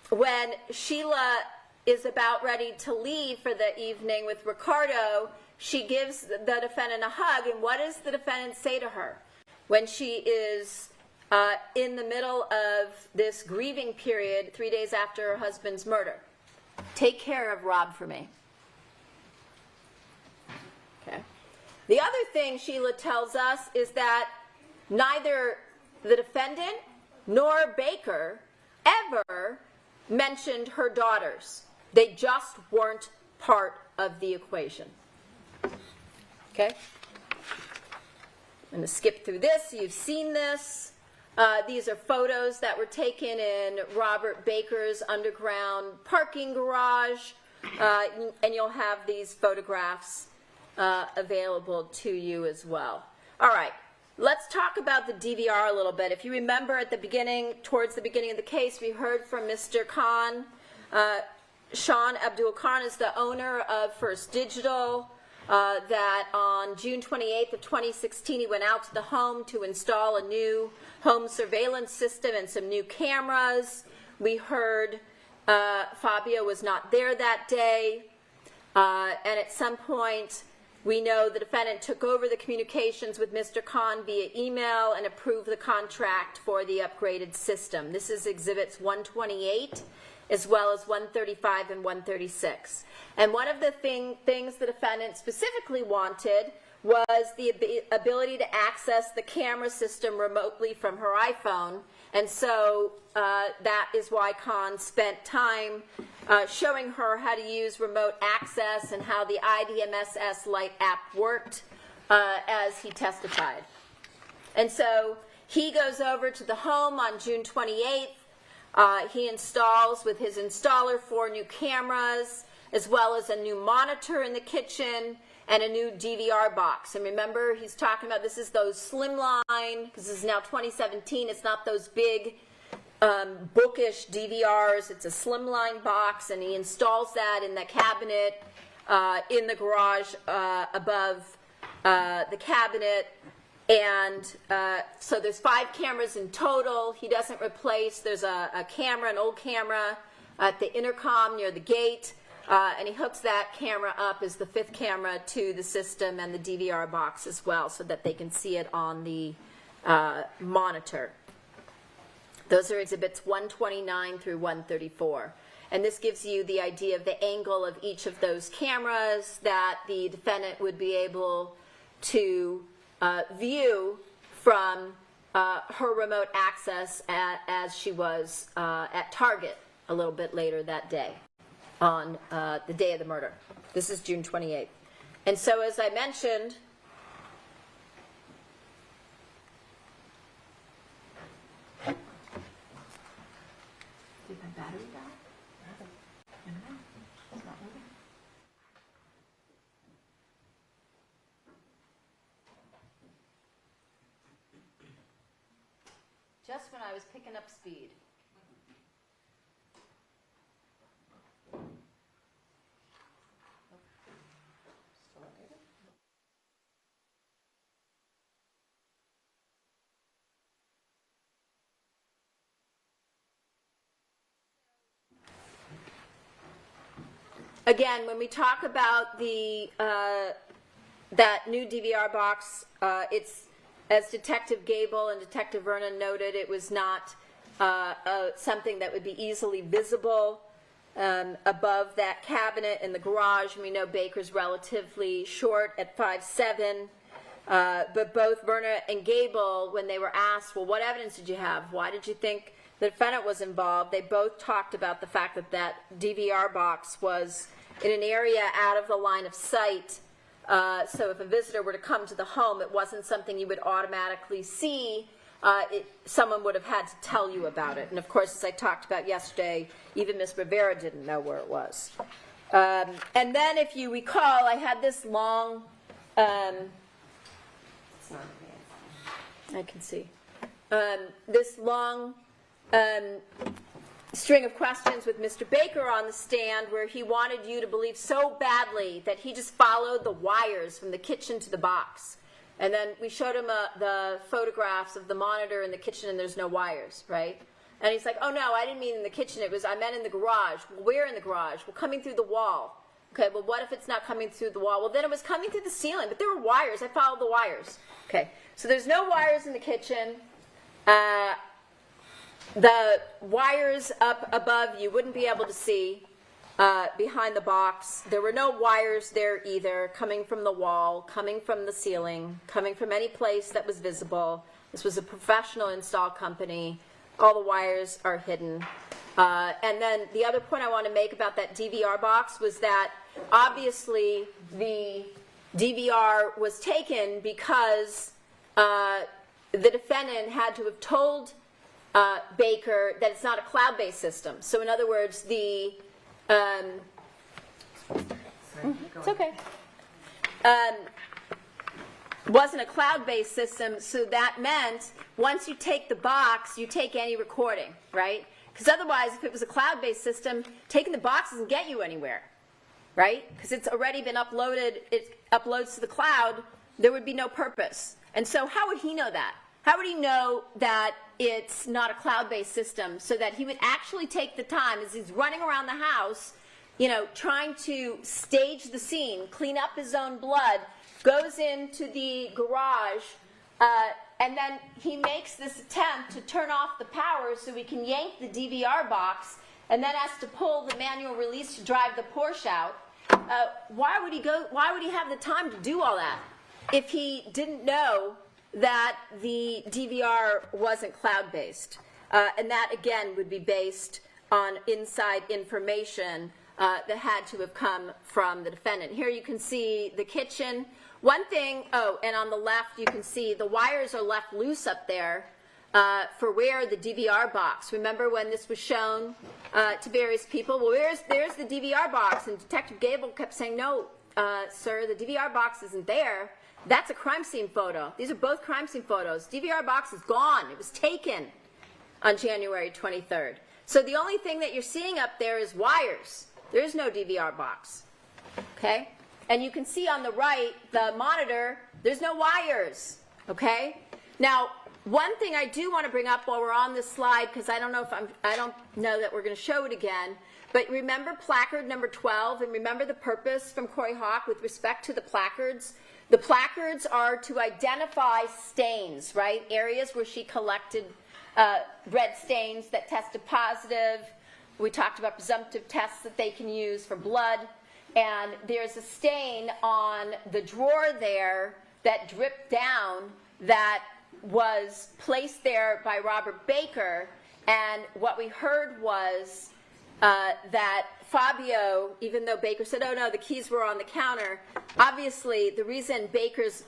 S3: when Sheila is about ready to leave for the evening with Ricardo, she gives the defendant a hug. And what does the defendant say to her when she is in the middle of this grieving period 3 days after her husband's murder? Take care of Rob for me. Okay. The other thing Sheila tells us is that neither the defendant nor Baker ever mentioned her daughters. They just weren't part of the equation. Okay? I'm going to skip through this. You've seen this. These are photos that were taken in Robert Baker's underground parking garage. And you'll have these photographs available to you as well. All right. Let's talk about the DVR a little bit. If you remember at the beginning, towards the beginning of the case, we heard from Mr. Khan. Sean Abdul Khan is the owner of First Digital. That on June 28th of 2016, he went out to the home to install a new home surveillance system and some new cameras. We heard Fabio was not there that day. And at some point, we know the defendant took over the communications with Mr. Khan via email and approved the contract for the upgraded system. This is Exhibits 128, as well as 135 and 136. And one of the things the defendant specifically wanted was the ability to access the camera system remotely from her iPhone. And so that is why Khan spent time showing her how to use remote access and how the IDMSS Lite app worked as he testified. And so he goes over to the home on June 28th. He installs with his installer 4 new cameras, as well as a new monitor in the kitchen and a new DVR box. And remember, he's talking about this is those slimline, because this is now 2017, it's not those big bookish DVRs, it's a slimline box, and he installs that in the cabinet in the garage above the cabinet. And so there's 5 cameras in total. He doesn't replace, there's a camera, an old camera at the intercom near the gate. And he hooks that camera up as the 5th camera to the system and the DVR box as well, so that they can see it on the monitor. Those are Exhibits 129 through 134. And this gives you the idea of the angle of each of those cameras that the defendant would be able to view from her remote access as she was at Target a little bit later that day, on the day of the murder. This is June 28th. And so, as I mentioned, did my battery die? It's not moving. Just when I was picking up speed. Again, when we talk about the that new DVR box, it's, as Detective Gable and Detective Vernon noted, it was not something that would be easily visible above that cabinet in the garage. We know Baker's relatively short at 5'7", but both Vernon and Gable, when they were asked, well, what evidence did you have? Why did you think the defendant was involved? They both talked about the fact that that DVR box was in an area out of the line of sight. So if a visitor were to come to the home, it wasn't something you would automatically see. Someone would have had to tell you about it. And of course, as I talked about yesterday, even Ms. Rivera didn't know where it was. And then if you recall, I had this long, I can see, this long string of questions with Mr. Baker on the stand, where he wanted you to believe so badly that he just followed the wires from the kitchen to the box. And then we showed him the photographs of the monitor in the kitchen, and there's no wires, right? And he's like, oh no, I didn't mean in the kitchen, I meant in the garage. Well, where in the garage? Well, coming through the wall. Okay, well, what if it's not coming through the wall? Well, then it was coming through the ceiling, but there were wires. I followed the wires. Okay, so there's no wires in the kitchen. The wires up above you wouldn't be able to see behind the box. There were no wires there either, coming from the wall, coming from the ceiling, coming from any place that was visible. This was a professional install company. All the wires are hidden. And then the other point I want to make about that DVR box was that obviously the DVR was taken because the defendant had to have told Baker that it's not a cloud-based system. So in other words, the it's okay. Wasn't a cloud-based system, so that meant once you take the box, you take any recording, right? Because otherwise, if it was a cloud-based system, taking the box doesn't get you anywhere, right? Because it's already been uploaded, it uploads to the cloud, there would be no purpose. And so how would he know that? How would he know that it's not a cloud-based system, so that he would actually take the time as he's running around the house trying to stage the scene, clean up his own blood, goes into the garage, and then he makes this attempt to turn off the power so he can yank the DVR box, and then has to pull the manual release to drive the Porsche out. Why would he have the time to do all that if he didn't know that the DVR wasn't cloud-based? And that, again, would be based on inside information that had to have come from the defendant. Here you can see the kitchen. One thing, and on the left you can see the wires are left loose up there for where the DVR box. Remember when this was shown to various people? Well, there's the DVR box, and Detective Gable kept saying, no, sir, the DVR box isn't there. That's a crime scene photo. These are both crime scene photos. DVR box is gone. It was taken on January 23rd. So the only thing that you're seeing up there is wires. There is no DVR box, okay? And you can see on the right, the monitor, there's no wires, okay? Now, one thing I do want to bring up while we're on this slide, because I don't know that we're going to show it again, but remember placard number 12, and remember the purpose from Corey Hawk with respect to the placards? The placards are to identify stains, right? Areas where she collected red stains that tested positive. We talked about presumptive tests that they can use for blood. And there's a stain on the drawer there that dripped down that was placed there by Robert Baker. And what we heard was that Fabio, even though Baker said, oh no, the keys were on the counter, obviously the reason Baker's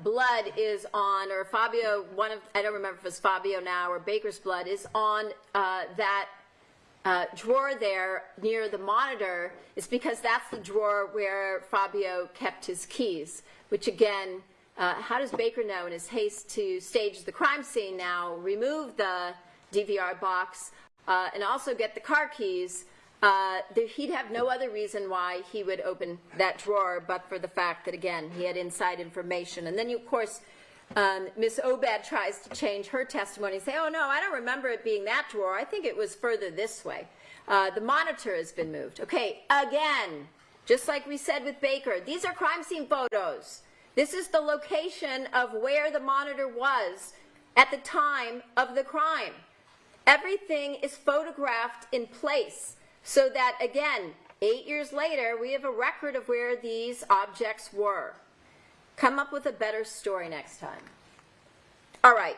S3: blood is on, or Fabio, I don't remember if it's Fabio now or Baker's blood, is on that drawer there near the monitor, is because that's the drawer where Fabio kept his keys, which again, how does Baker know in his haste to stage the crime scene now, remove the DVR box, and also get the car keys? He'd have no other reason why he would open that drawer but for the fact that, again, he had inside information. And then, of course, Miss Obed tries to change her testimony and say, oh, no, I don't remember it being that drawer. I think it was further this way. The monitor has been moved. Okay, again, just like we said with Baker, these are crime scene photos. This is the location of where the monitor was at the time of the crime. Everything is photographed in place so that, again, 8 years later, we have a record of where these objects were. Come up with a better story next time. All right.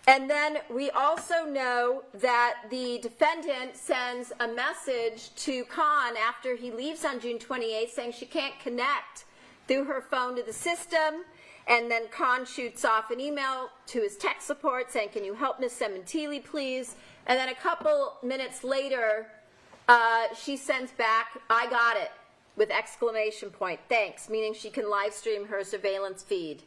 S3: And then we also know that the defendant sends a message to Khan after he leaves on June 28th saying she can't connect through her phone to the system. And then Khan shoots off an email to his tech support saying, can you help Miss Sementilli, please? And then a couple minutes later, she sends back, I got it, with exclamation point, thanks, meaning she can live stream her surveillance feed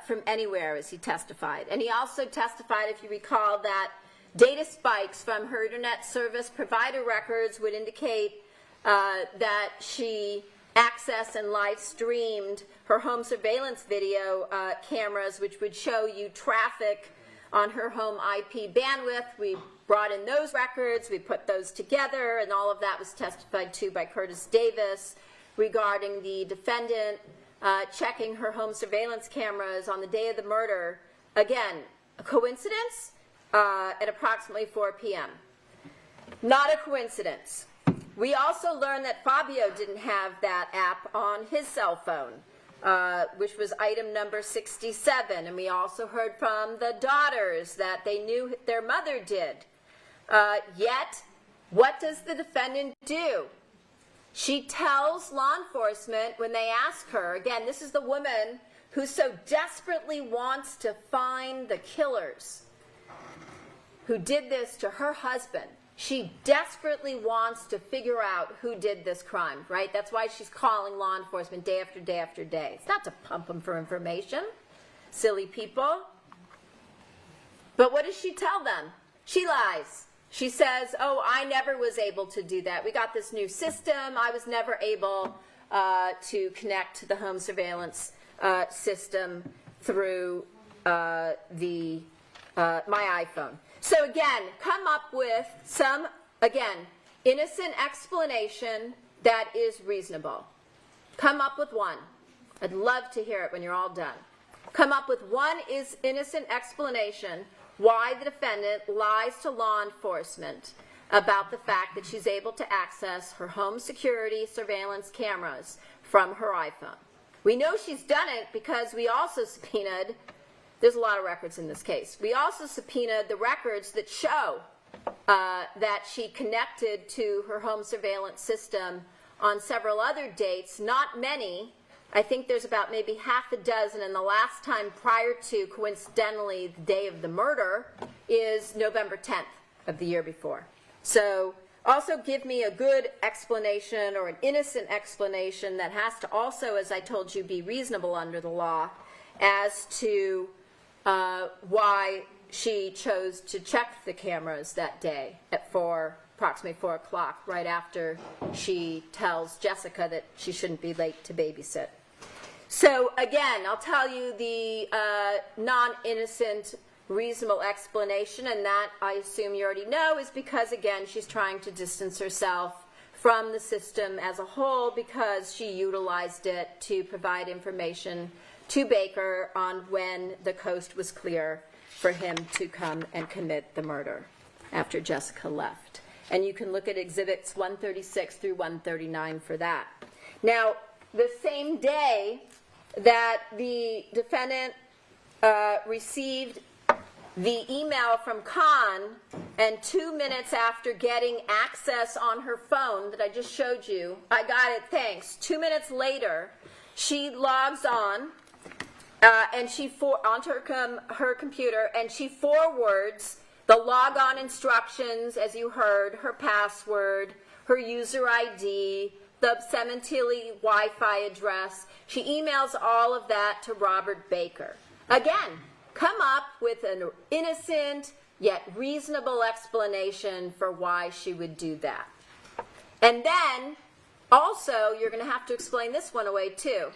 S3: from anywhere, as he testified. And he also testified, if you recall, that data spikes from her internet service provider records would indicate that she accessed and live streamed her home surveillance video cameras, which would show you traffic on her home IP bandwidth. We brought in those records, we put those together, and all of that was testified to by Curtis Davis regarding the defendant checking her home surveillance cameras on the day of the murder. Again, a coincidence? At approximately 4 p.m. Not a coincidence. We also learned that Fabio didn't have that app on his cell phone, which was item number 67. And we also heard from the daughters that they knew their mother did. Yet, what does the defendant do? She tells law enforcement when they ask her, again, this is the woman who so desperately wants to find the killers who did this to her husband. She desperately wants to figure out who did this crime, right? That's why she's calling law enforcement day after day after day. It's not to pump them for information, silly people. But what does she tell them? She lies. She says, oh, I never was able to do that. We got this new system. I was never able to connect to the home surveillance system through my iPhone. So again, come up with some, again, innocent explanation that is reasonable. Come up with one. I'd love to hear it when you're all done. Come up with one innocent explanation why the defendant lies to law enforcement about the fact that she's able to access her home security surveillance cameras from her iPhone. We know she's done it because we also subpoenaed, there's a lot of records in this case, we also subpoenaed the records that show that she connected to her home surveillance system on several other dates, not many. I think there's about maybe half a dozen, and the last time prior to, coincidentally, the day of the murder is November 10th of the year before. So also give me a good explanation or an innocent explanation that has to also, as I told you, be reasonable under the law as to why she chose to check the cameras that day at approximately 4 o'clock, right after she tells Jessica that she shouldn't be late to babysit. So again, I'll tell you the non-innocent, reasonable explanation, and that I assume you already know is because, again, she's trying to distance herself from the system as a whole because she utilized it to provide information to Baker on when the coast was clear for him to come and commit the murder after Jessica left. And you can look at exhibits 136 through 139 for that. Now, the same day that the defendant received the email from Khan, and 2 minutes after getting access on her phone that I just showed you, I got it, thanks. 2 minutes later, she logs on and onto her computer, and she forwards the logon instructions, as you heard, her password, her user ID, the Sementilli Wi-Fi address. She emails all of that to Robert Baker. Again, come up with an innocent yet reasonable explanation for why she would do that. And then, also, you're going to have to explain this one away too.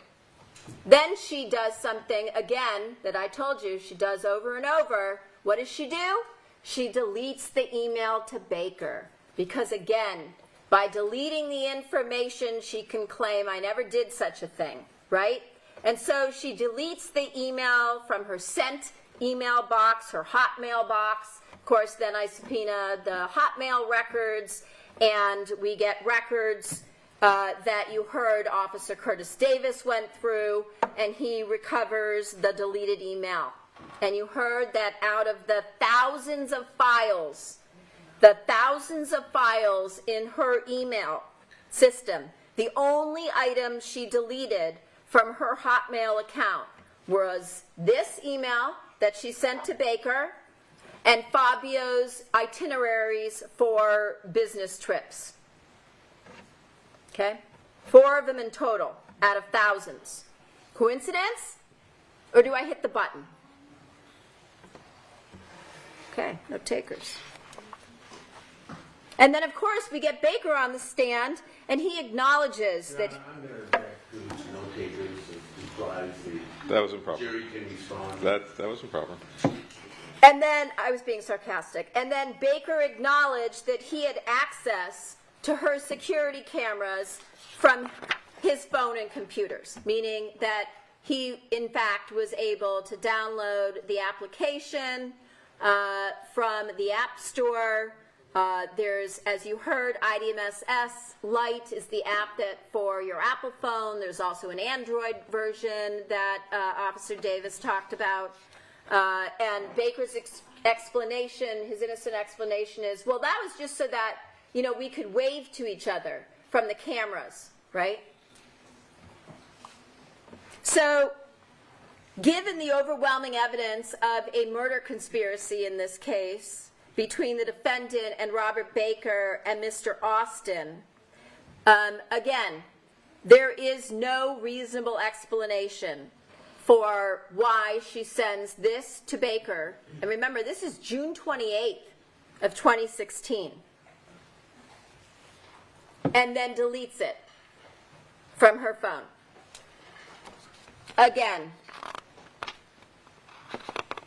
S3: Then she does something, again, that I told you she does over and over. What does she do? She deletes the email to Baker. Because again, by deleting the information, she can claim, I never did such a thing, right? And so she deletes the email from her sent email box, her Hotmail box. Of course, then I subpoena the Hotmail records, and we get records that you heard Officer Curtis Davis went through, and he recovers the deleted email. And you heard that out of the thousands of files in her email system, the only item she deleted from her Hotmail account was this email that she sent to Baker and Fabio's itineraries for business trips. Okay? 4 of them in total out of thousands. Coincidence? Or do I hit the button? Okay, no takers. And then, of course, we get Baker on the stand, and he acknowledges that...
S4: I'm going to object to no takers implies
S5: That was improper.
S4: the jury can respond.
S5: That was improper.
S3: And then, I was being sarcastic, and then Baker acknowledged that he had access to her security cameras from his phone and computers, meaning that he, in fact, was able to download the application from the App Store. There's, as you heard, IDMSS Lite is the app that for your Apple phone. There's also an Android version that Officer Davis talked about. And Baker's explanation, his innocent explanation is, well, that was just so that, you know, we could wave to each other from the cameras, right? So, given the overwhelming evidence of a murder conspiracy in this case between the defendant and Robert Baker and Mr. Austin, again, there is no reasonable explanation for why she sends this to Baker. And remember, this is June 28th of 2016. And then deletes it from her phone. Again,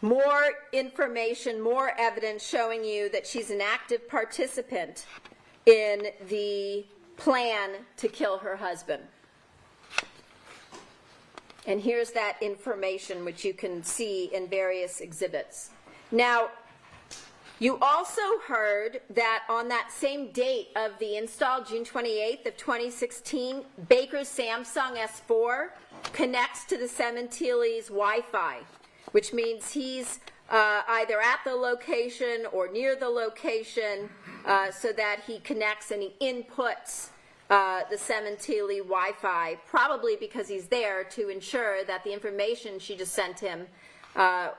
S3: more information, more evidence showing you that she's an active participant in the plan to kill her husband. And here's that information, which you can see in various exhibits. Now, you also heard that on that same date of the install, June 28th of 2016, Baker's Samsung S4 connects to the Sementilli's Wi-Fi, which means he's either at the location or near the location, so that he connects and he inputs the Sementilli Wi-Fi, probably because he's there to ensure that the information she just sent him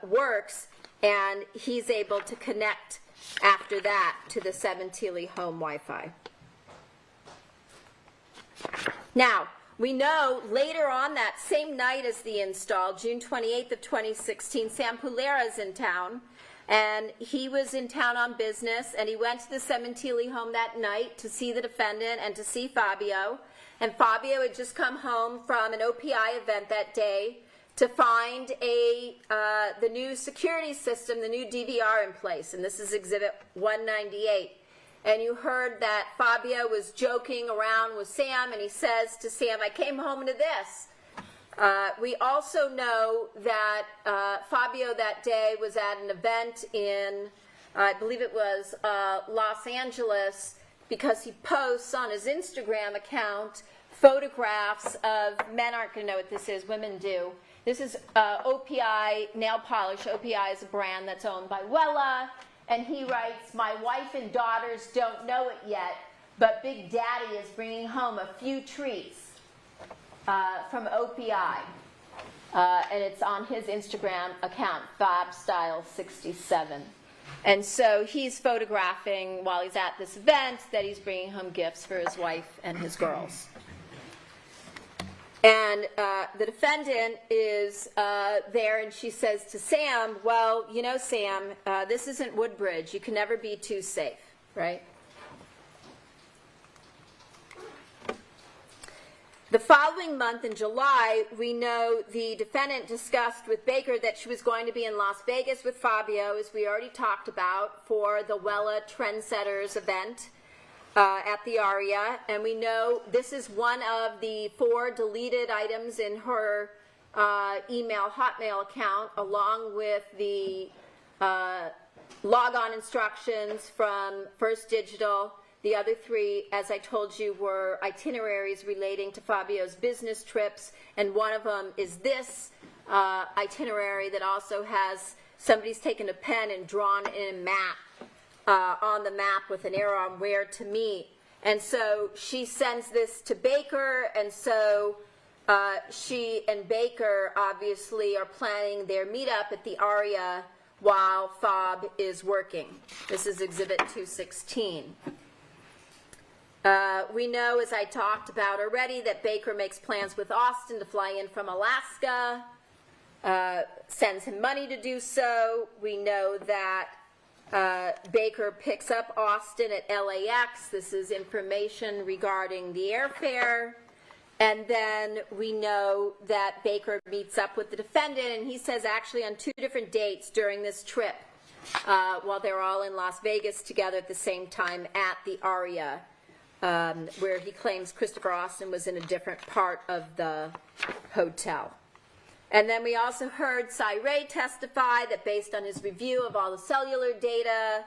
S3: works, and he's able to connect after that to the Sementilli home Wi-Fi. Now, we know later on that same night as the install, June 28th of 2016, Sam Pulera's in town, and he was in town on business, and he went to the Sementilli home that night to see the defendant and to see Fabio. And Fabio had just come home from an OPI event that day to find the new security system, the new DVR in place, and this is Exhibit 198. And you heard that Fabio was joking around with Sam, and he says to Sam, "I came home to this." We also know that Fabio that day was at an event in, I believe it was Los Angeles, because he posts on his Instagram account photographs of, men aren't going to know what this is, women do. This is OPI nail polish. OPI is a brand that's owned by Wella. And he writes, "My wife and daughters don't know it yet, but Big Daddy is bringing home a few treats from OPI." And it's on his Instagram account, FabStyle67. And so he's photographing while he's at this event that he's bringing home gifts for his wife and his girls. And the defendant is there, and she says to Sam, "Well, you know, Sam, this isn't Woodbridge. You can never be too safe," right? The following month, in July, we know the defendant discussed with Baker that she was going to be in Las Vegas with Fabio, as we already talked about, for the Wella Trendsetters event at the Aria. And we know this is one of the 4 deleted items in her Hotmail account, along with the logon instructions from First Digital. The other 3, as I told you, were itineraries relating to Fabio's business trips, and one of them is this itinerary that also has, somebody's taken a pen and drawn in a map on the map with an arrow on where to meet. And so she sends this to Baker, and so she and Baker obviously are planning their meetup at the Aria while Fab is working. This is Exhibit 216. We know, as I talked about already, that Baker makes plans with Austin to fly in from Alaska, sends him money to do so. We know that Baker picks up Austin at LAX. This is information regarding the airfare. And then we know that Baker meets up with the defendant, and he says actually on 2 different dates during this trip, while they're all in Las Vegas together at the same time at the Aria, where he claims Christopher Austin was in a different part of the hotel. And then we also heard Cy Ray testify that based on his review of all the cellular data,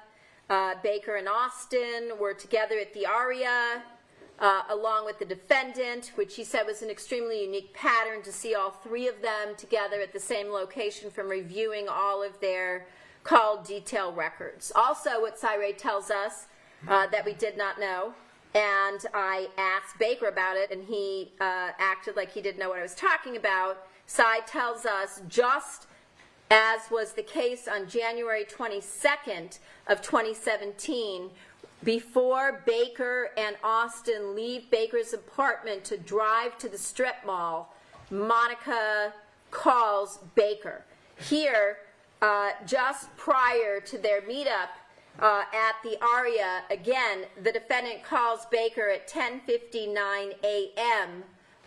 S3: Baker and Austin were together at the Aria, along with the defendant, which he said was an extremely unique pattern to see all 3 of them together at the same location from reviewing all of their call detail records. Also, what Cy Ray tells us that we did not know, and I asked Baker about it, and he acted like he didn't know what I was talking about. Cy tells us, just as was the case on January 22nd of 2017, before Baker and Austin leave Baker's apartment to drive to the strip mall, Monica calls Baker. Here, just prior to their meetup at the Aria, again, the defendant calls Baker at 10:59 a.m.,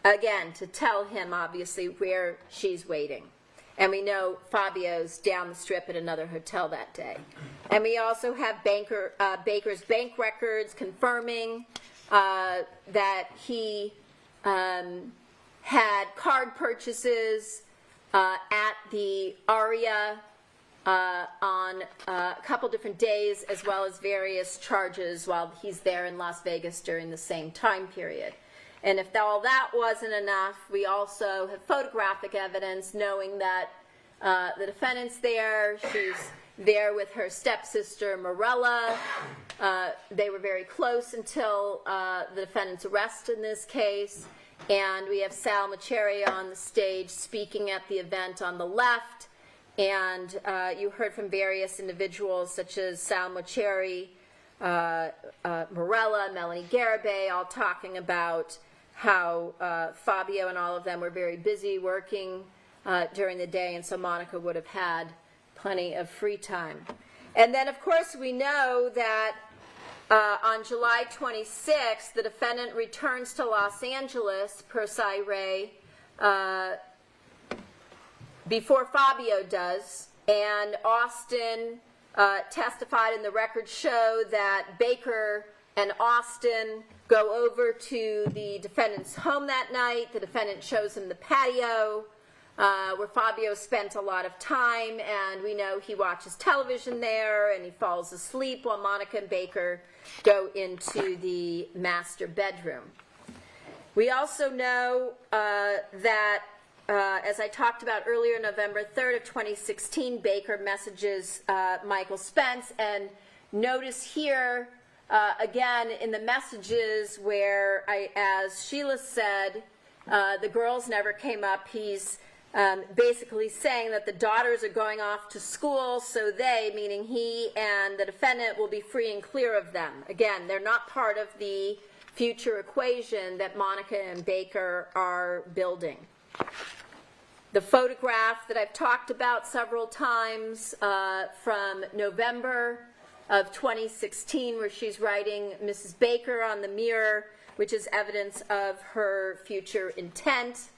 S3: again, to tell him, obviously, where she's waiting. And we know Fabio's down the strip at another hotel that day. And we also have Baker's bank records confirming that he had card purchases at the Aria on a couple different days, as well as various charges while he's there in Las Vegas during the same time period. And if all that wasn't enough, we also have photographic evidence knowing that the defendant's there. She's there with her stepsister, Morella. They were very close until the defendant's arrest in this case. And we have Sal Macheri on the stage speaking at the event on the left. And you heard from various individuals such as Sal Macheri, Morella, Melanie Garibay, all talking about how Fabio and all of them were very busy working during the day, and so Monica would have had plenty of free time. And then, of course, we know that on July 26th, the defendant returns to Los Angeles, per Cy Ray, before Fabio does, and Austin testified, and the records show that Baker and Austin go over to the defendant's home that night. The defendant shows him the patio where Fabio spent a lot of time, and we know he watches television there, and he falls asleep while Monica and Baker go into the master bedroom. We also know that as I talked about earlier, November 3rd of 2016, Baker messages Michael Spence, and notice here, again, in the messages where, as Sheila said, the girls never came up, he's basically saying that the daughters are going off to school, so they, meaning he and the defendant, will be free and clear of them. Again, they're not part of the future equation that Monica and Baker are building. The photograph that I've talked about several times from November of 2016, where she's writing Mrs. Baker on the mirror, which is evidence of her future intent.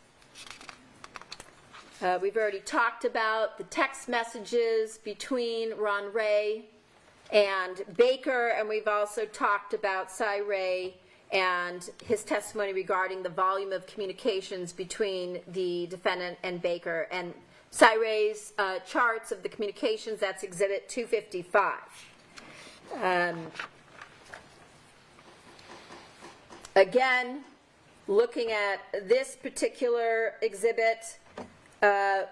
S3: We've already talked about the text messages between Ron Ray and Baker, and we've also talked about Cy Ray and his testimony regarding the volume of communications between the defendant and Baker. And Cy Ray's charts of the communications, that's Exhibit 255. Again, looking at this particular exhibit,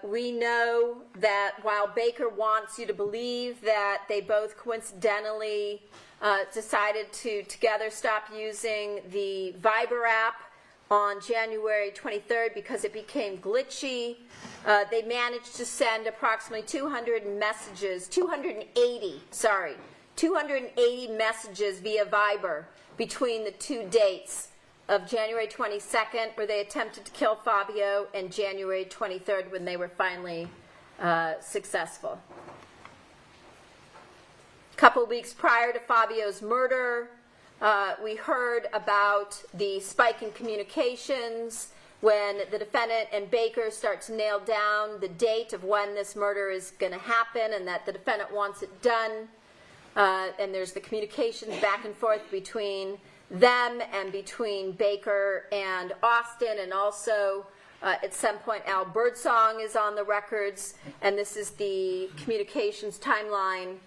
S3: we know that while Baker wants you to believe that they both coincidentally decided to together stop using the Viber app on January 23rd because it became glitchy, they managed to send approximately 280 messages via Viber between the two dates of January 22nd, where they attempted to kill Fabio, and January 23rd, when they were finally successful. A couple of weeks prior to Fabio's murder, we heard about the spike in communications when the defendant and Baker start to nail down the date of when this murder is going to happen, and that the defendant wants it done. And there's the communications back and forth between them and between Baker and Austin, and also at some point Al Birdsong is on the records, and this is the communications timeline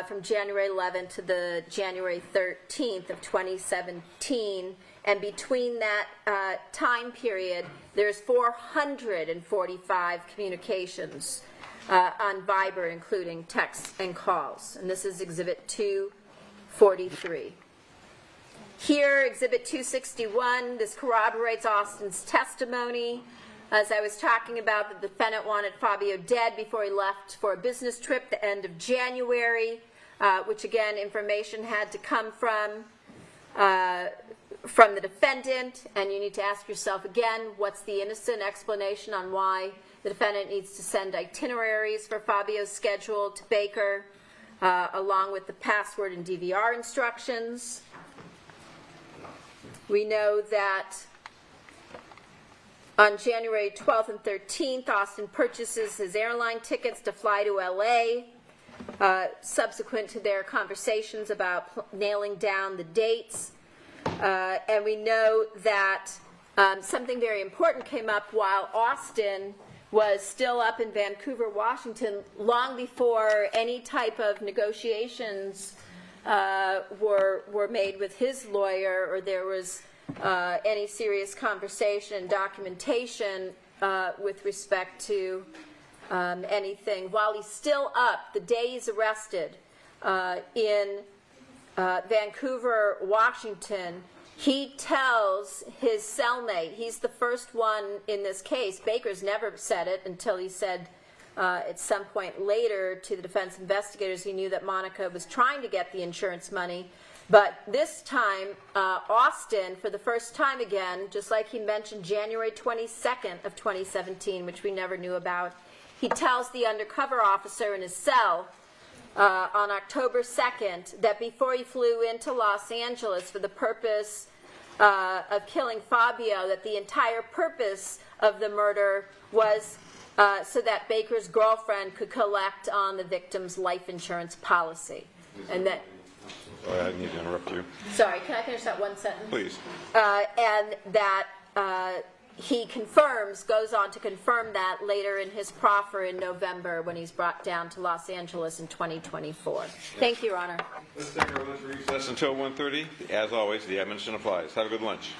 S3: from January 11th to the January 13th of 2017, and between that time period there's 445 communications on Viber, including texts and calls, and this is Exhibit 243. Here, Exhibit 261, this corroborates Austin's testimony. As I was talking about, the defendant wanted Fabio dead before he left for a business trip the end of January, which again, information had to come from the defendant, and you need to ask yourself again, what's the innocent explanation on why the defendant needs to send itineraries for Fabio's schedule to Baker, along with the password and DVR instructions. We know that on January 12th and 13th, Austin purchases his airline tickets to fly to LA, subsequent to their conversations about nailing down the dates. And we know that something very important came up while Austin was still up in Vancouver, Washington, long before any type of negotiations were made with his lawyer, or there was any serious conversation, documentation with respect to anything. While he's still up, the day he's arrested in Vancouver, Washington, he tells his cellmate, he's the first one in this case, Baker's never said it until he said at some point later to the defense investigators he knew that Monica was trying to get the insurance money. But this time, Austin, for the first time again, just like he mentioned January 22nd of 2017, which we never knew about, he tells the undercover officer in his cell on October 2nd that before he flew into Los Angeles for the purpose of killing Fabio, that the entire purpose of the murder was so that Baker's girlfriend could collect on the victim's life insurance policy. And that,
S5: Sorry, I need to interrupt you.
S3: sorry, can I finish that one sentence?
S5: Please.
S3: And that he goes on to confirm that later in his proffer in November when he's brought down to Los Angeles in 2024. Thank you, Your Honor.
S5: Let's take our lunch recess until 1:30. As always, the admonition applies. Have a good lunch.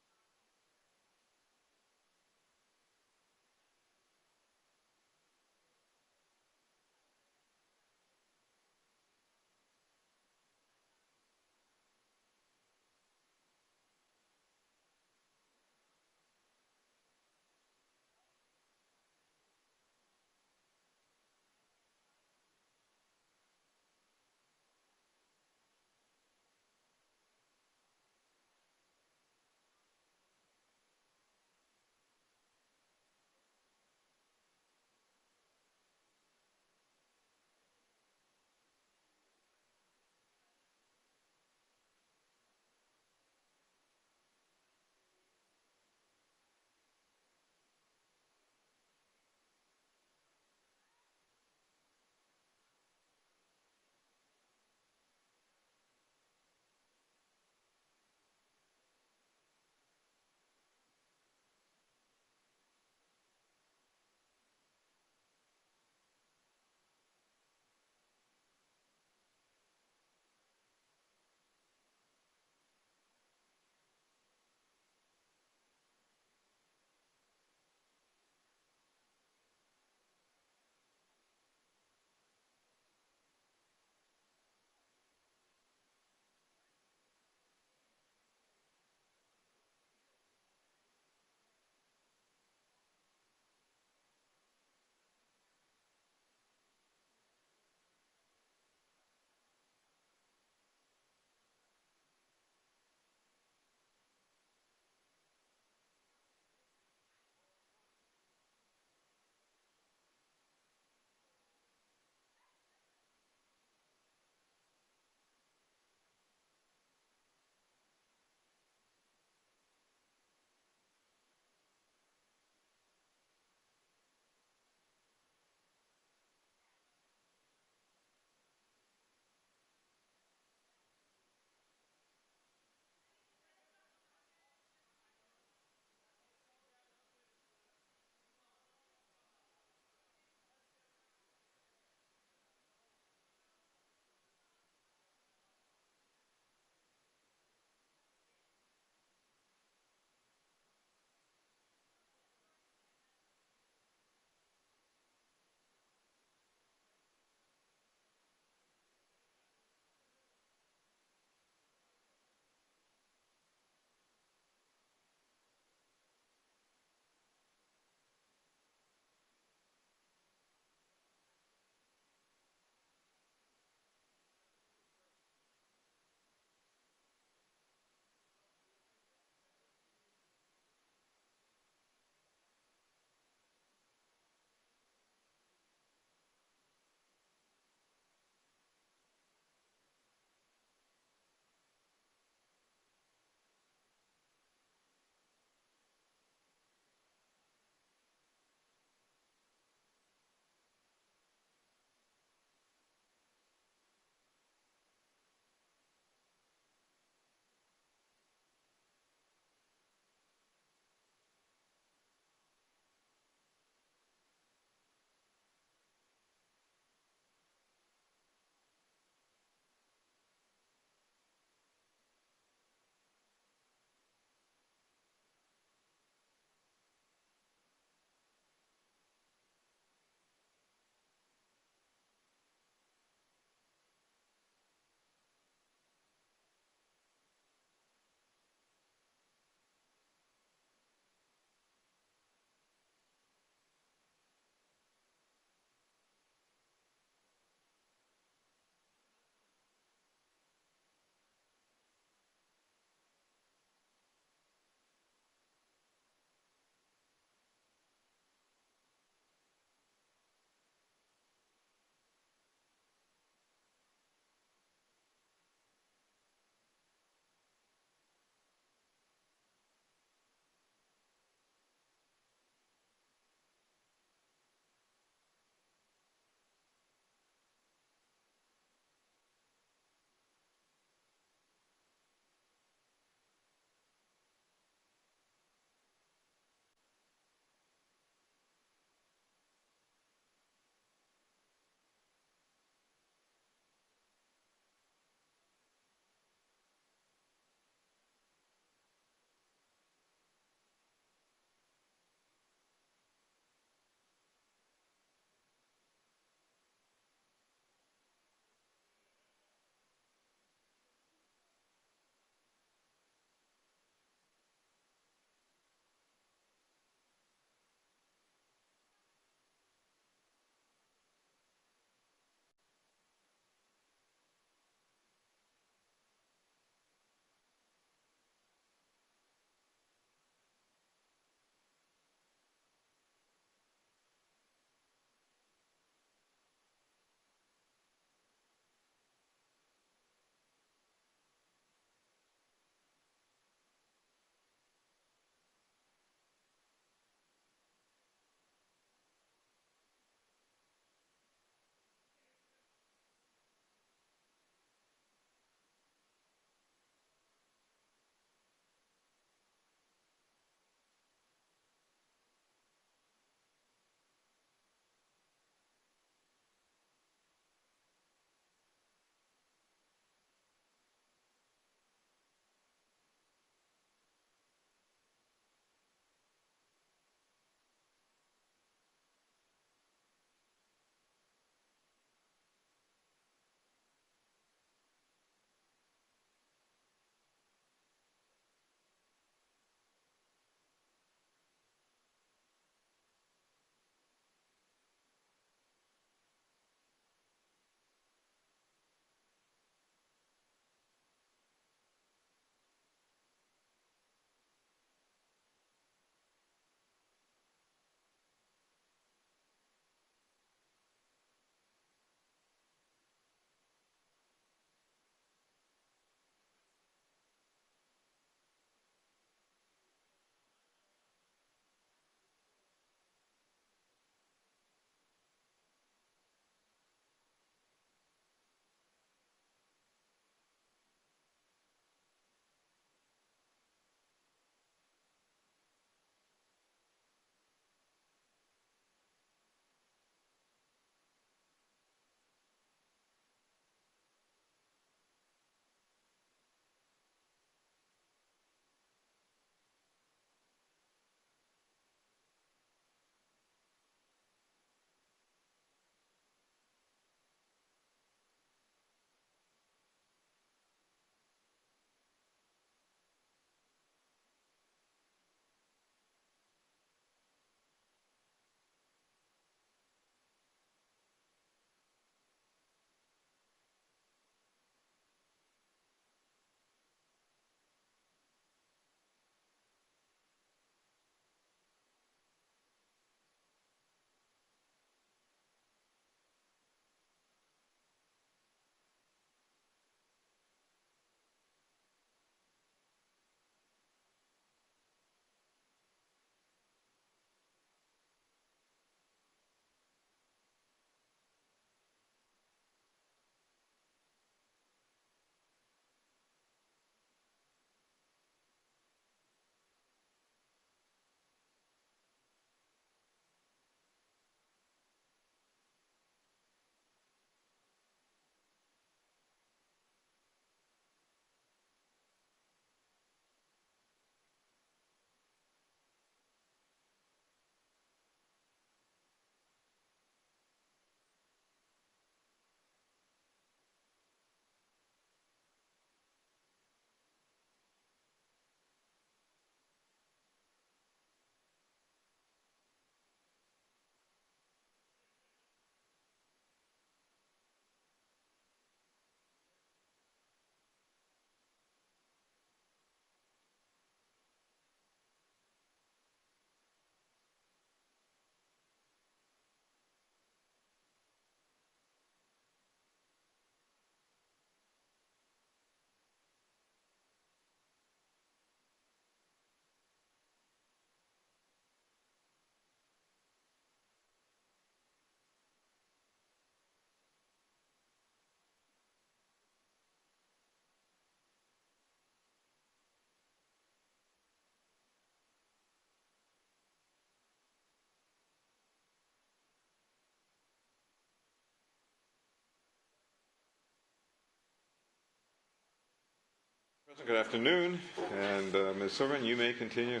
S5: Good afternoon, and Ms. Silverman, you may continue.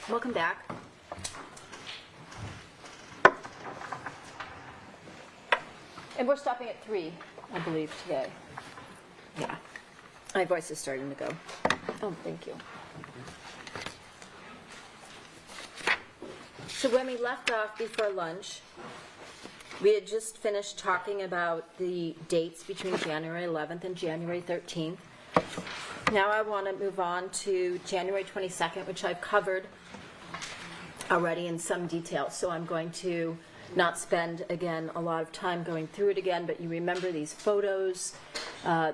S3: Welcome back. And we're stopping at 3, I believe, today. Yeah. My voice is starting to go. Oh, thank you. So when we left off before lunch, we had just finished talking about the dates between January 11th and January 13th. Now I want to move on to January 22nd, which I've covered already in some detail. So I'm going to not spend, again, a lot of time going through it again, but you remember these photos.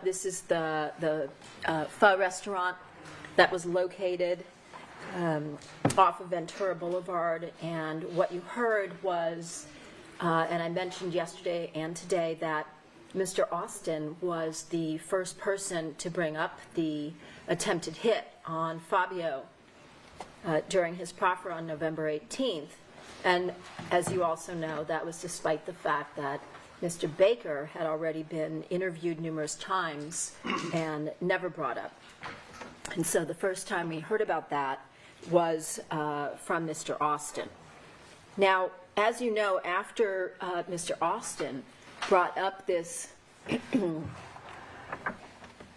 S3: This is the pho restaurant that was located off of Ventura Boulevard, and what you heard was, and I mentioned yesterday and today, that Mr. Austin was the first person to bring up the attempted hit on Fabio during his proffer on November 18th. And as you also know, that was despite the fact that Mr. Baker had already been interviewed numerous times and never brought up. And so the first time we heard about that was from Mr. Austin. Now, as you know, after Mr. Austin brought up this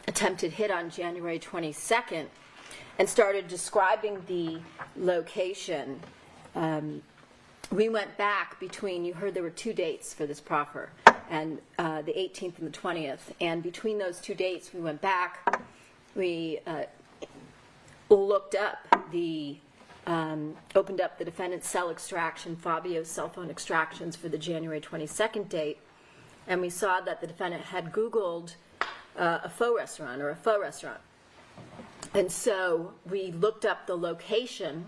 S3: attempted hit on January 22nd and started describing the location, we went back between, you heard there were 2 dates for this proffer, and the 18th and the 20th. And between those 2 dates, we went back, we looked up opened up the defendant's cell extraction, Fabio's cell phone extractions for the January 22nd date, and we saw that the defendant had Googled a pho restaurant or a pho restaurant. And so we looked up the location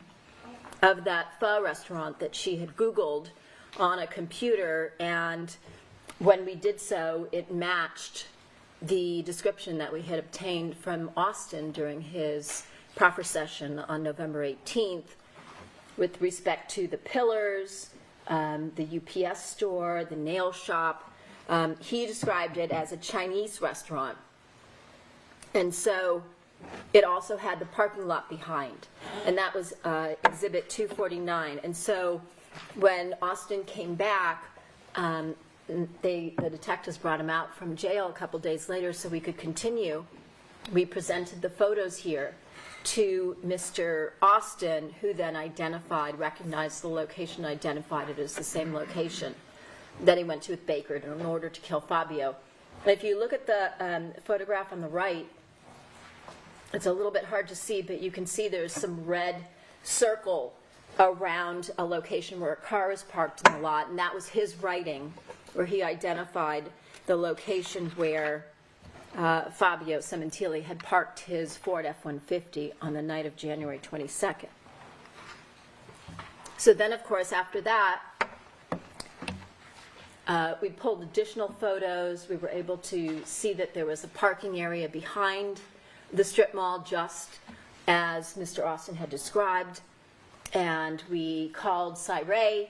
S3: of that pho restaurant that she had Googled on a computer, and when we did so, it matched the description that we had obtained from Austin during his proffer session on November 18th with respect to the pillars, the UPS store, the nail shop. He described it as a Chinese restaurant. And so it also had the parking lot behind, and that was Exhibit 249. And so when Austin came back, the detectives brought him out from jail a couple days later so we could continue. We presented the photos here to Mr. Austin, who then recognized the location, identified it as the same location that he went to with Baker in order to kill Fabio. And if you look at the photograph on the right, it's a little bit hard to see, but you can see there's some red circle around a location where a car is parked in the lot, and that was his writing, where he identified the location where Fabio Sementilli had parked his Ford F-150 on the night of January 22nd. So then, of course, after that, we pulled additional photos. We were able to see that there was a parking area behind the strip mall, just as Mr. Austin had described. And we called Cyree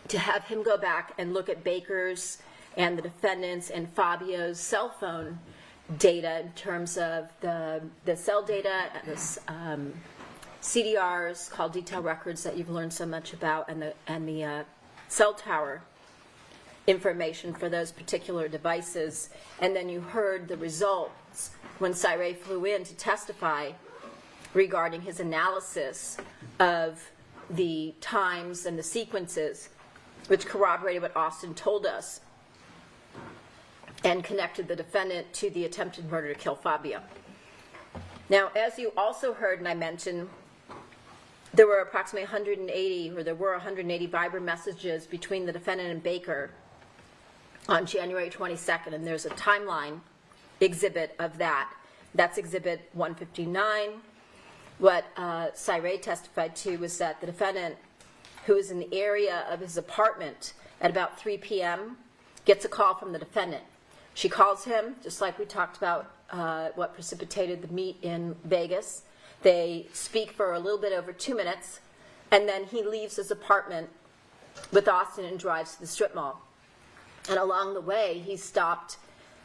S3: to have him go back and look at Baker's and the defendant's and Fabio's cell phone data in terms of the cell data, the CDRs, call detail records that you've learned so much about, and the cell tower information for those particular devices. And then you heard the results when Cyree flew in to testify regarding his analysis of the times and the sequences, which corroborated what Austin told us and connected the defendant to the attempted murder to kill Fabio. Now, as you also heard and I mentioned, there were approximately 180 Viber messages between the defendant and Baker on January 22nd, and there's a timeline exhibit of that. That's Exhibit 159. What Cyree testified to was that the defendant, who was in the area of his apartment at about 3 p.m., gets a call from the defendant. She calls him, just like we talked about what precipitated the meet in Vegas. They speak for a little bit over 2 minutes, and then he leaves his apartment with Austin and drives to the strip mall. And along the way, he stopped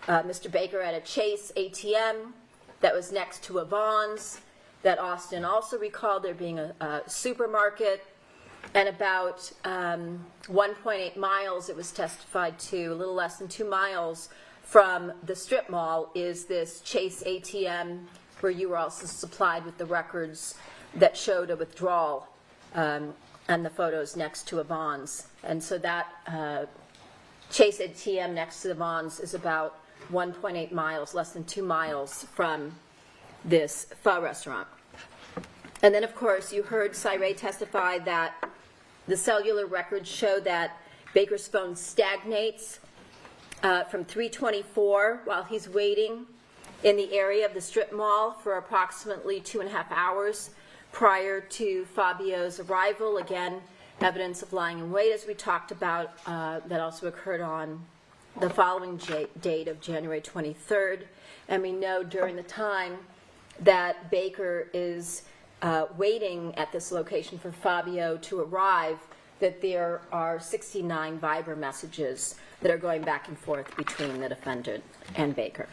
S3: Mr. Baker at a Chase ATM that was next to a Vons, that Austin also recalled there being a supermarket, and about 1.8 miles, it was testified to, a little less than 2 miles from the strip mall, is this Chase ATM where you were also supplied with the records that showed a withdrawal and the photos next to a Vons. And so that Chase ATM next to the Vons is about 1.8 miles, less than 2 miles from this pho restaurant. And then, of course, you heard Cyree testify that the cellular records show that Baker's phone stagnates from 3:24 while he's waiting in the area of the strip mall for approximately 2.5 hours prior to Fabio's arrival. Again, evidence of lying in wait, as we talked about, that also occurred on the following date of January 23rd. And we know during the time that Baker is waiting at this location for Fabio to arrive, that there are 69 Viber messages that are going back and forth between the defendant and Baker.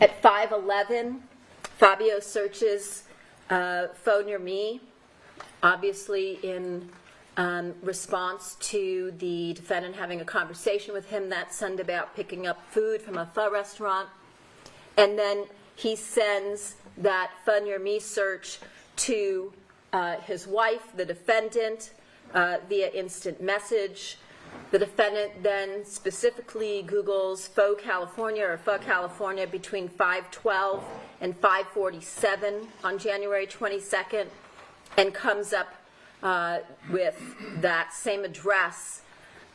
S3: At 5:11, Fabio searches phone near me, obviously in response to the defendant having a conversation with him that Sunday about picking up food from a pho restaurant. And then he sends that phone near me search to his wife, the defendant, via instant message. The defendant then specifically Googles Pho California between 5:12 and 5:47 on January 22nd and comes up with that same address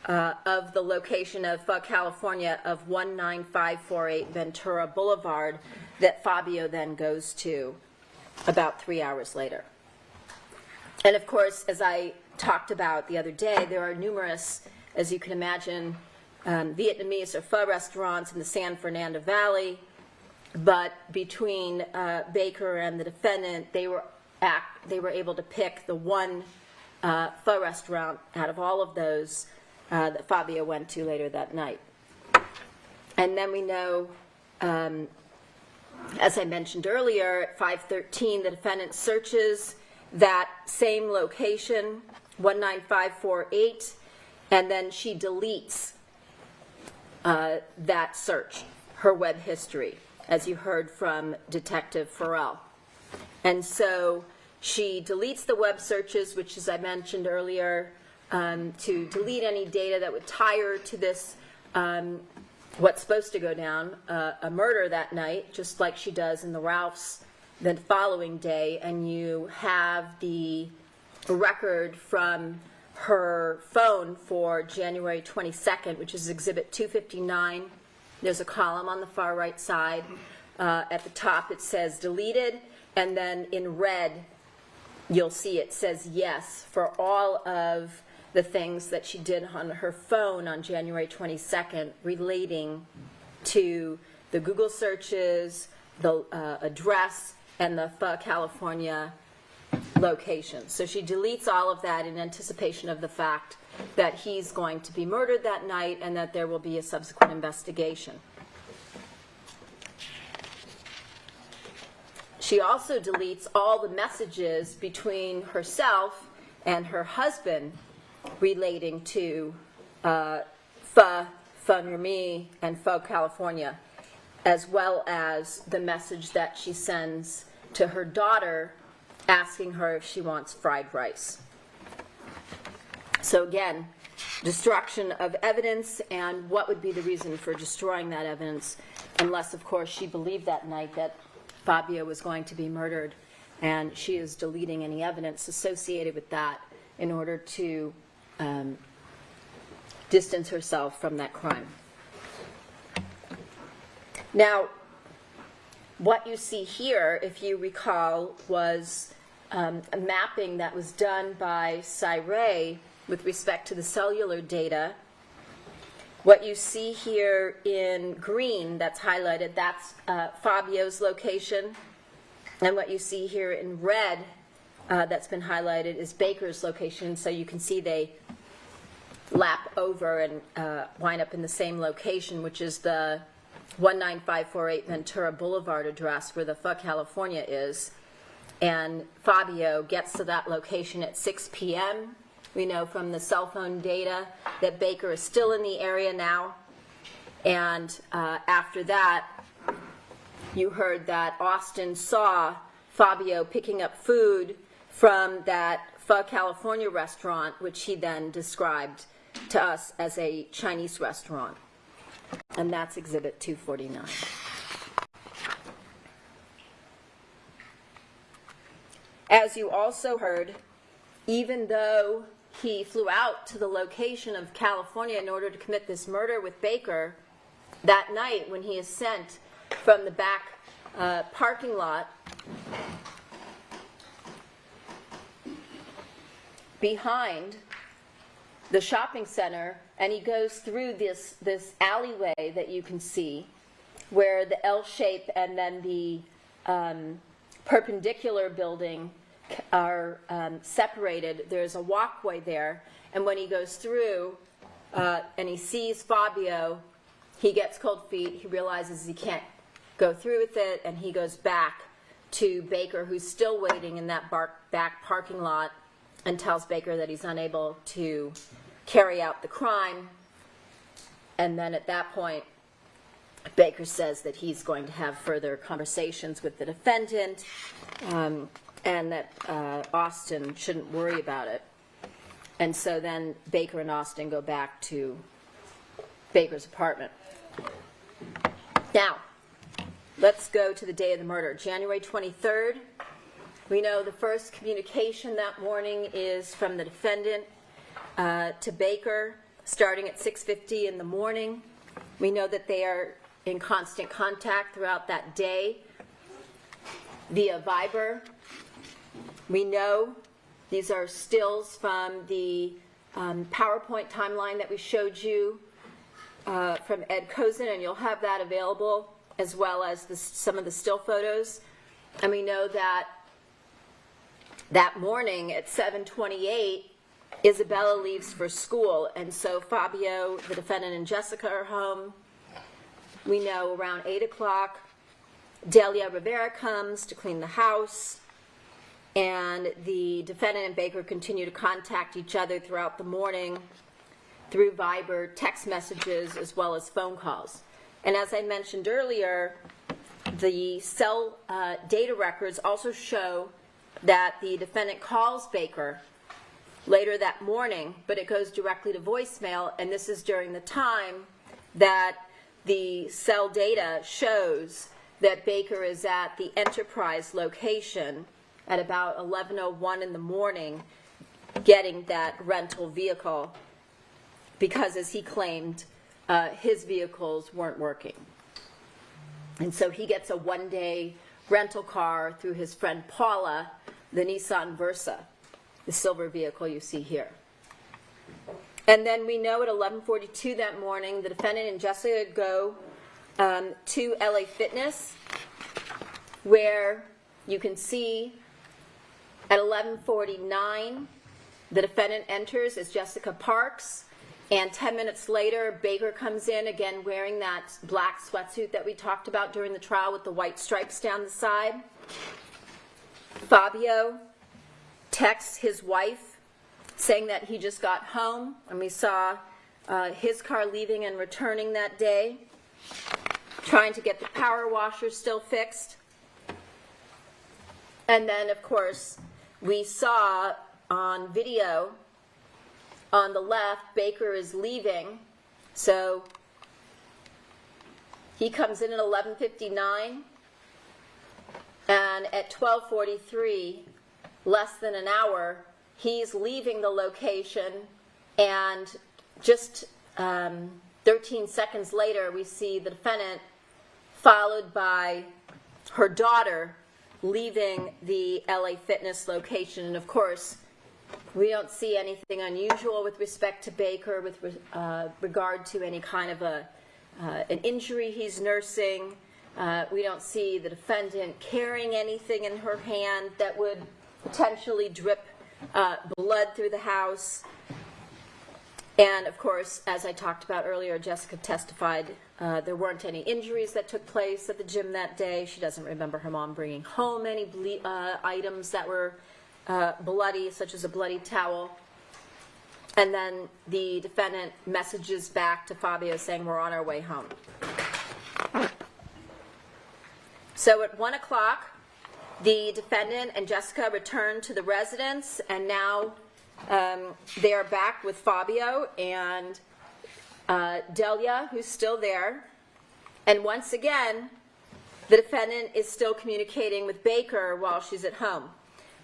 S3: of the location of Pho California of 19548 Ventura Boulevard that Fabio then goes to about 3 hours later. And of course, as I talked about the other day, there are numerous, as you can imagine, Vietnamese or pho restaurants in the San Fernando Valley, but between Baker and the defendant, they were able to pick the one pho restaurant out of all of those that Fabio went to later that night. And then we know, as I mentioned earlier, at 5:13, the defendant searches that same location, 19548, and then she deletes that search, her web history, as you heard from Detective Farrell. And so she deletes the web searches, which, as I mentioned earlier, to delete any data that would tie her to this, what's supposed to go down, a murder that night, just like she does in the Ralphs the following day. And you have the record from her phone for January 22nd, which is Exhibit 259. There's a column on the far right side. At the top it says deleted, and then in red you'll see it says yes for all of the things that she did on her phone on January 22nd relating to the Google searches, the address, and the Pho California location. So she deletes all of that in anticipation of the fact that he's going to be murdered that night and that there will be a subsequent investigation. She also deletes all the messages between herself and her husband relating to Pho near me and Pho California, as well as the message that she sends to her daughter asking her if she wants fried rice. So again, destruction of evidence, and what would be the reason for destroying that evidence, unless, of course, she believed that night that Fabio was going to be murdered, and she is deleting any evidence associated with that in order to distance herself from that crime. Now, what you see here, if you recall, was a mapping that was done by Cyree with respect to the cellular data. What you see here in green that's highlighted, that's Fabio's location. And what you see here in red that's been highlighted is Baker's location. So you can see they lap over and wind up in the same location, which is the 19548 Ventura Boulevard address where the California is. And Fabio gets to that location at 6 p.m. We know from the cell phone data that Baker is still in the area now. And after that, you heard that Austin saw Fabio picking up food from that California restaurant, which he then described to us as a Chinese restaurant. And that's Exhibit 249. As you also heard, even though he flew out to the location of California in order to commit this murder with Baker, that night when he is sent from the back parking lot behind the shopping center, and he goes through this alleyway that you can see where the L shape and then the perpendicular building are separated. There's a walkway there, and when he goes through and he sees Fabio, he gets cold feet. He realizes he can't go through with it, and he goes back to Baker, who's still waiting in that back parking lot, and tells Baker that he's unable to carry out the crime. And then at that point, Baker says that he's going to have further conversations with the defendant, and that Austin shouldn't worry about it. And so then Baker and Austin go back to Baker's apartment. Now, let's go to the day of the murder, January 23rd. We know the first communication that morning is from the defendant to Baker, starting at 6:50 in the morning. We know that they are in constant contact throughout that day via Viber. We know these are stills from the PowerPoint timeline that we showed you from Ed Kozin, and you'll have that available, as well as some of the still photos. And we know that that morning at 7:28, Isabella leaves for school, and so Fabio, the defendant, and Jessica are home. We know around 8 o'clock, Delia Rivera comes to clean the house, and the defendant and Baker continue to contact each other throughout the morning through Viber, text messages, as well as phone calls. And as I mentioned earlier, the cell data records also show that the defendant calls Baker later that morning, but it goes directly to voicemail, and this is during the time that the cell data shows that Baker is at the Enterprise location at about 11:01 in the morning getting that rental vehicle because, as he claimed, his vehicles weren't working. And so he gets a one-day rental car through his friend Paula, the Nissan Versa, the silver vehicle you see here. And then we know at 11:42 that morning, the defendant and Jessica go to LA Fitness, where you can see at 11:49, the defendant enters as Jessica parks, and 10 minutes later, Baker comes in, again wearing that black sweatsuit that we talked about during the trial with the white stripes down the side. Fabio texts his wife saying that he just got home, and we saw his car leaving and returning that day, trying to get the power washer still fixed. And then, of course, we saw on video on the left, Baker is leaving. So he comes in at 11:59, and at 12:43, less than an hour, he's leaving the location, and just 13 seconds later, we see the defendant followed by her daughter leaving the LA Fitness location. And of course, we don't see anything unusual with respect to Baker with regard to any kind of an injury he's nursing. We don't see the defendant carrying anything in her hand that would potentially drip blood through the house. And of course, as I talked about earlier, Jessica testified there weren't any injuries that took place at the gym that day. She doesn't remember her mom bringing home any items that were bloody, such as a bloody towel. And then the defendant messages back to Fabio saying, we're on our way home. So at 1 o'clock, the defendant and Jessica return to the residence, and now they are back with Fabio and Delia, who's still there. And once again, the defendant is still communicating with Baker while she's at home.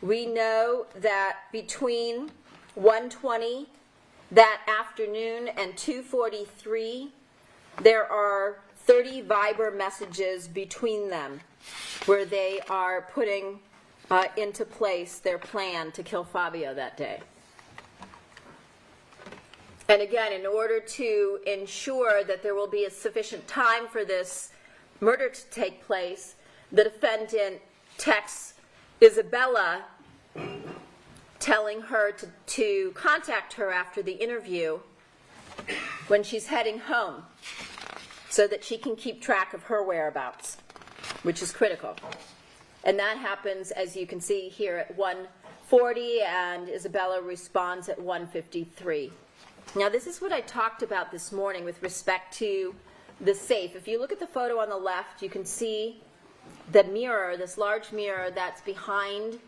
S3: We know that between 1:20 that afternoon and 2:43, there are 30 Viber messages between them where they are putting into place their plan to kill Fabio that day. And again, in order to ensure that there will be a sufficient time for this murder to take place, the defendant texts Isabella telling her to contact her after the interview when she's heading home so that she can keep track of her whereabouts, which is critical. And that happens, as you can see here, at 1:40, and Isabella responds at 1:53. Now, this is what I talked about this morning with respect to the safe. If you look at the photo on the left, you can see the mirror, this large mirror that's behind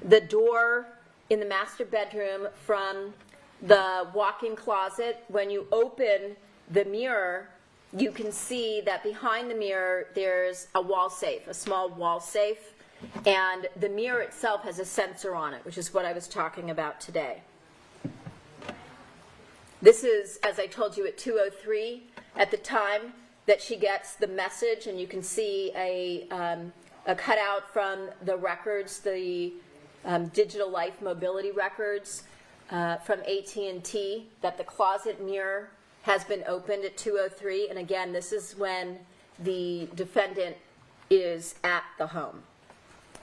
S3: the door in the master bedroom from the walk-in closet. When you open the mirror, you can see that behind the mirror there's a wall safe, a small wall safe, and the mirror itself has a sensor on it, which is what I was talking about today. This is, as I told you, at 2:03 at the time that she gets the message, and you can see a cutout from the records, the Digital Life Mobility records from AT&T, that the closet mirror has been opened at 2:03, and again, this is when the defendant is at the home.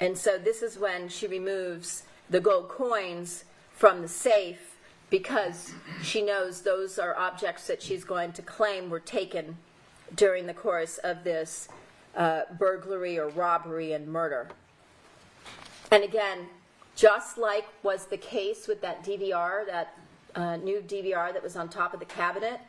S3: And so this is when she removes the gold coins from the safe, because she knows those are objects that she's going to claim were taken during the course of this burglary or robbery and murder. And again, just like was the case with that DVR, that new DVR that was on top of the cabinet,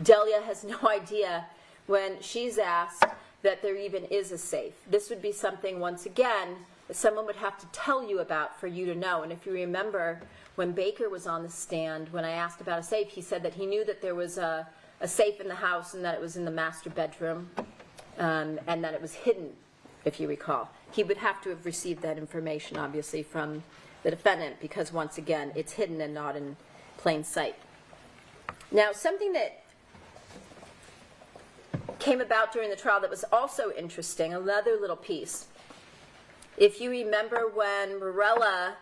S3: Delia has no idea when she's asked that there even is a safe. This would be something, once again, that someone would have to tell you about for you to know. And if you remember, when Baker was on the stand, when I asked about a safe, he said that he knew that there was a safe in the house and that it was in the master bedroom, and that it was hidden, if you recall. He would have to have received that information, obviously, from the defendant, because, once again, it's hidden and not in plain sight. Now, something that came about during the trial that was also interesting, another little piece. If you remember when Morella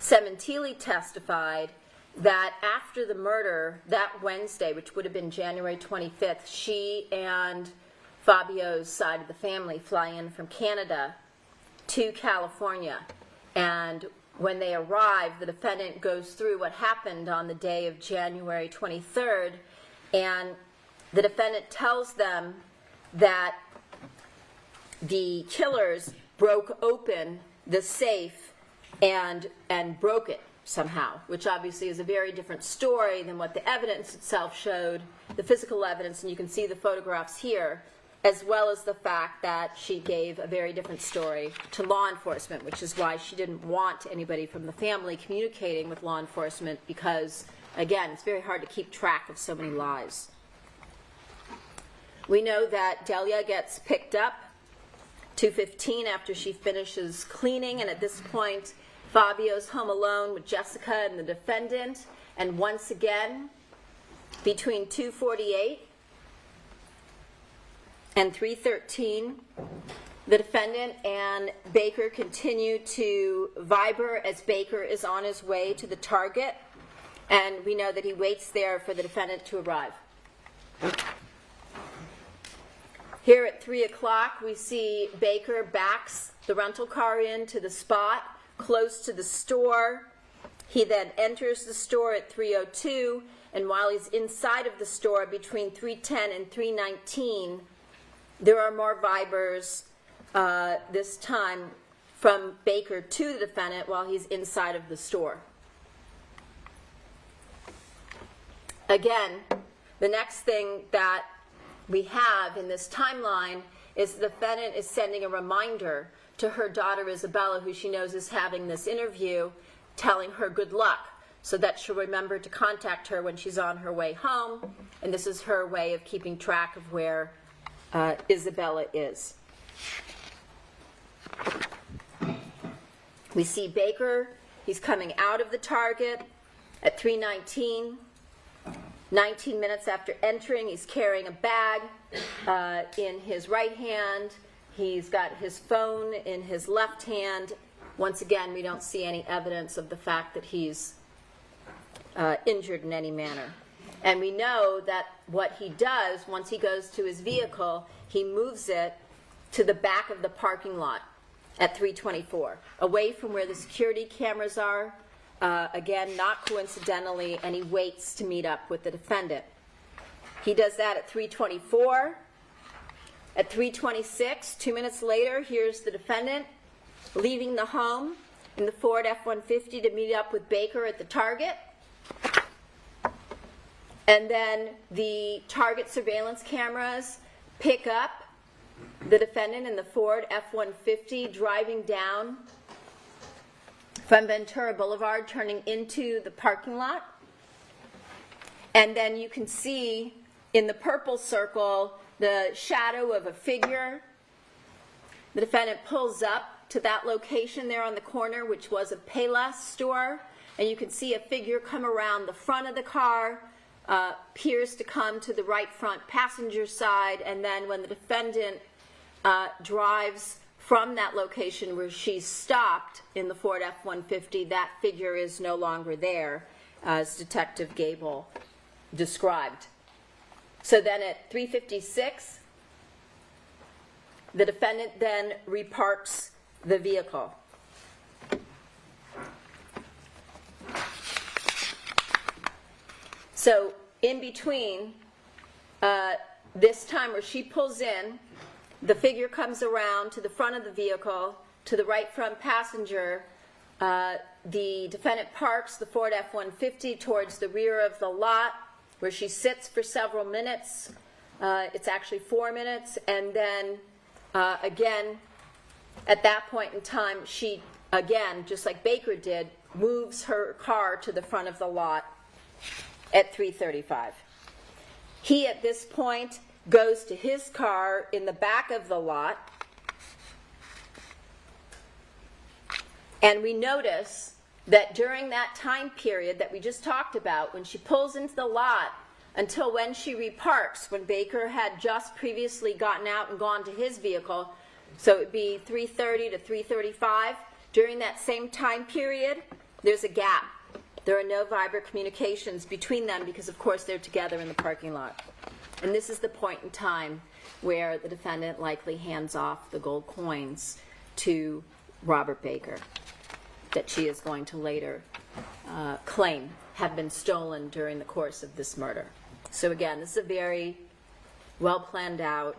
S3: Sementilli testified that after the murder, that Wednesday, which would have been January 25th, she and Fabio's side of the family fly in from Canada to California. And when they arrive, the defendant goes through what happened on the day of January 23rd, and the defendant tells them that the killers broke open the safe and broke it somehow, which obviously is a very different story than what the evidence itself showed, the physical evidence, and you can see the photographs here, as well as the fact that she gave a very different story to law enforcement, which is why she didn't want anybody from the family communicating with law enforcement, because, again, it's very hard to keep track of so many lies. We know that Delia gets picked up 2:15 after she finishes cleaning, and at this point, Fabio's home alone with Jessica and the defendant, and once again, between 2:48 and 3:13, the defendant and Baker continue to Viber as Baker is on his way to the target, and we know that he waits there for the defendant to arrive. Here at 3 o'clock, we see Baker backs the rental car into the spot close to the store. He then enters the store at 3:02, and while he's inside of the store between 3:10 and 3:19, there are more vibers, this time from Baker to the defendant while he's inside of the store. Again, the next thing that we have in this timeline is the defendant is sending a reminder to her daughter Isabella, who she knows is having this interview, telling her good luck so that she'll remember to contact her when she's on her way home. And this is her way of keeping track of where Isabella is. We see Baker. He's coming out of the Target at 3:19. 19 minutes after entering, he's carrying a bag in his right hand. He's got his phone in his left hand. Once again, we don't see any evidence of the fact that he's injured in any manner. And we know that what he does, once he goes to his vehicle, he moves it to the back of the parking lot at 3:24, away from where the security cameras are. Again, not coincidentally, and he waits to meet up with the defendant. He does that at 3:24. At 3:26, 2 minutes later, here's the defendant leaving the home in the Ford F-150 to meet up with Baker at the Target. And then the Target surveillance cameras pick up the defendant in the Ford F-150 driving down from Ventura Boulevard, turning into the parking lot. And then you can see in the purple circle the shadow of a figure. The defendant pulls up to that location there on the corner, which was a Payless store, and you can see a figure come around the front of the car, appears to come to the right front passenger side, and then when the defendant drives from that location where she's stopped in the Ford F-150, that figure is no longer there, as Detective Gable described. So then at 3:56, the defendant then reparks the vehicle. So in between this time where she pulls in, the figure comes around to the front of the vehicle, to the right front passenger. The defendant parks the Ford F-150 towards the rear of the lot, where she sits for several minutes. It's actually 4 minutes. And then, again, at that point in time, she, again, just like Baker did, moves her car to the front of the lot at 3:35. He, at this point, goes to his car in the back of the lot, and we notice that during that time period that we just talked about, when she pulls into the lot until when she reparks, when Baker had just previously gotten out and gone to his vehicle, so it would be 3:30 to 3:35, during that same time period, there's a gap. There are no Viber communications between them because, of course, they're together in the parking lot. And this is the point in time where the defendant likely hands off the gold coins to Robert Baker that she is going to later claim have been stolen during the course of this murder. So again, this is a very well planned out,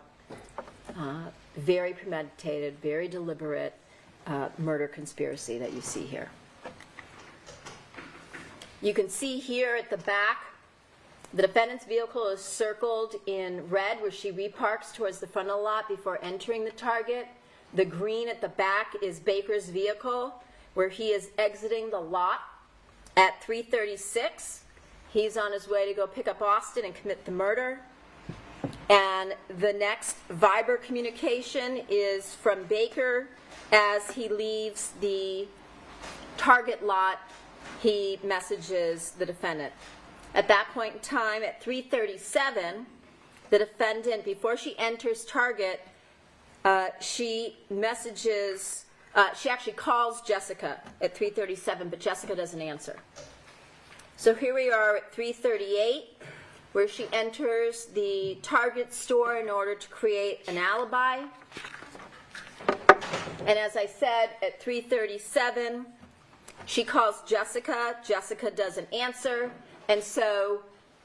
S3: very premeditated, very deliberate murder conspiracy that you see here. You can see here at the back, the defendant's vehicle is circled in red where she reparks towards the front of the lot before entering the Target. The green at the back is Baker's vehicle where he is exiting the lot at 3:36. He's on his way to go pick up Austin and commit the murder. And the next Viber communication is from Baker as he leaves the Target lot. He messages the defendant. At that point in time, at 3:37, the defendant, before she enters Target, she messages, she actually calls Jessica at 3:37, but Jessica doesn't answer. So here we are at 3:38, where she enters the Target store in order to create an alibi. And as I said, at 3:37, She calls Jessica. Jessica doesn't answer. And so,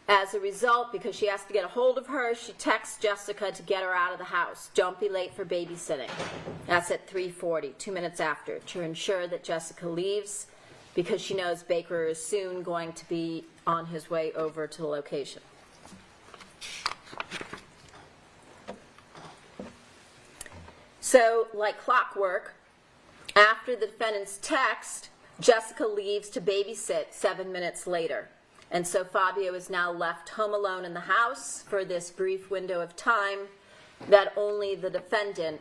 S3: as a result, because she has to get a hold of her, she texts Jessica to get her out of the house. Don't be late for babysitting. That's at 3:40, 2 minutes after, to ensure that Jessica leaves because she knows Baker is soon going to be on his way over to the location. So, like clockwork, after the defendant's text, Jessica leaves to babysit 7 minutes later. And so Fabio is now left home alone in the house for this brief window of time that only the defendant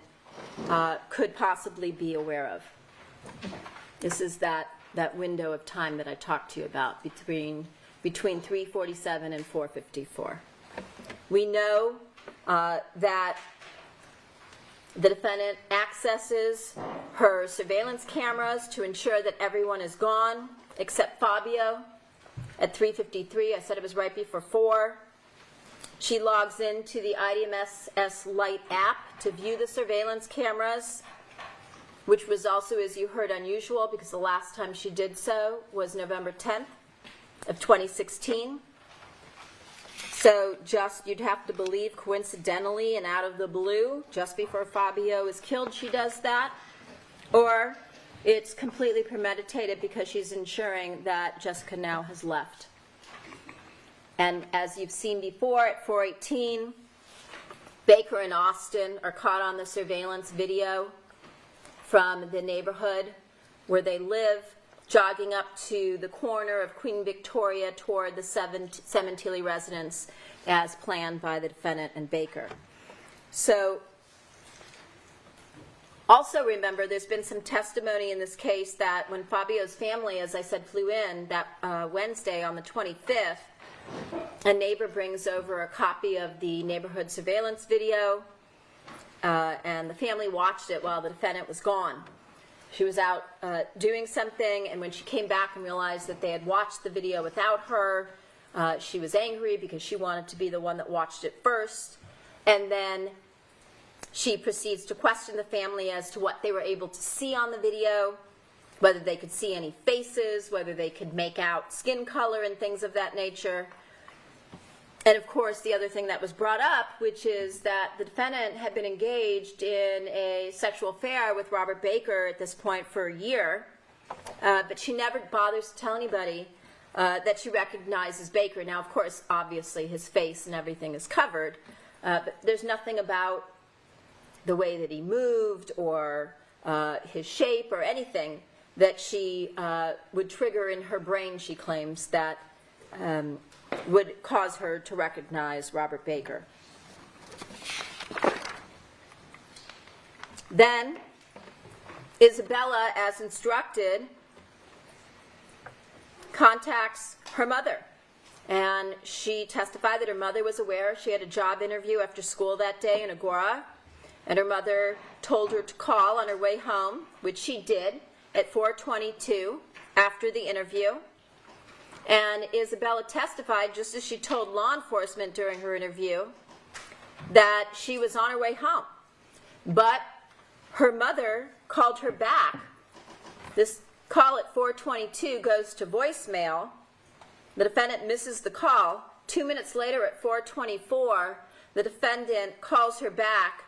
S3: could possibly be aware of. This is that window of time that I talked to you about between 3:47 and 4:54. We know that the defendant accesses her surveillance cameras to ensure that everyone is gone except Fabio. At 3:53, I said it was right before 4. She logs into the IDMS Lite app to view the surveillance cameras, which was also, as you heard, unusual because the last time she did so was November 10th of 2016. So just, you'd have to believe coincidentally and out of the blue, just before Fabio is killed, she does that. Or it's completely premeditated because she's ensuring that Jessica now has left. And as you've seen before, at 4:18, Baker and Austin are caught on the surveillance video from the neighborhood where they live, jogging up to the corner of Queen Victoria toward the Sementilli residence as planned by the defendant and Baker. So, also remember, there's been some testimony in this case that when Fabio's family, as I said, flew in that Wednesday on the 25th, a neighbor brings over a copy of the neighborhood surveillance video, and the family watched it while the defendant was gone. She was out doing something, and when she came back and realized that they had watched the video without her, she was angry because she wanted to be the one that watched it first. And then she proceeds to question the family as to what they were able to see on the video, whether they could see any faces, whether they could make out skin color and things of that nature. And of course, the other thing that was brought up, which is that the defendant had been engaged in a sexual affair with Robert Baker at this point for a year, but she never bothers to tell anybody that she recognizes Baker. Now, of course, obviously his face and everything is covered, but there's nothing about the way that he moved or his shape or anything that she would trigger in her brain, she claims, that would cause her to recognize Robert Baker. Then, Isabella, as instructed, contacts her mother. And she testified that her mother was aware she had a job interview after school that day in Agora. And her mother told her to call on her way home, which she did at 4:22 after the interview. And Isabella testified, just as she told law enforcement during her interview, that she was on her way home. But her mother called her back. This call at 4:22 goes to voicemail. The defendant misses the call. 2 minutes later at 4:24, the defendant calls her back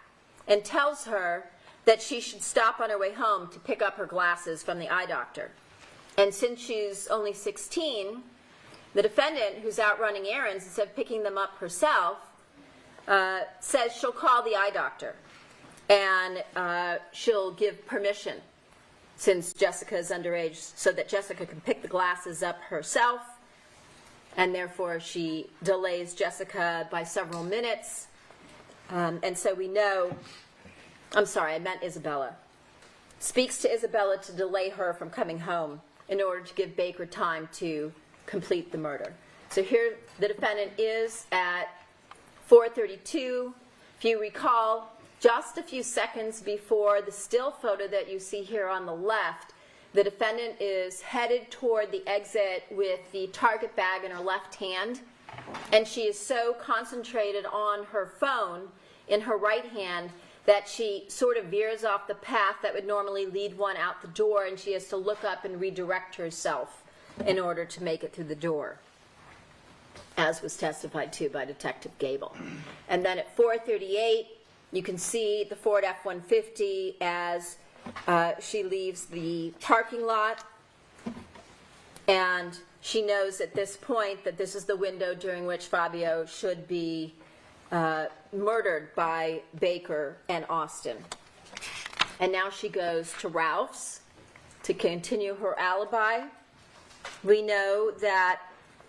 S3: and tells her that she should stop on her way home to pick up her glasses from the eye doctor. And since she's only 16, the defendant, who's out running errands, instead of picking them up herself, says she'll call the eye doctor. And she'll give permission, since Jessica is underage, so that Jessica can pick the glasses up herself. And therefore, she delays Jessica by several minutes. And so we know, I'm sorry, I meant Isabella, speaks to Isabella to delay her from coming home in order to give Baker time to complete the murder. So here the defendant is at 4:32. If you recall, just a few seconds before the still photo that you see here on the left, the defendant is headed toward the exit with the target bag in her left hand, and she is so concentrated on her phone in her right hand that she sort of veers off the path that would normally lead one out the door, and she has to look up and redirect herself in order to make it through the door, as was testified to by Detective Gable. And then at 4:38, you can see the Ford F-150 as she leaves the parking lot, and she knows at this point that this is the window during which Fabio should be murdered by Baker and Austin. And now she goes to Ralph's to continue her alibi. We know that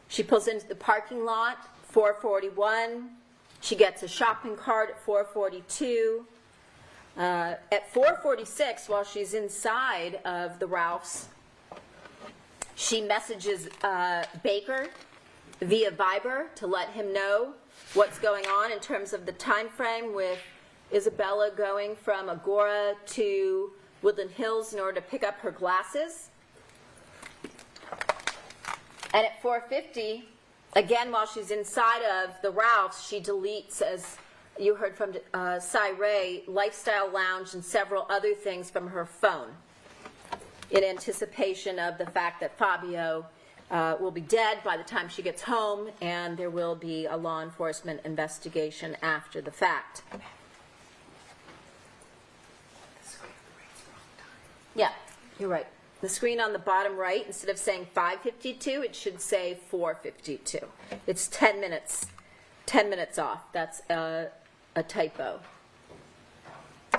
S3: she pulls into the parking lot, 4:41. She gets a shopping cart at 4:42. At 4:46, while she's inside of the Ralph's, she messages Baker via Viber to let him know what's going on in terms of the time frame, with Isabella going from Agora to Woodland Hills in order to pick up her glasses. And at 4:50, again, while she's inside of the Ralph's, she deletes, as you heard from Cy Ray, Lifestyle Lounge and several other things from her phone in anticipation of the fact that Fabio will be dead by the time she gets home, and there will be a law enforcement investigation after the fact. Yeah, you're right. The screen on the bottom right, instead of saying 5:52, it should say 4:52. It's 10 minutes off. That's a typo.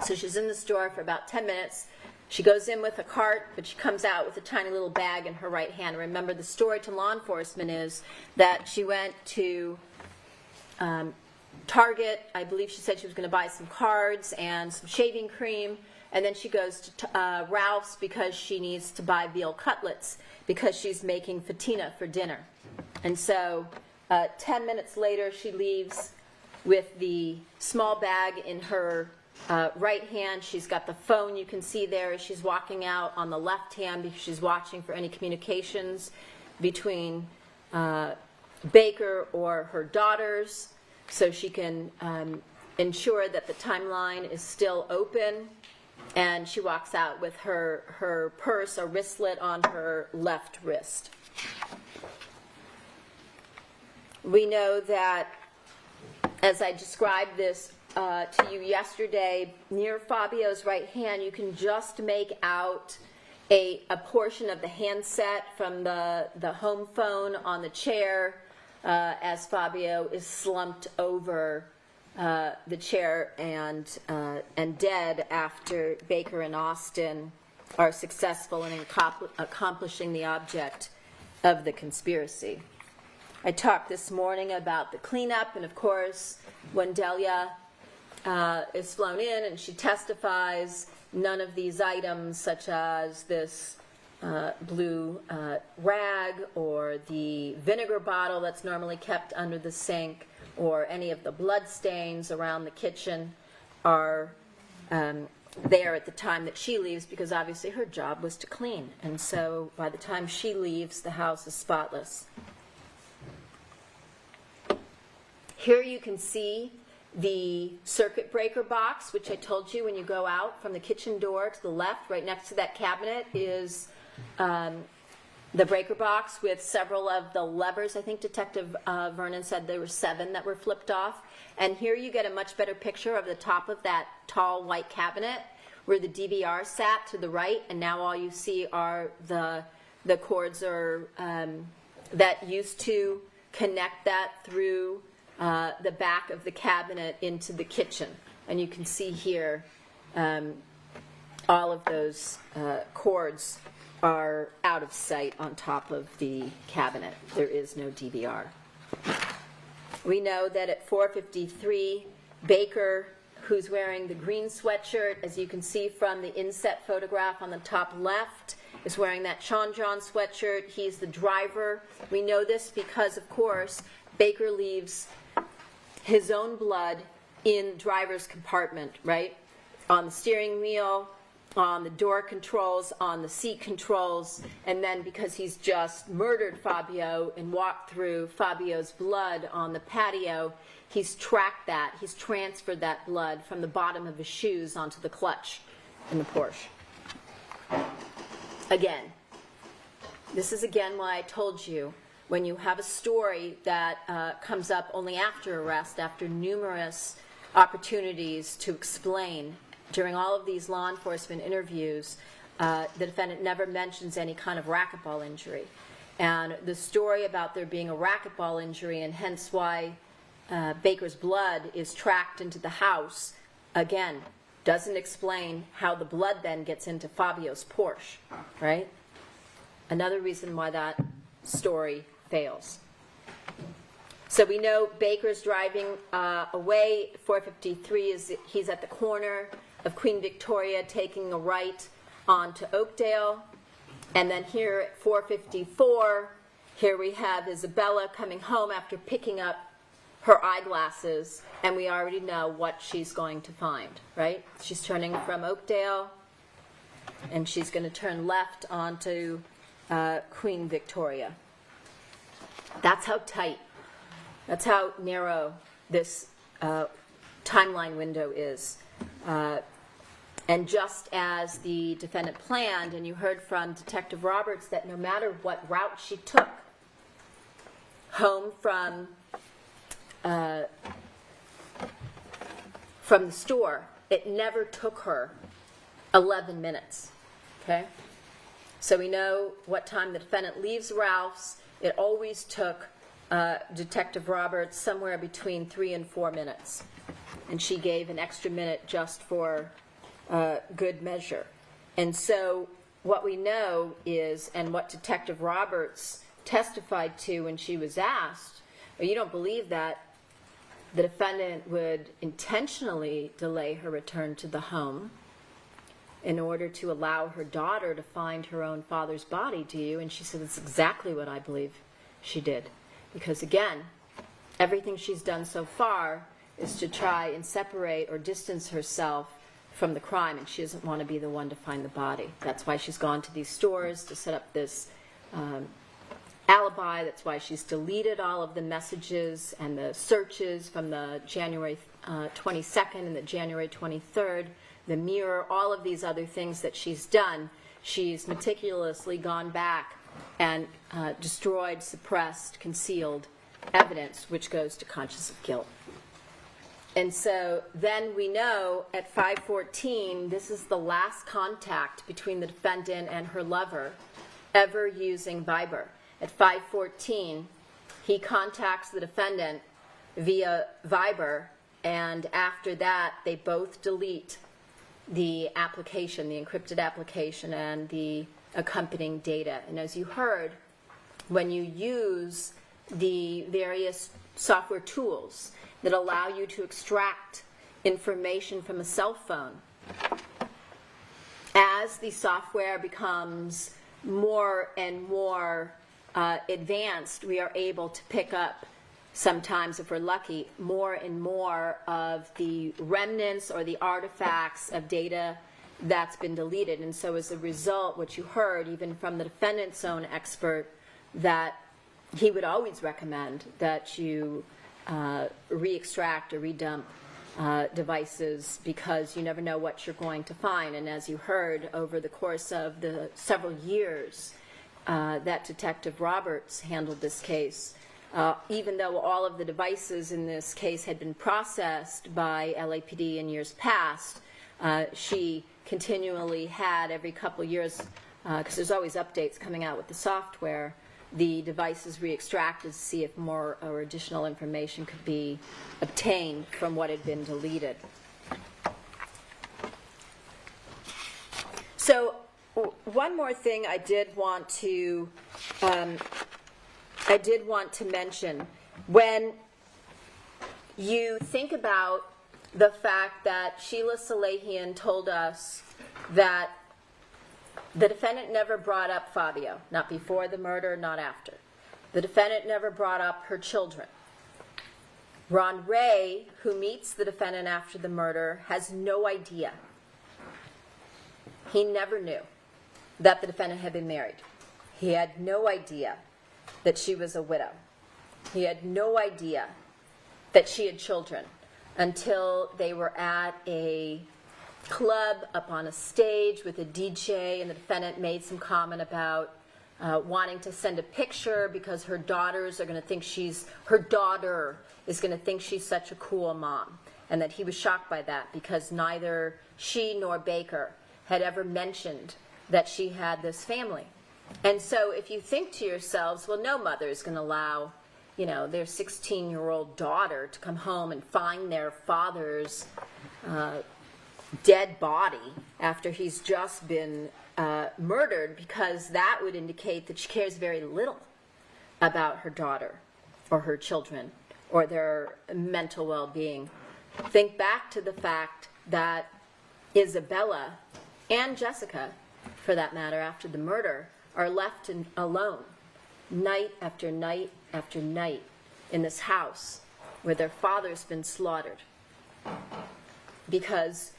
S3: So she's in the store for about 10 minutes. She goes in with a cart, but she comes out with a tiny little bag in her right hand. Remember, the story to law enforcement is that she went to Target. I believe she said she was going to buy some cards and some shaving cream. And then she goes to Ralph's because she needs to buy veal cutlets because she's making fatina for dinner. And so 10 minutes later, she leaves with the small bag in her right hand. She's got the phone you can see there as she's walking out on the left hand because she's watching for any communications between Baker or her daughters, so she can ensure that the timeline is still open. And she walks out with her purse or wristlet on her left wrist. We know that, as I described this to you yesterday, near Fabio's right hand, you can just make out a portion of the handset from the home phone on the chair as Fabio is slumped over the chair and dead after Baker and Austin are successful in accomplishing the object of the conspiracy. I talked this morning about the cleanup, and of course, when Delia is flown in and she testifies, none of these items, such as this blue rag or the vinegar bottle that's normally kept under the sink, or any of the blood stains around the kitchen, are there at the time that she leaves, because obviously her job was to clean. And so by the time she leaves, the house is spotless. Here you can see the circuit breaker box, which I told you when you go out from the kitchen door to the left, right next to that cabinet is the breaker box with several of the levers. I think Detective Vernon said there were 7 that were flipped off. And here you get a much better picture of the top of that tall white cabinet where the DVR sat to the right, and now all you see are the cords that used to connect that through the back of the cabinet into the kitchen. And you can see here all of those cords are out of sight on top of the cabinet. There is no DVR. We know that at 4:53, Baker, who's wearing the green sweatshirt, as you can see from the inset photograph on the top left, is wearing that Sean John sweatshirt. He's the driver. We know this because, of course, Baker leaves his own blood in driver's compartment, right? On the steering wheel, on the door controls, on the seat controls, and then because he's just murdered Fabio and walked through Fabio's blood on the patio, he's tracked that, he's transferred that blood from the bottom of his shoes onto the clutch in the Porsche. Again, this is again why I told you, when you have a story that comes up only after arrest, after numerous opportunities to explain, during all of these law enforcement interviews, the defendant never mentions any kind of racquetball injury. And the story about there being a racquetball injury and hence why Baker's blood is tracked into the house, again, doesn't explain how the blood then gets into Fabio's Porsche, right? Another reason why that story fails. So we know Baker's driving away. 453 is he's at the corner of Queen Victoria taking a right onto Oakdale. And then here at 454, here we have Isabella coming home after picking up her eyeglasses, and we already know what she's going to find, right? She's turning from Oakdale, and she's going to turn left onto Queen Victoria. That's how tight, that's how narrow this timeline window is. And just as the defendant planned, and you heard from Detective Roberts that no matter what route she took home from the store, it never took her 11 minutes, okay? So we know what time the defendant leaves Ralph's. It always took Detective Roberts somewhere between 3 and 4 minutes. And she gave an extra minute just for good measure. And so what we know is, and what Detective Roberts testified to when she was asked, well, you don't believe that the defendant would intentionally delay her return to the home in order to allow her daughter to find her own father's body, do you? And she said, that's exactly what I believe she did. Because again, everything she's done so far is to try and separate or distance herself from the crime, and she doesn't want to be the one to find the body. That's why she's gone to these stores to set up this alibi. That's why she's deleted all of the messages and the searches from the January 22nd and the January 23rd, the mirror, all of these other things that she's done. She's meticulously gone back and destroyed, suppressed, concealed evidence, which goes to conscience of guilt. And so then we know at 5:14, this is the last contact between the defendant and her lover ever using Viber. At 5:14, he contacts the defendant via Viber, and after that, they both delete the application, the encrypted application, and the accompanying data. And as you heard, when you use the various software tools that allow you to extract information from a cell phone, as the software becomes more and more advanced, we are able to pick up, sometimes if we're lucky, more and more of the remnants or the artifacts of data that's been deleted. And so as a result, what you heard, even from the defendant's own expert, that he would always recommend that you re-extract or redump devices, because you never know what you're going to find. And as you heard, over the course of the several years that Detective Roberts handled this case, even though all of the devices in this case had been processed by LAPD in years past, she continually had, every couple years, because there's always updates coming out with the software, the devices re-extracted to see if more or additional information could be obtained from what had been deleted. So one more thing I did want to mention. When you think about the fact that Sheila Salehian told us that the defendant never brought up Fabio, not before the murder, not after. The defendant never brought up her children. Ron Ray, who meets the defendant after the murder, has no idea he never knew that the defendant had been married. He had no idea that she was a widow. He had no idea that she had children until they were at a club up on a stage with a DJ, and the defendant made some comment about wanting to send a picture because her daughter is going to think she's such a cool mom, and that he was shocked by that because neither she nor Baker had ever mentioned that she had this family. And so if you think to yourselves, well, no mother is going to allow, their 16-year-old daughter to come home and find their father's dead body after he's just been murdered, because that would indicate that she cares very little about her daughter or her children or their mental well-being. Think back to the fact that Isabella and Jessica, for that matter, after the murder, are left alone night after night after night in this house where their father's been slaughtered, because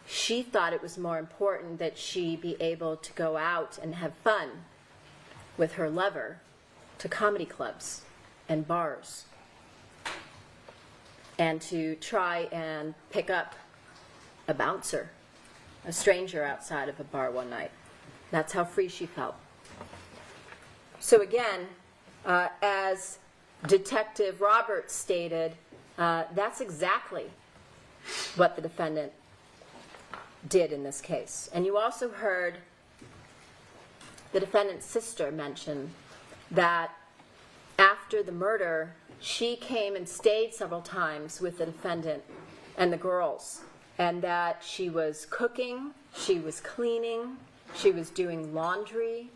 S3: she thought it was more important that she be able to go out and have fun with her lover to comedy clubs and bars and to try and pick up a bouncer, a stranger outside of a bar one night. That's how free she felt. So again, as Detective Roberts stated, that's exactly what the defendant did in this case. And you also heard the defendant's sister mention that after the murder, she came and stayed several times with the defendant and the girls, and that she was cooking, she was cleaning, she was doing laundry,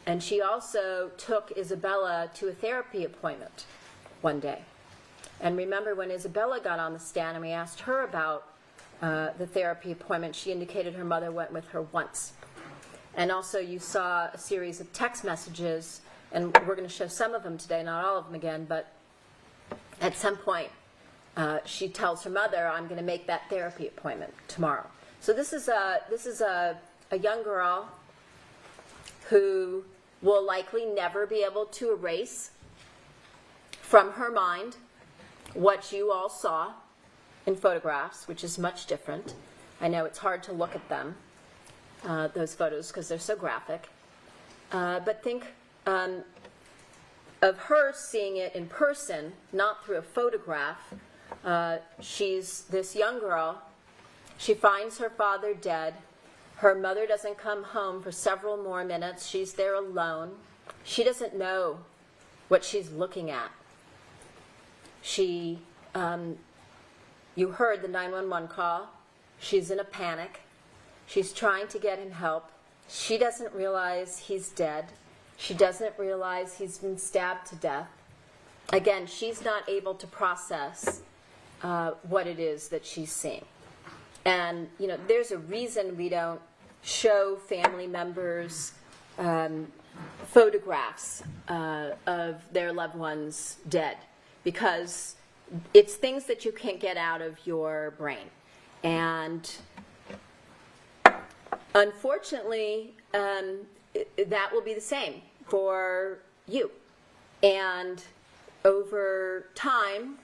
S3: and she also took Isabella to a therapy appointment one day. And remember, when Isabella got on the stand and we asked her about the therapy appointment, she indicated her mother went with her once. And also you saw a series of text messages, and we're going to show some of them today, not all of them again, but at some point she tells her mother, I'm going to make that therapy appointment tomorrow. So this is a young girl who will likely never be able to erase from her mind what you all saw in photographs, which is much different. I know it's hard to look at them, those photos, because they're so graphic. But think of her seeing it in person, not through a photograph. She's this young girl. She finds her father dead. Her mother doesn't come home for several more minutes. She's there alone. She doesn't know what she's looking at. You heard the 911 call. She's in a panic. She's trying to get him help. She doesn't realize he's dead. She doesn't realize he's been stabbed to death. Again, she's not able to process what it is that she's seeing. And, there's a reason we don't show family members photographs of their loved ones dead, because it's things that you can't get out of your brain. And unfortunately, that will be the same for you. And over time,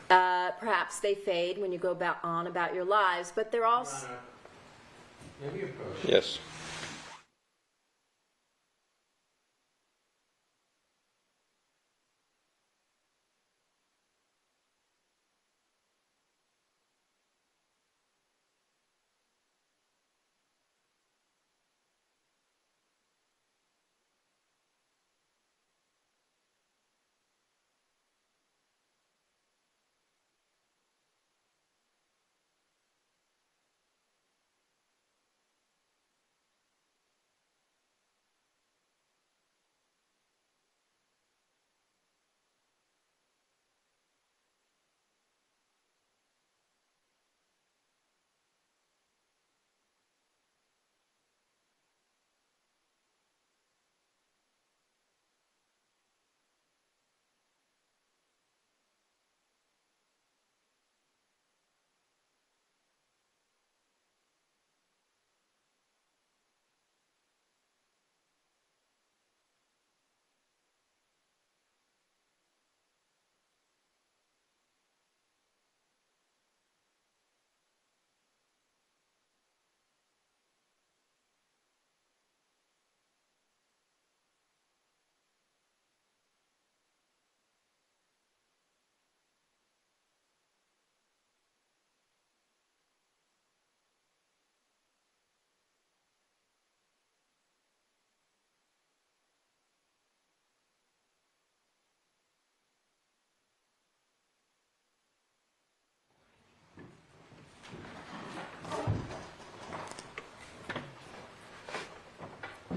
S3: perhaps they fade when you go on about your lives, but they're all...
S4: Maybe approach.
S5: Yes.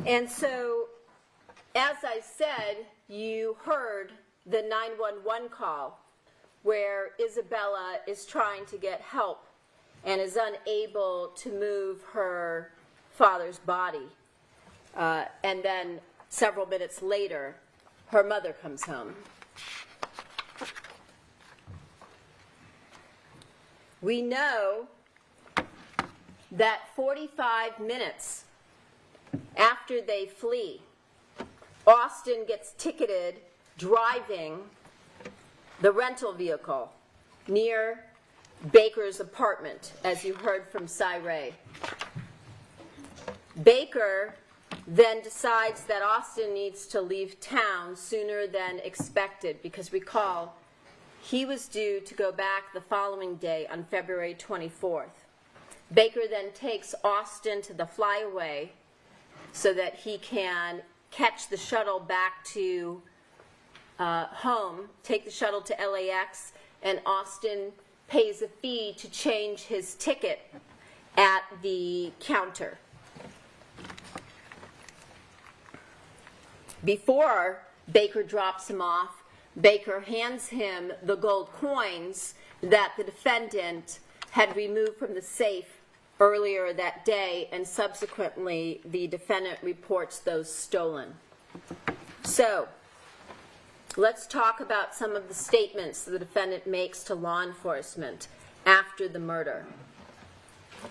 S3: And so, as I said, you heard the 911 call where Isabella is trying to get help and is unable to move her father's body. And then several minutes later, her mother comes home. We know that 45 minutes after they flee, Austin gets ticketed driving the rental vehicle near Baker's apartment, as you heard from Cy Ray. Baker then decides that Austin needs to leave town sooner than expected, because recall, he was due to go back the following day on February 24th. Baker then takes Austin to the flyaway so that he can catch the shuttle back to home, take the shuttle to LAX, and Austin pays a fee to change his ticket at the counter. Before Baker drops him off, Baker hands him the gold coins that the defendant had removed from the safe earlier that day, and subsequently the defendant reports those stolen. So, let's talk about some of the statements the defendant makes to law enforcement after the murder.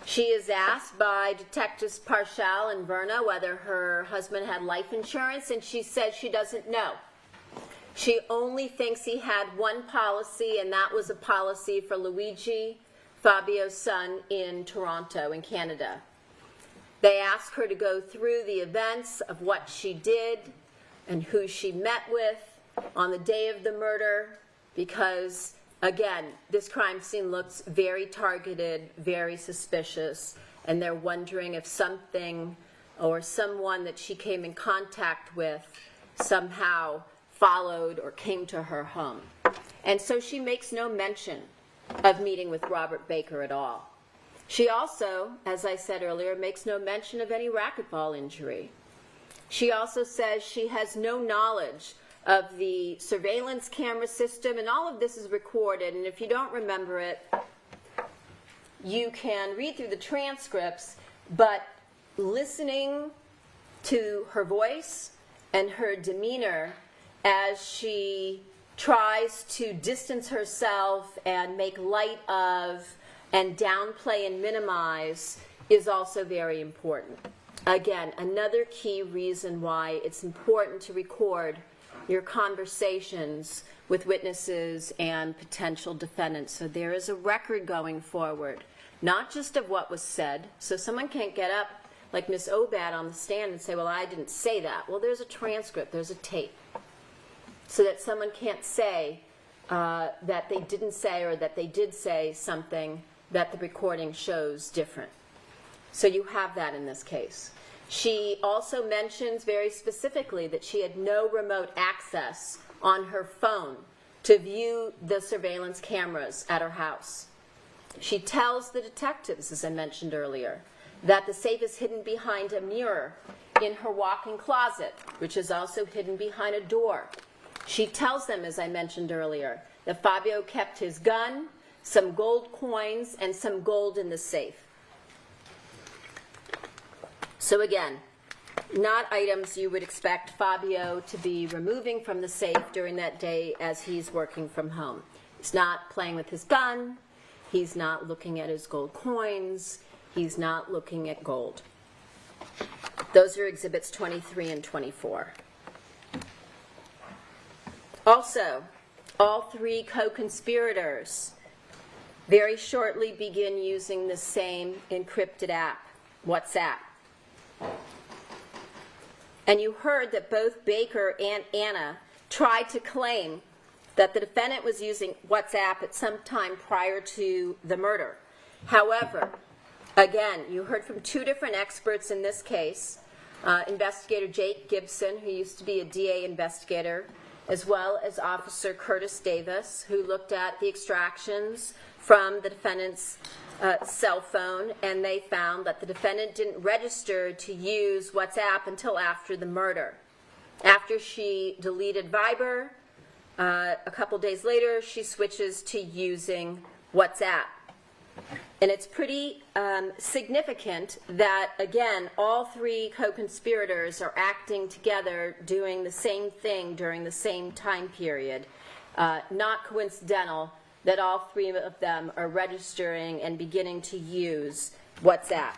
S3: She is asked by Detectives Parshall and Verna whether her husband had life insurance, and she says she doesn't know. She only thinks he had one policy, and that was a policy for Luigi, Fabio's son, in Toronto, in Canada. They ask her to go through the events of what she did and who she met with on the day of the murder, because, again, this crime scene looks very targeted, very suspicious, and they're wondering if something or someone that she came in contact with somehow followed or came to her home. And so she makes no mention of meeting with Robert Baker at all. She also, as I said earlier, makes no mention of any racquetball injury. She also says she has no knowledge of the surveillance camera system, and all of this is recorded, and if you don't remember it, you can read through the transcripts, but listening to her voice and her demeanor as she tries to distance herself and make light of and downplay and minimize is also very important. Again, another key reason why it's important to record your conversations with witnesses and potential defendants, so there is a record going forward, not just of what was said. So someone can't get up like Ms. Obad on the stand and say, well, I didn't say that. Well, there's a transcript, there's a tape, so that someone can't say that they didn't say or that they did say something that the recording shows different. So you have that in this case. She also mentions very specifically that she had no remote access on her phone to view the surveillance cameras at her house. She tells the detectives, as I mentioned earlier, that the safe is hidden behind a mirror in her walk-in closet, which is also hidden behind a door. She tells them, as I mentioned earlier, that Fabio kept his gun, some gold coins, and some gold in the safe. So again, not items you would expect Fabio to be removing from the safe during that day as he's working from home. He's not playing with his gun. He's not looking at his gold coins. He's not looking at gold. Those are exhibits 23 and 24. Also, all three co-conspirators very shortly begin using the same encrypted app, WhatsApp. And you heard that both Baker and Anna tried to claim that the defendant was using WhatsApp at some time prior to the murder. However, again, you heard from two different experts in this case, Investigator Jake Gibson, who used to be a DA investigator, as well as Officer Curtis Davis, who looked at the extractions from the defendant's cell phone, and they found that the defendant didn't register to use WhatsApp until after the murder. After she deleted Viber, a couple days later, she switches to using WhatsApp. And it's pretty significant that, again, all three co-conspirators are acting together, doing the same thing during the same time period. Not coincidental that all three of them are registering and beginning to use WhatsApp.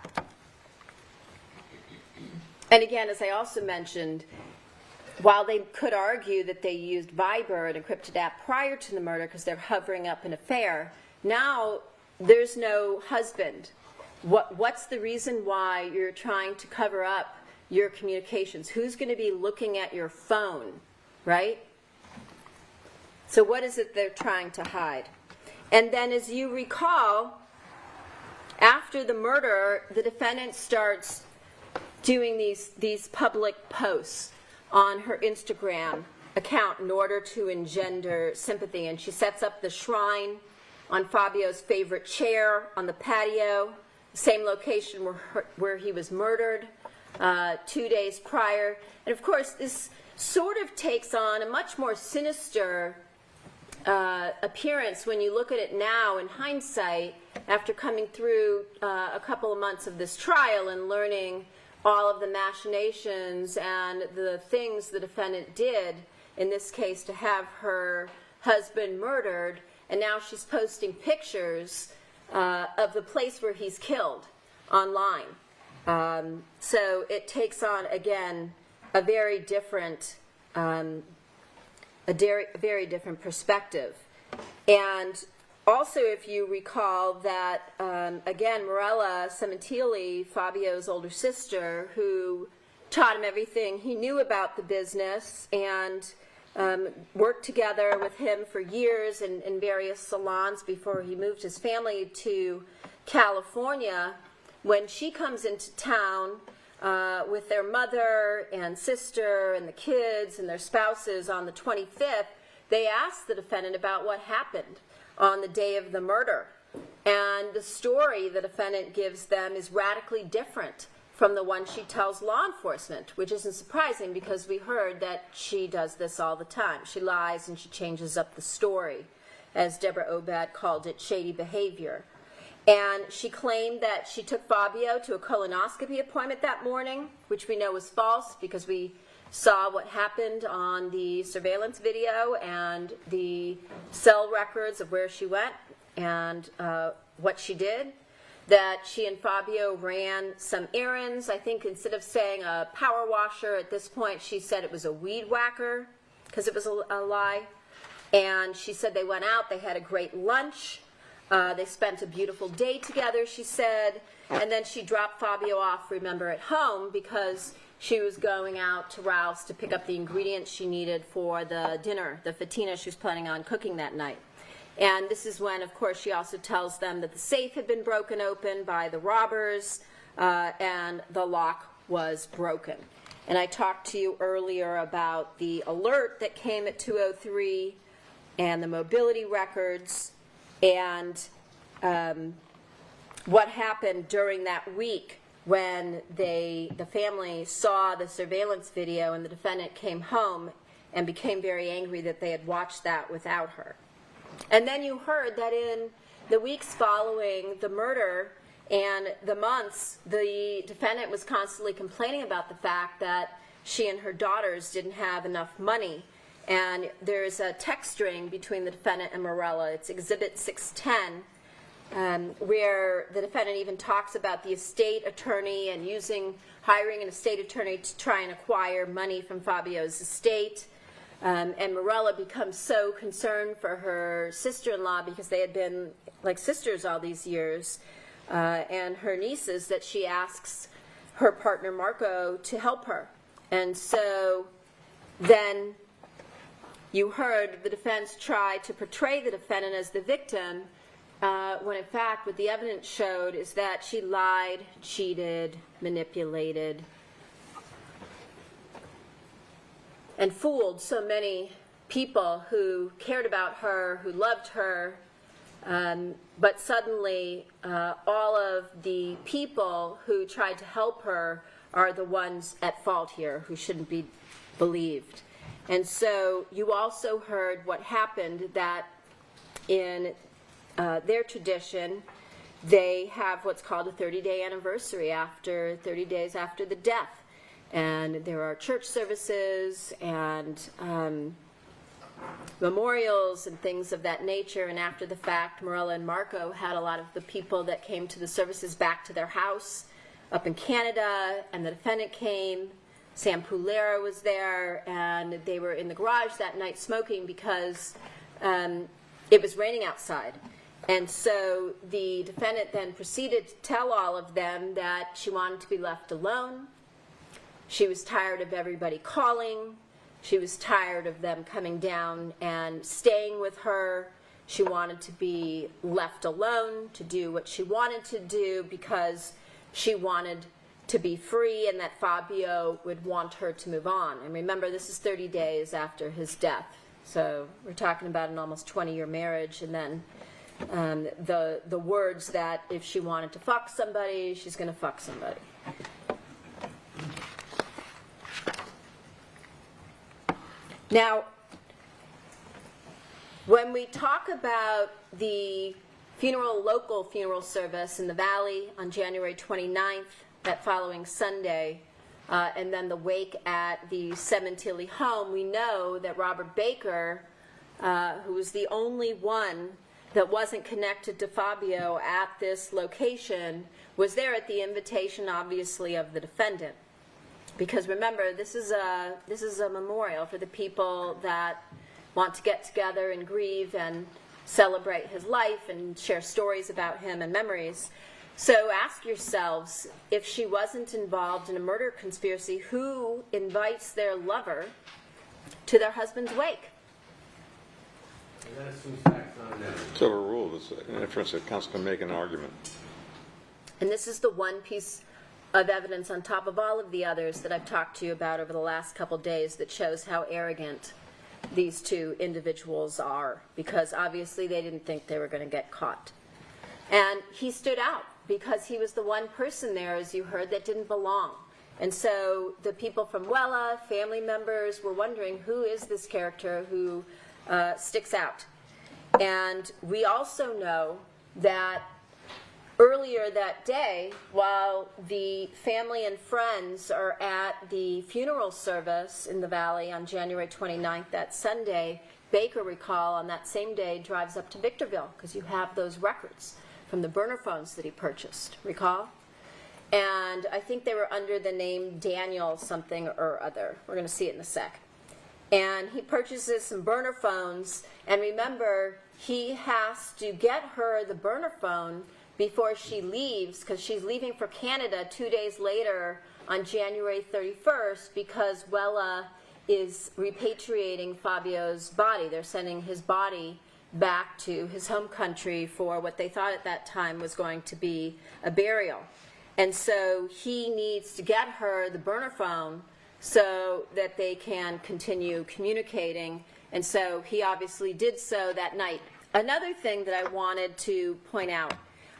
S3: And again, as I also mentioned, while they could argue that they used Viber, an encrypted app, prior to the murder because they're hovering up an affair, now there's no husband. What's the reason why you're trying to cover up your communications? Who's going to be looking at your phone, right? So what is it they're trying to hide? And then, as you recall, after the murder, the defendant starts doing these public posts on her Instagram account in order to engender sympathy. And she sets up the shrine on Fabio's favorite chair on the patio, same location where he was murdered 2 days prior. And of course, this sort of takes on a much more sinister appearance when you look at it now in hindsight, after coming through a couple of months of this trial and learning all of the machinations and the things the defendant did, in this case, to have her husband murdered. And now she's posting pictures of the place where he's killed online. So it takes on, again, a very different perspective. And also, if you recall that, again, Morella Sementilli, Fabio's older sister, who taught him everything he knew about the business and worked together with him for years in various salons before he moved his family to California, when she comes into town with their mother and sister and the kids and their spouses on the 25th, they ask the defendant about what happened on the day of the murder. And the story the defendant gives them is radically different from the one she tells law enforcement, which isn't surprising because we heard that she does this all the time. She lies and she changes up the story, as Deborah Obad called it, shady behavior. And she claimed that she took Fabio to a colonoscopy appointment that morning, which we know was false because we saw what happened on the surveillance video and the cell records of where she went and what she did. That she and Fabio ran some errands. I think instead of saying a power washer at this point, she said it was a weed whacker because it was a lie. And she said they went out, they had a great lunch. They spent a beautiful day together, she said. And then she dropped Fabio off, remember, at home because she was going out to Ralph's to pick up the ingredients she needed for the dinner, the fatina she was planning on cooking that night. And this is when, of course, she also tells them that the safe had been broken open by the robbers and the lock was broken. And I talked to you earlier about the alert that came at 2:03 and the mobility records and what happened during that week when the family saw the surveillance video and the defendant came home and became very angry that they had watched that without her. And then you heard that in the weeks following the murder and the months, the defendant was constantly complaining about the fact that she and her daughters didn't have enough money. And there's a text string between the defendant and Morella. It's Exhibit 610, where the defendant even talks about the estate attorney and hiring an estate attorney to try and acquire money from Fabio's estate. And Morella becomes so concerned for her sister-in-law because they had been like sisters all these years, and her nieces, that she asks her partner Marco to help her. And so then you heard the defense try to portray the defendant as the victim, when in fact what the evidence showed is that she lied, cheated, manipulated, and fooled so many people who cared about her, who loved her, But suddenly, all of the people who tried to help her are the ones at fault here, who shouldn't be believed. And so you also heard what happened, that in their tradition, they have what's called a 30-day anniversary, after 30 days after the death. And there are church services and memorials and things of that nature. And after the fact, Morella and Marco had a lot of the people that came to the services back to their house up in Canada, and the defendant came. Sam Pulera was there, and they were in the garage that night smoking because it was raining outside. And so the defendant then proceeded to tell all of them that she wanted to be left alone. She was tired of everybody calling. She was tired of them coming down and staying with her. She wanted to be left alone to do what she wanted to do because she wanted to be free, and that Fabio would want her to move on. And remember, this is 30 days after his death. So we're talking about an almost 20-year marriage, and then the words that if she wanted to fuck somebody, she's going to fuck somebody. Now, when we talk about the local funeral service in the Valley on January 29th, that following Sunday, and then the wake at the Sementilli home, we know that Robert Baker, who was the only one that wasn't connected to Fabio at this location, was there at the invitation, obviously, of the defendant. Because remember, this is a memorial for the people that want to get together and grieve and celebrate his life and share stories about him and memories. So ask yourselves, if she wasn't involved in a murder conspiracy, who invites their lover to their husband's wake?
S4: And that assumes facts on that.
S5: It's overruled. It's an inference that counsel can make an argument.
S3: And this is the one piece of evidence on top of all of the others that I've talked to you about over the last couple days that shows how arrogant these two individuals are, because obviously they didn't think they were going to get caught. And he stood out because he was the one person there, as you heard, that didn't belong. And so the people from Wella, family members, were wondering, who is this character who sticks out? And we also know that earlier that day, while the family and friends are at the funeral service in the Valley on January 29th, that Sunday, Baker, recall, on that same day, drives up to Victorville, because you have those records from the burner phones that he purchased, recall? And I think they were under the name Daniel something or other. We're going to see it in a sec. And he purchases some burner phones, and remember, he has to get her the burner phone before she leaves, because she's leaving for Canada 2 days later on January 31st, because Wella is repatriating Fabio's body. They're sending his body back to his home country for what they thought at that time was going to be a burial. And so he needs to get her the burner phone so that they can continue communicating. And so he obviously did so that night. Another thing that I wanted to point out,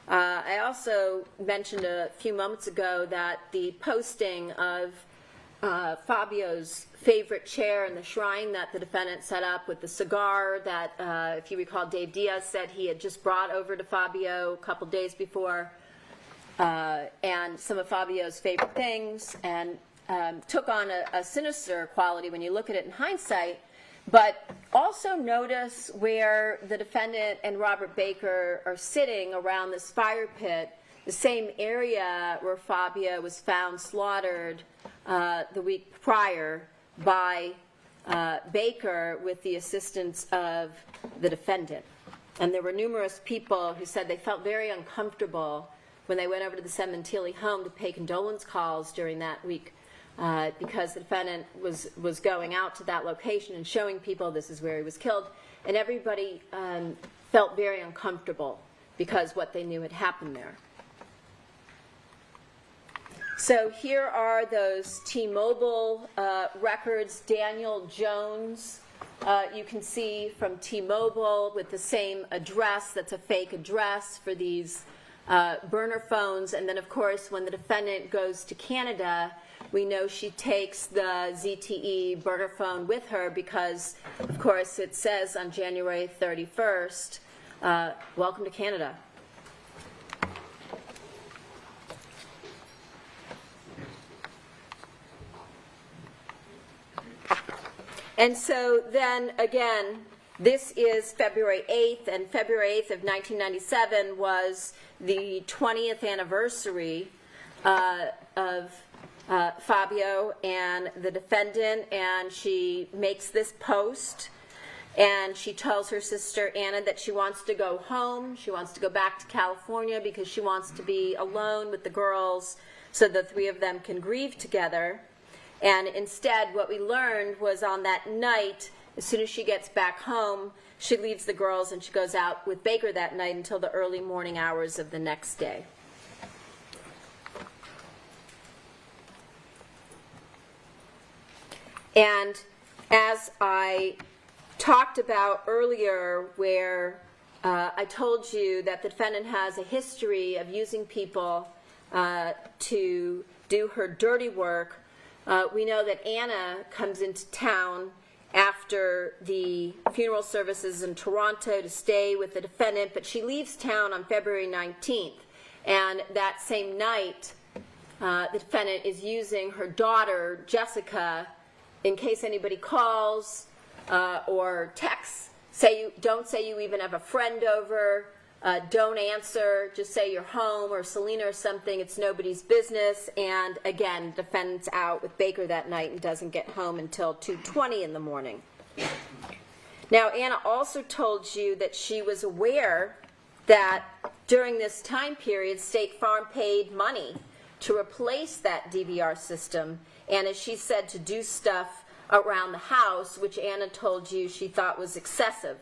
S3: I also mentioned a few moments ago that the posting of Fabio's favorite chair in the shrine that the defendant set up with the cigar that, if you recall, Dave Diaz said he had just brought over to Fabio a couple days before, and some of Fabio's favorite things, and took on a sinister quality when you look at it in hindsight. But also notice where the defendant and Robert Baker are sitting around this fire pit, the same area where Fabio was found slaughtered the week prior by Baker with the assistance of the defendant. And there were numerous people who said they felt very uncomfortable when they went over to the Sementilli home to pay condolence calls during that week, because the defendant was going out to that location and showing people this is where he was killed, and everybody felt very uncomfortable because what they knew had happened there. So here are those T-Mobile records. Daniel Jones you can see from T-Mobile with the same address, that's a fake address for these burner phones. And then, of course, when the defendant goes to Canada, we know she takes the ZTE burner phone with her because, of course, it says on January 31st, welcome to Canada. And so then, again, this is February 8th, and February 8th of 1997 was the 20th anniversary of Fabio and the defendant, and she makes this post, and she tells her sister Anna that she wants to go home, she wants to go back to California because she wants to be alone with the girls so the three of them can grieve together. And instead, what we learned was on that night, as soon as she gets back home, she leaves the girls and she goes out with Baker that night until the early morning hours of the next day. And as I talked about earlier, where I told you that the defendant has a history of using people to do her dirty work, we know that Anna comes into town after the funeral services in Toronto to stay with the defendant, but she leaves town on February 19th. And that same night, the defendant is using her daughter, Jessica, in case anybody calls or texts. Don't say you even have a friend over. Don't answer, just say you're home, or Selena or something, it's nobody's business. And again, defendant's out with Baker that night and doesn't get home until 2:20 in the morning. Now, Anna also told you that she was aware that during this time period, State Farm paid money to replace that DVR system, and as she said, to do stuff around the house, which Anna told you she thought was excessive.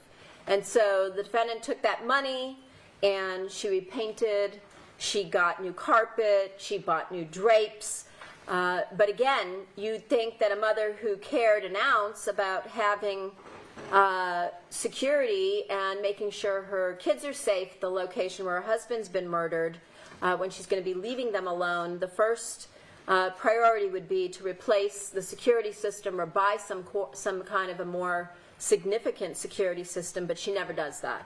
S3: And so the defendant took that money, and she repainted, she got new carpet, she bought new drapes. But again, you'd think that a mother who cared an ounce about having security and making sure her kids are safe at the location where her husband's been murdered, when she's going to be leaving them alone, the first priority would be to replace the security system or buy some kind of a more significant security system, but she never does that.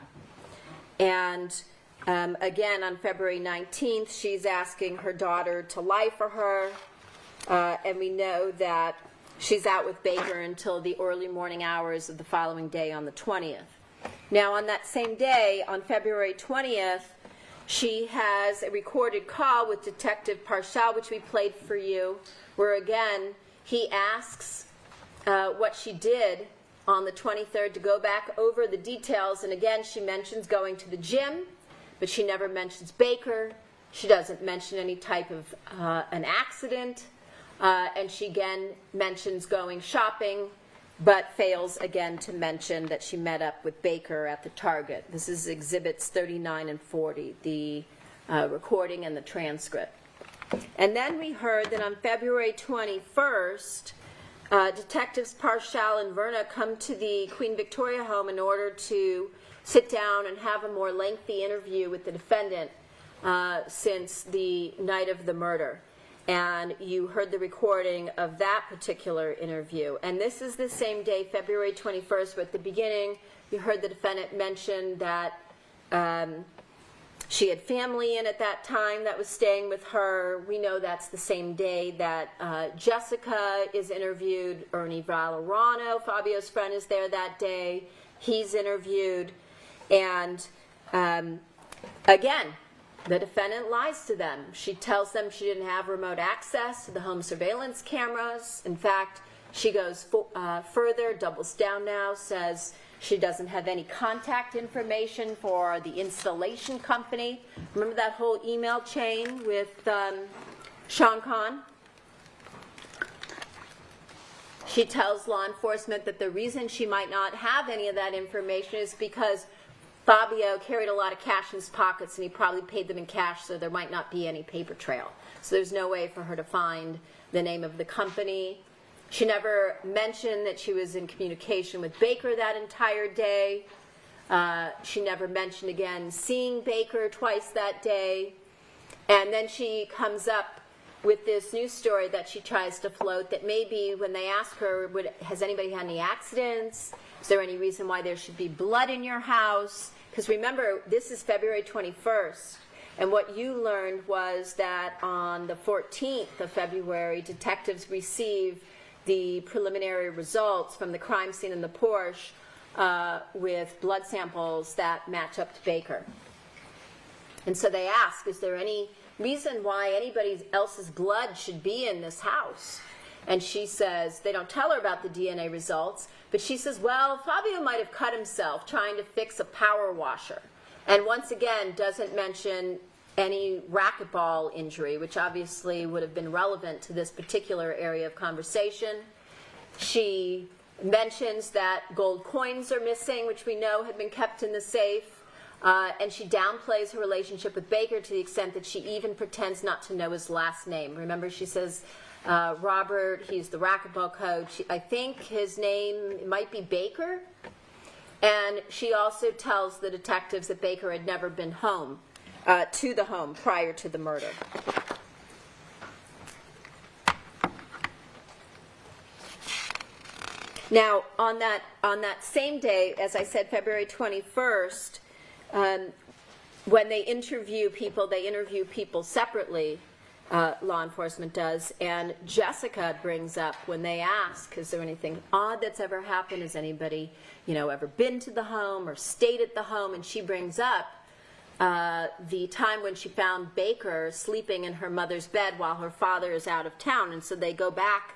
S3: And again, on February 19th, she's asking her daughter to lie for her, and we know that she's out with Baker until the early morning hours of the following day on the 20th. Now, on that same day, on February 20th, she has a recorded call with Detective Parshall, which we played for you, where again, he asks what she did on the 23rd to go back over the details. And again, she mentions going to the gym, but she never mentions Baker. She doesn't mention any type of an accident. And she again mentions going shopping, but fails again to mention that she met up with Baker at the Target. This is Exhibits 39 and 40, the recording and the transcript. And then we heard that on February 21st, Detectives Parshall and Verna come to the Queen Victoria home in order to sit down and have a more lengthy interview with the defendant since the night of the murder. And you heard the recording of that particular interview. And this is the same day, February 21st, but at the beginning, you heard the defendant mention that she had family in at that time that was staying with her. We know that's the same day that Jessica is interviewed. Ernie Valorano, Fabio's friend, is there that day. He's interviewed. And again, the defendant lies to them. She tells them she didn't have remote access to the home surveillance cameras. In fact, she goes further, doubles down now, says she doesn't have any contact information for the installation company. Remember that whole email chain with Sean Conn? She tells law enforcement that the reason she might not have any of that information is because Fabio carried a lot of cash in his pockets and he probably paid them in cash, so there might not be any paper trail. So there's no way for her to find the name of the company She never mentioned that she was in communication with Baker that entire day. She never mentioned again seeing Baker twice that day. And then she comes up with this news story that she tries to float, that maybe when they ask her, has anybody had any accidents? Is there any reason why there should be blood in your house? Because remember, this is February 21st. And what you learned was that on the 14th of February, detectives receive the preliminary results from the crime scene in the Porsche with blood samples that match up to Baker. And so they ask, is there any reason why anybody else's blood should be in this house? And she says, they don't tell her about the DNA results, but she says, well, Fabio might have cut himself trying to fix a power washer. And once again, doesn't mention any racquetball injury, which obviously would have been relevant to this particular area of conversation. She mentions that gold coins are missing, which we know had been kept in the safe. And she downplays her relationship with Baker to the extent that she even pretends not to know his last name. Remember, she says, Robert, he's the racquetball coach. I think his name might be Baker. And she also tells the detectives that Baker had never been home, to the home prior to the murder. Now, on that same day, as I said, February 21st, when they interview people separately, law enforcement does, and Jessica brings up when they ask, is there anything odd that's ever happened? Has anybody, ever been to the home or stayed at the home? And she brings up the time when she found Baker sleeping in her mother's bed while her father is out of town. And so they go back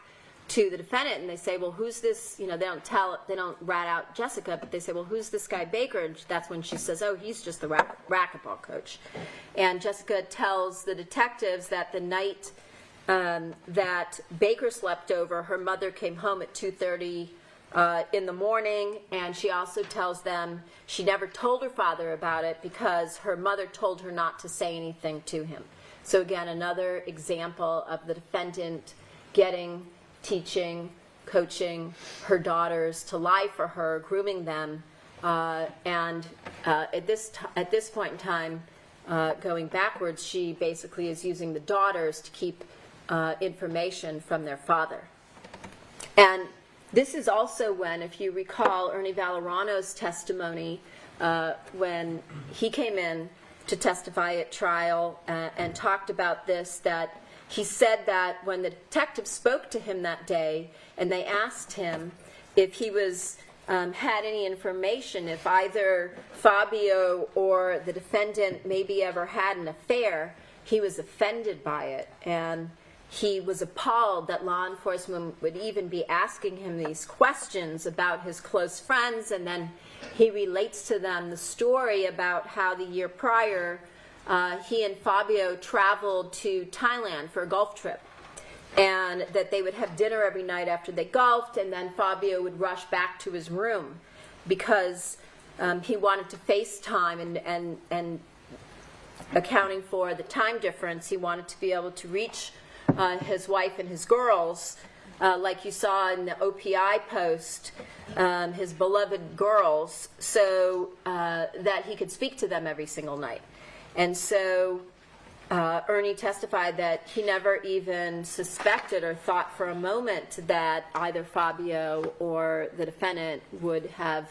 S3: to the defendant and they say, well, who's this? They don't rat out Jessica, but they say, well, who's this guy Baker? And that's when she says, oh, he's just the racquetball coach. And Jessica tells the detectives that the night that Baker slept over, her mother came home at 2:30 in the morning, and she also tells them she never told her father about it because her mother told her not to say anything to him. So again, another example of the defendant teaching, coaching her daughters to lie for her, grooming them, and at this point in time, going backwards, she basically is using the daughters to keep information from their father. And this is also when, if you recall, Ernie Valorano's testimony, when he came in to testify at trial and talked about this, that he said that when the detective spoke to him that day and they asked him if he had any information, if either Fabio or the defendant maybe ever had an affair, he was offended by it. And he was appalled that law enforcement would even be asking him these questions about his close friends. And then he relates to them the story about how the year prior, he and Fabio traveled to Thailand for a golf trip, and that they would have dinner every night after they golfed, and then Fabio would rush back to his room because he wanted to FaceTime, and accounting for the time difference, he wanted to be able to reach his wife and his girls, like you saw in the OPI post, his beloved girls, so that he could speak to them every single night. And so Ernie testified that he never even suspected or thought for a moment that either Fabio or the defendant would have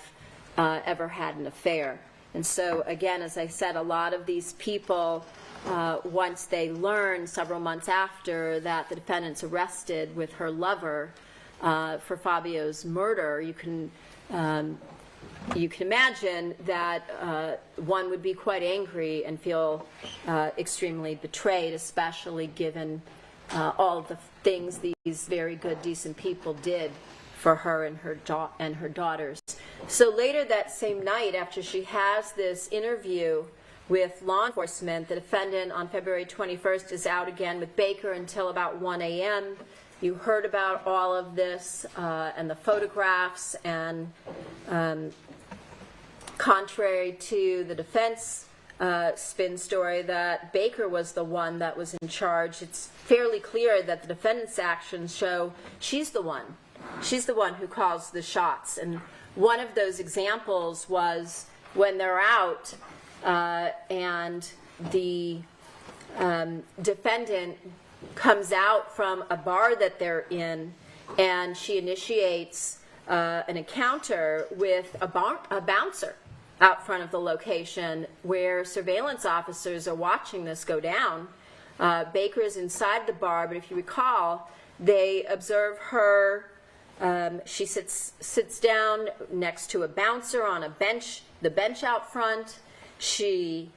S3: ever had an affair. And so, again, as I said, a lot of these people, once they learn several months after that the defendant's arrested with her lover for Fabio's murder, you can imagine that one would be quite angry and feel extremely betrayed, especially given all of the things these very good, decent people did for her and her daughters. So later that same night, after she has this interview with law enforcement, the defendant on February 21st is out again with Baker until about 1 a.m. You heard about all of this and the photographs, and contrary to the defense spin story that Baker was the one that was in charge. It's fairly clear that the defendant's actions show she's the one. She's the one who calls the shots. And one of those examples was when they're out and the defendant comes out from a bar that they're in, and she initiates an encounter with a bouncer out front of the location where surveillance officers are watching this go down. Baker is inside the bar, but if you recall, they observe her. She sits down next to a bouncer on a bench, the bench out front. She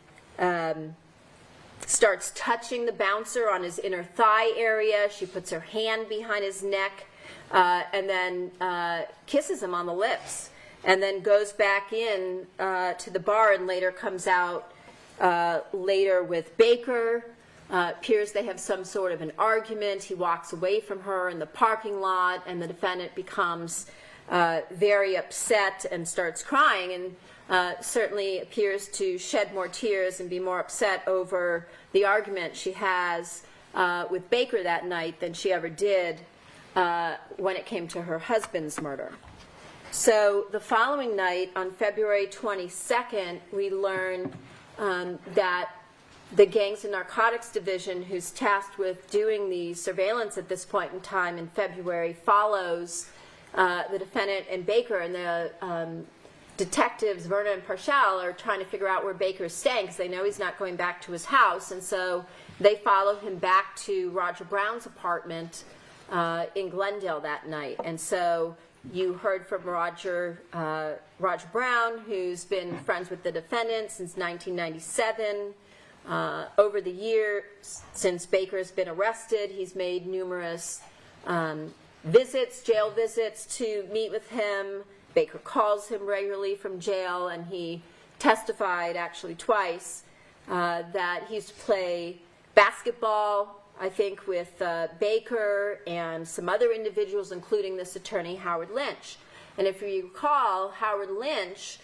S3: starts touching the bouncer on his inner thigh area. She puts her hand behind his neck and then kisses him on the lips, and then goes back in to the bar and later comes out later with Baker. Appears they have some sort of an argument. He walks away from her in the parking lot, and the defendant becomes very upset and starts crying, and certainly appears to shed more tears and be more upset over the argument she has with Baker that night than she ever did when it came to her husband's murder. So the following night, on February 22nd, we learn that the Gangs and Narcotics Division, who's tasked with doing the surveillance at this point in time in February, follows the defendant and Baker, and the detectives, Verna and Parshall, are trying to figure out where Baker's staying because they know he's not going back to his house, and so they follow him back to Roger Brown's apartment in Glendale that night. And so you heard from Roger Brown, who's been friends with the defendant since 1997. Over the years, since Baker's been arrested, he's made numerous visits, jail visits, to meet with him. Baker calls him regularly from jail, and he testified actually twice that he used to play basketball, I think, with Baker and some other individuals, including this attorney, Howard Lynch. And if you recall, Howard Lynch,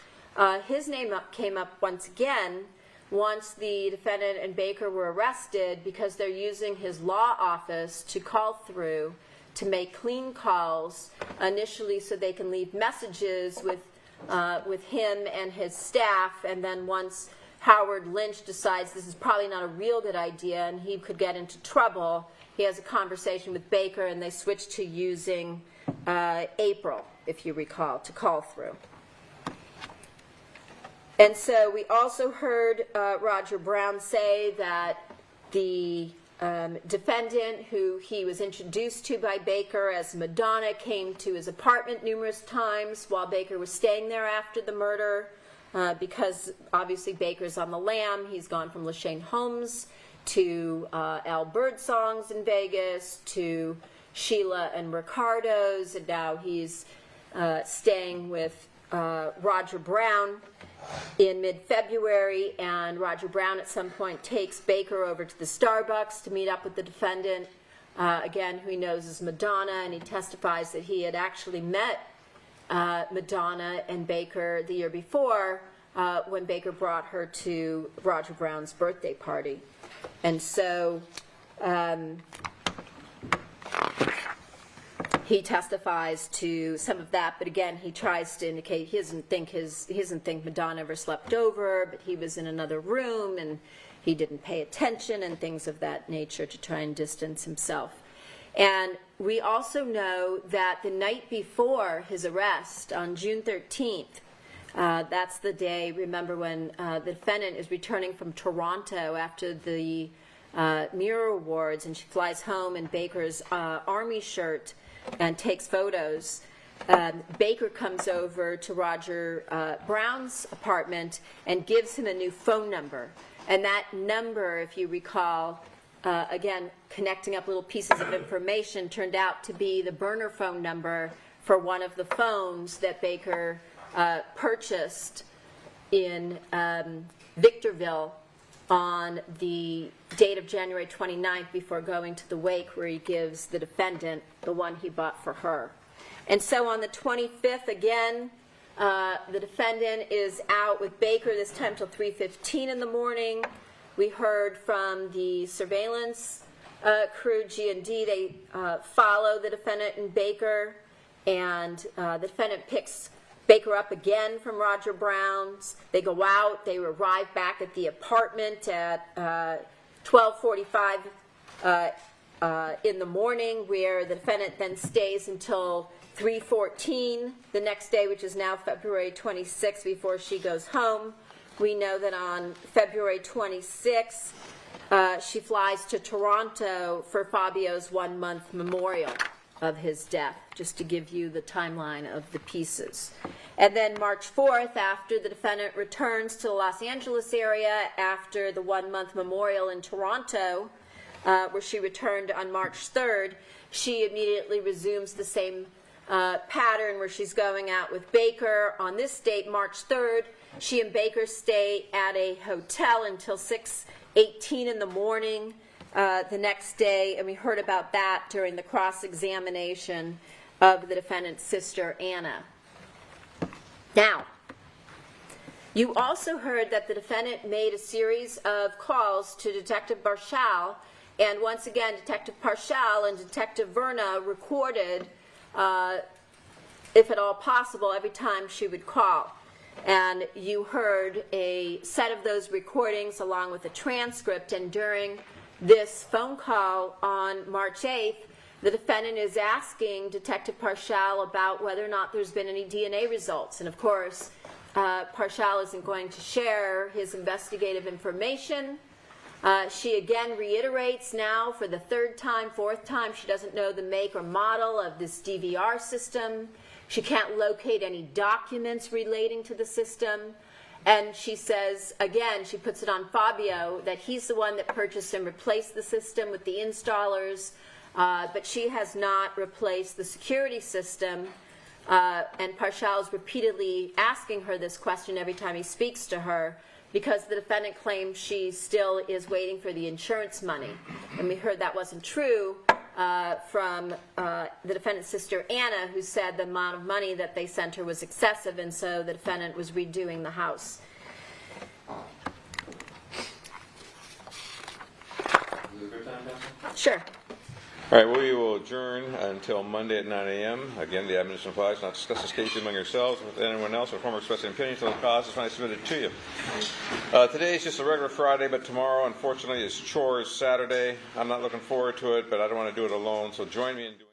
S3: his name came up once again once the defendant and Baker were arrested, because they're using his law office to call through to make clean calls initially so they can leave messages with him and his staff, and then once Howard Lynch decides this is probably not a real good idea and he could get into trouble, he has a conversation with Baker, and they switch to using April, if you recall, to call through. And so we also heard Roger Brown say that the defendant, who he was introduced to by Baker as Madonna, came to his apartment numerous times while Baker was staying there after the murder, because obviously Baker's on the lam. He's gone from Lashane Holmes to Al Birdsong's in Vegas to Sheila and Ricardo's, and now he's staying with Roger Brown in mid-February, and Roger Brown at some point takes Baker over to the Starbucks to meet up with the defendant, again, who he knows as Madonna, and he testifies that he had actually met Madonna and Baker the year before when Baker brought her to Roger Brown's birthday party. And so he testifies to some of that, but again, he tries to indicate he doesn't think Madonna ever slept over, but he was in another room and he didn't pay attention and things of that nature to try and distance himself. And we also know that the night before his arrest, on June 13th, that's the day, remember, when the defendant is returning from Toronto after the Mirror Awards, and she flies home in Baker's army shirt and takes photos. Baker comes over to Roger Brown's apartment and gives him a new phone number. And that number, if you recall, again, connecting up little pieces of information, turned out to be the burner phone number for one of the phones that Baker purchased in Victorville on the date of January 29th before going to the wake, where he gives the defendant the one he bought for her. And so on the 25th, again, The defendant is out with Baker this time till 3:15 in the morning. We heard from the surveillance crew, G&D. They follow the defendant and Baker, and the defendant picks Baker up again from Roger Brown's. They go out. They arrive back at the apartment at 12:45 in the morning, where the defendant then stays until 3:14 the next day, which is now February 26th, before she goes home. We know that on February 26th, she flies to Toronto for Fabio's 1-month memorial of his death, just to give you the timeline of the pieces. And then March 4th, after the defendant returns to the Los Angeles area after the 1-month memorial in Toronto, where she returned on March 3rd, she immediately resumes the same pattern where she's going out with Baker. On this date, March 3rd, she and Baker stay at a hotel until 6:18 in the morning the next day, and we heard about that during the cross-examination of the defendant's sister, Anna. Now, you also heard that the defendant made a series of calls to Detective Barshal, and once again, Detective Barshal and Detective Verna recorded, if at all possible, every time she would call. And you heard a set of those recordings along with a transcript, and during this phone call on March 8th, the defendant is asking Detective Barshal about whether or not there's been any DNA results. And of course, Barshal isn't going to share his investigative information. She again reiterates now for the third time, fourth time, she doesn't know the make or model of this DVR system. She can't locate any documents relating to the system. And she says, again, she puts it on Fabio, that he's the one that purchased and replaced the system with the installers, but she has not replaced the security system. And Barshal is repeatedly asking her this question every time he speaks to her, because the defendant claims she still is waiting for the insurance money. And we heard that wasn't true from the defendant's sister, Anna, who said the amount of money that they sent her was excessive, and so the defendant was redoing the house.
S5: Is it a good time, Counsel?
S3: Sure.
S5: All right, we will adjourn until Monday at 9 a.m. Again, the admonition applies not to discuss this case among yourselves with anyone else or former expressing opinions on the cause is when I submit it to you. Today is just a regular Friday, but tomorrow, unfortunately, is Chores Saturday. I'm not looking forward to it, but I don't want to do it alone, so join me in doing